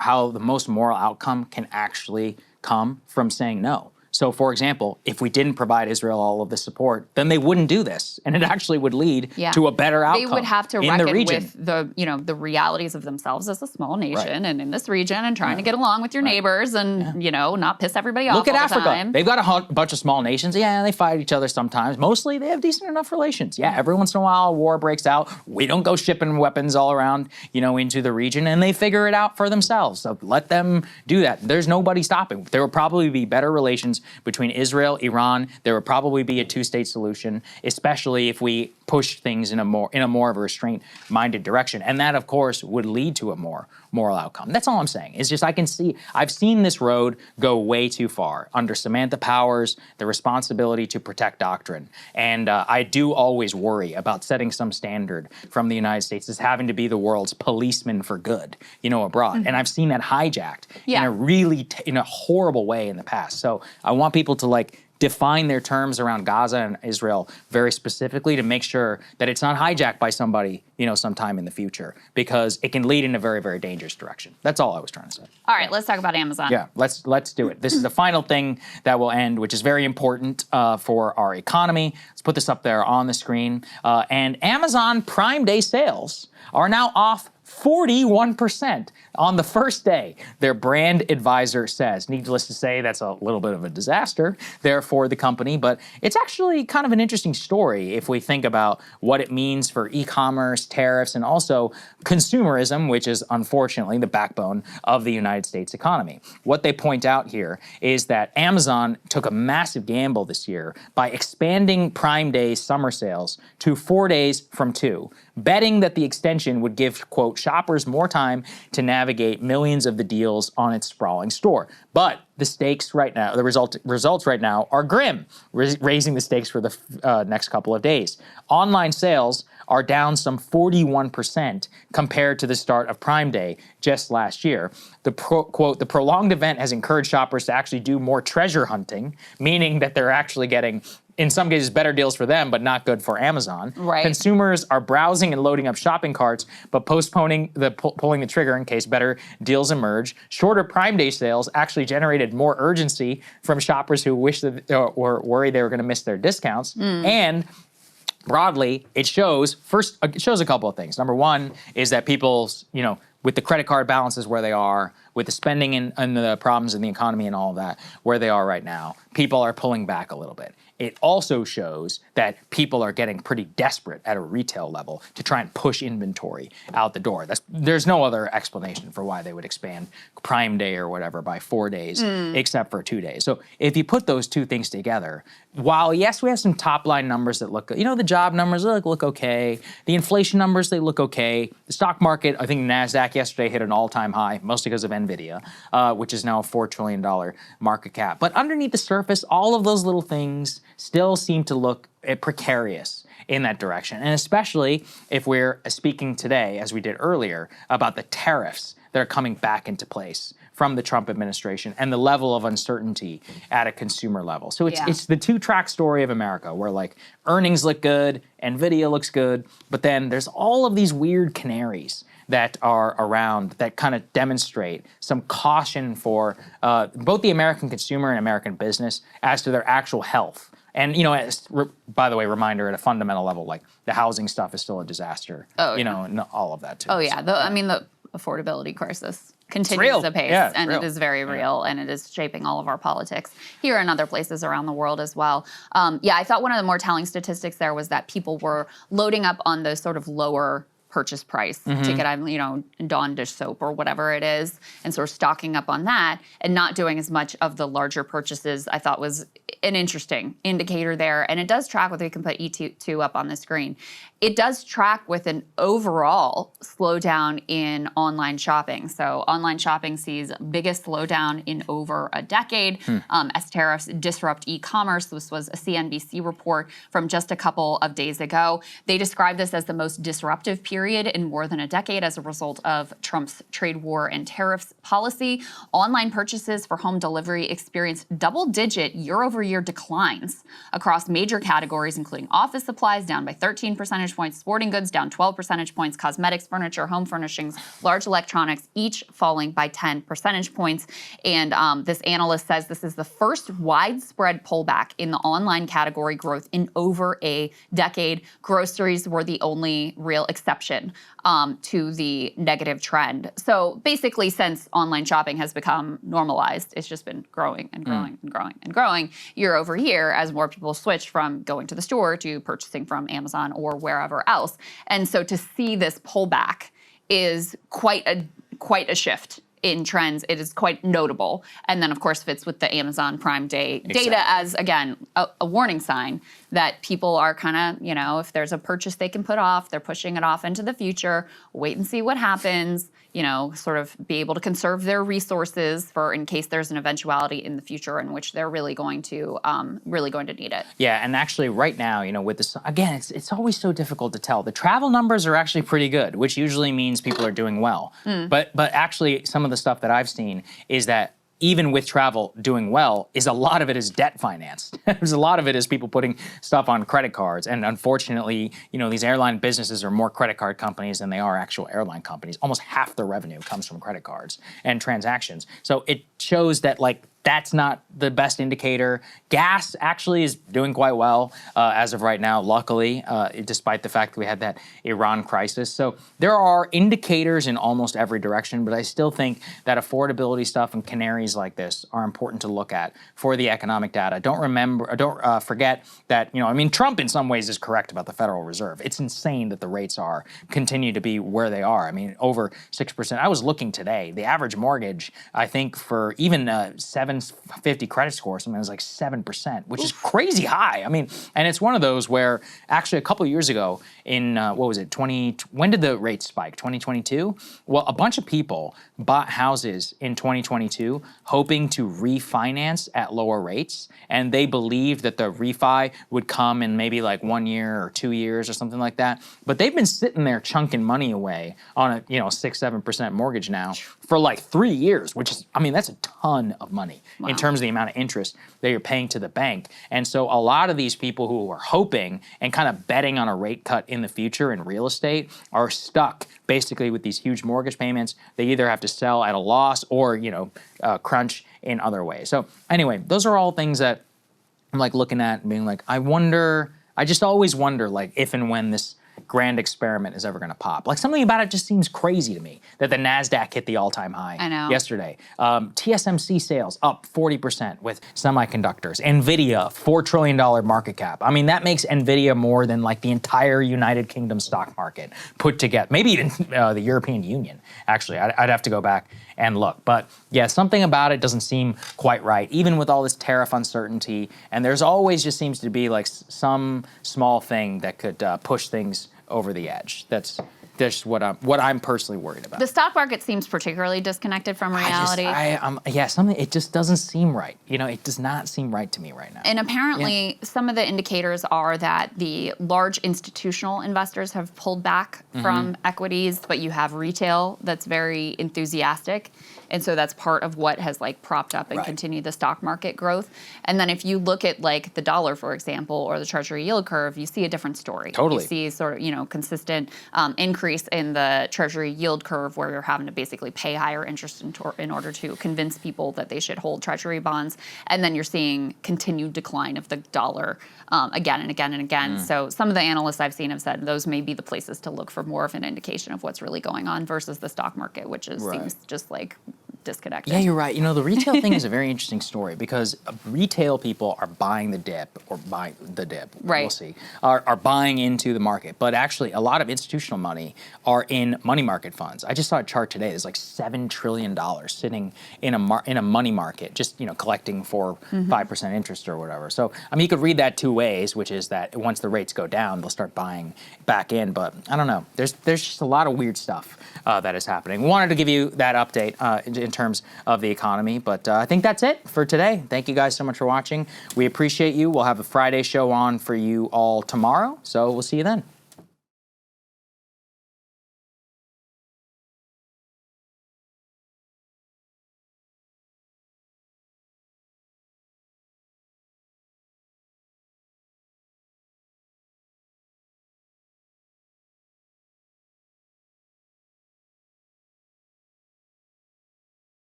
S1: how the most moral outcome can actually come from saying no. So, for example, if we didn't provide Israel all of the support, then they wouldn't do this, and it actually would lead to a better outcome.
S2: They would have to
S1: in
S2: reckon
S1: the region.
S2: with the realities of themselves as a small nation and in this region, and trying to get along with your neighbors, and not piss everybody off.
S1: Look at
S2: all
S1: Africa.
S2: the time.
S1: They've got a bunch of small nations. Yeah, they fight each other sometimes. Mostly, they have decent enough relations. Yeah, every once in a while, a war breaks out. We don't go shipping weapons all around, into the region, and they figure it out for themselves. So let them do that. There's nobody stopping. There will probably be better relations between Israel, Iran. There would probably be a two-state solution, especially if we push things in a more of a restraint-minded direction. And that, of course, would lead to a more moral outcome. That's all I'm saying. It's just I've seen this road go way too far under Samantha Powers, the responsibility to protect doctrine. And I do always worry about setting some standard from the United States as having to be the world's policeman for good, abroad. And I've seen that hijacked in a horrible way in the past. So I want people to define their terms around Gaza and Israel very specifically, to make sure that it's not hijacked by somebody, sometime in the future, because it can lead in a very, very dangerous direction. That's all I was trying to say.
S2: All right, let's talk about Amazon.
S1: Yeah, let's do it. This is the final thing that will end, which is very important for our economy. Let's put this up there on the screen. And Amazon Prime Day sales are now off 41% on the first day, their brand advisor says. Needless to say, that's a little bit of a disaster there for the company, but it's actually kind of an interesting story if we think about what it means for e-commerce, tariffs, and also consumerism, which is unfortunately the backbone of the United States economy. What they point out here is that Amazon took a massive gamble this year by expanding Prime Day summer sales to 4 days from 2, betting that the extension would give, quote, shoppers more time to navigate millions of the deals on its sprawling store. But the stakes right now, the results right now are grim, raising the stakes for the next couple of days. Online sales are down some 41% compared to the start of Prime Day just last year. Quote, the prolonged event has encouraged shoppers to actually do more treasure hunting, meaning that they're actually getting, in some cases, better deals for them, but not good for Amazon.
S2: Right.
S1: Consumers are browsing and loading up shopping carts, but postponing pulling the trigger in case better deals emerge. Shorter Prime Day sales actually generated more urgency from shoppers who wish that or worried they were going to miss their discounts. And broadly, it shows a couple of things. Number one is that people's, with the credit card balances where they are, with the spending and the problems in the economy and all of that, where they are right now, people are pulling back a little bit. It also shows that people are getting pretty desperate at a retail level to try and push inventory out the door. There's no other explanation for why they would expand Prime Day or whatever by 4 days, except for 2 days. So if you put those two things together, while yes, we have some top line numbers that look good, the job numbers look okay, the inflation numbers, they look okay. The stock market, I think NASDAQ yesterday hit an all-time high, mostly because of NVIDIA, which is now a $4 trillion market cap. But underneath the surface, all of those little things still seem to look precarious in that direction. And especially if we're speaking today, as we did earlier, about the tariffs that are coming back into place from the Trump administration and the level of uncertainty at a consumer level. So it's the two-track story of America, where earnings look good, NVIDIA looks good, but then there's all of these weird canaries that are around that kind of demonstrate some caution for both the American consumer and American business as to their actual health And by the way, reminder at a fundamental level, like the housing stuff is still a disaster. And all of that too.
S2: Oh yeah, the affordability crisis continues apace, and it is very real, and it is shaping all of our politics here and other places around the world as well. I thought one of the more telling statistics there was that people were loading up on those sort of lower purchase price ticket, Dawn dish soap or whatever it is, and sort of stocking up on that and not doing as much of the larger purchases. I thought was an interesting indicator there. And it does track with, we can put E2 up on the screen. It does track with an overall slowdown in online shopping. So online shopping sees biggest slowdown in over a decade as tariffs disrupt e-commerce. This was a CNBC report from just a couple of days ago. They described this as the most disruptive period in more than a decade as a result of Trump's trade war and tariffs policy. Online purchases for home delivery experienced double-digit year-over-year declines across major categories, including office supplies, down by 13 percentage points, sporting goods down 12 percentage points, cosmetics, furniture, home furnishings, large electronics, each falling by 10 percentage points. And this analyst says this is the first widespread pullback in the online category growth in over a decade. Groceries were the only real exception to the negative trend. So basically, since online shopping has become normalized, it's just been growing and growing and growing and growing year over year as more people switch from going to the store to purchasing from Amazon or wherever else. And so to see this pullback is quite a shift in trends. It is quite notable. And then, of course, fits with the Amazon Prime Day data as, again, a warning sign that people are kind of, if there's a purchase they can put off, they're pushing it off into the future, wait and see what happens, sort of be able to conserve their resources for in case there's an eventuality in the future in which they're really going to need it.
S1: Yeah, and actually right now, with this, again, it's always so difficult to tell. The travel numbers are actually pretty good, which usually means people are doing well. But actually some of the stuff that I've seen is that even with travel doing well, a lot of it is debt financed. There's a lot of it is people putting stuff on credit cards. And unfortunately, these airline businesses are more credit card companies than they are actual airline companies. Almost half their revenue comes from credit cards and transactions. So it shows that that's not the best indicator. Gas actually is doing quite well as of right now, luckily, despite the fact that we had that Iran crisis. So there are indicators in almost every direction, but I still think that affordability stuff and canaries like this are important to look at for the economic data. Don't forget that, Trump in some ways is correct about the Federal Reserve. It's insane that the rates continue to be where they are. Over 6%. I was looking today, the average mortgage, I think for even 750 credit score, something was like 7%, which is crazy high. And it's one of those where actually a couple of years ago in, when did the rates spike? 2022? Well, a bunch of people bought houses in 2022 hoping to refinance at lower rates. And they believed that the refi would come in maybe like 1 year or 2 years or something like that. But they've been sitting there chunking money away on a 6-7% mortgage now for like 3 years, which is, that's a ton of money in terms of the amount of interest that you're paying to the bank. And so a lot of these people who are hoping and kind of betting on a rate cut in the future in real estate are stuck basically with these huge mortgage payments. They either have to sell at a loss or, crunch in other ways. So anyway, those are all things that I'm looking at and being I just always wonder if and when this grand experiment is ever going to pop. Something about it just seems crazy to me that the NASDAQ hit the all-time high yesterday. TSMC sales up 40% with semiconductors. NVIDIA, $4 trillion market cap. That makes NVIDIA more than the entire United Kingdom stock market put together. Maybe even the European Union, actually. I'd have to go back and look. But yeah, something about it doesn't seem quite right, even with all this tariff uncertainty. And there's always just seems to be some small thing that could push things over the edge. That's what I'm personally worried about.
S2: The stock market seems particularly disconnected from reality.
S1: It just doesn't seem right. It does not seem right to me right now.
S2: And apparently, some of the indicators are that the large institutional investors have pulled back from equities, but you have retail that's very enthusiastic. And so that's part of what has propped up and continued the stock market growth. And then if you look at the dollar, for example, or the Treasury yield curve, you see a different story.
S1: Totally.
S2: You see sort of, consistent increase increase in the Treasury yield curve where you're having to basically pay higher interest in order to convince people that they should hold Treasury bonds. And then you're seeing continued decline of the dollar again and again and again. So some of the analysts I've seen have said those may be the places to look for more of an indication of what's really going on versus the stock market, which seems just like disconnected.
S1: Yeah, you're right. You know, the retail thing is a very interesting story because retail people are buying the dip or buying the dip.
S2: Right.
S1: We'll see. Are buying into the market, but actually a lot of institutional money are in money market funds. I just saw a chart today. There's like $7 trillion sitting in a money market, just collecting for 5% interest or whatever. So I mean, you could read that two ways, which is that once the rates go down, they'll start buying back in. But I don't know. There's just a lot of weird stuff that is happening. Wanted to give you that update in terms of the economy, but I think that's it for today. Thank you guys so much for watching. We appreciate you. We'll have a Friday show on for you all tomorrow, so we'll see you then.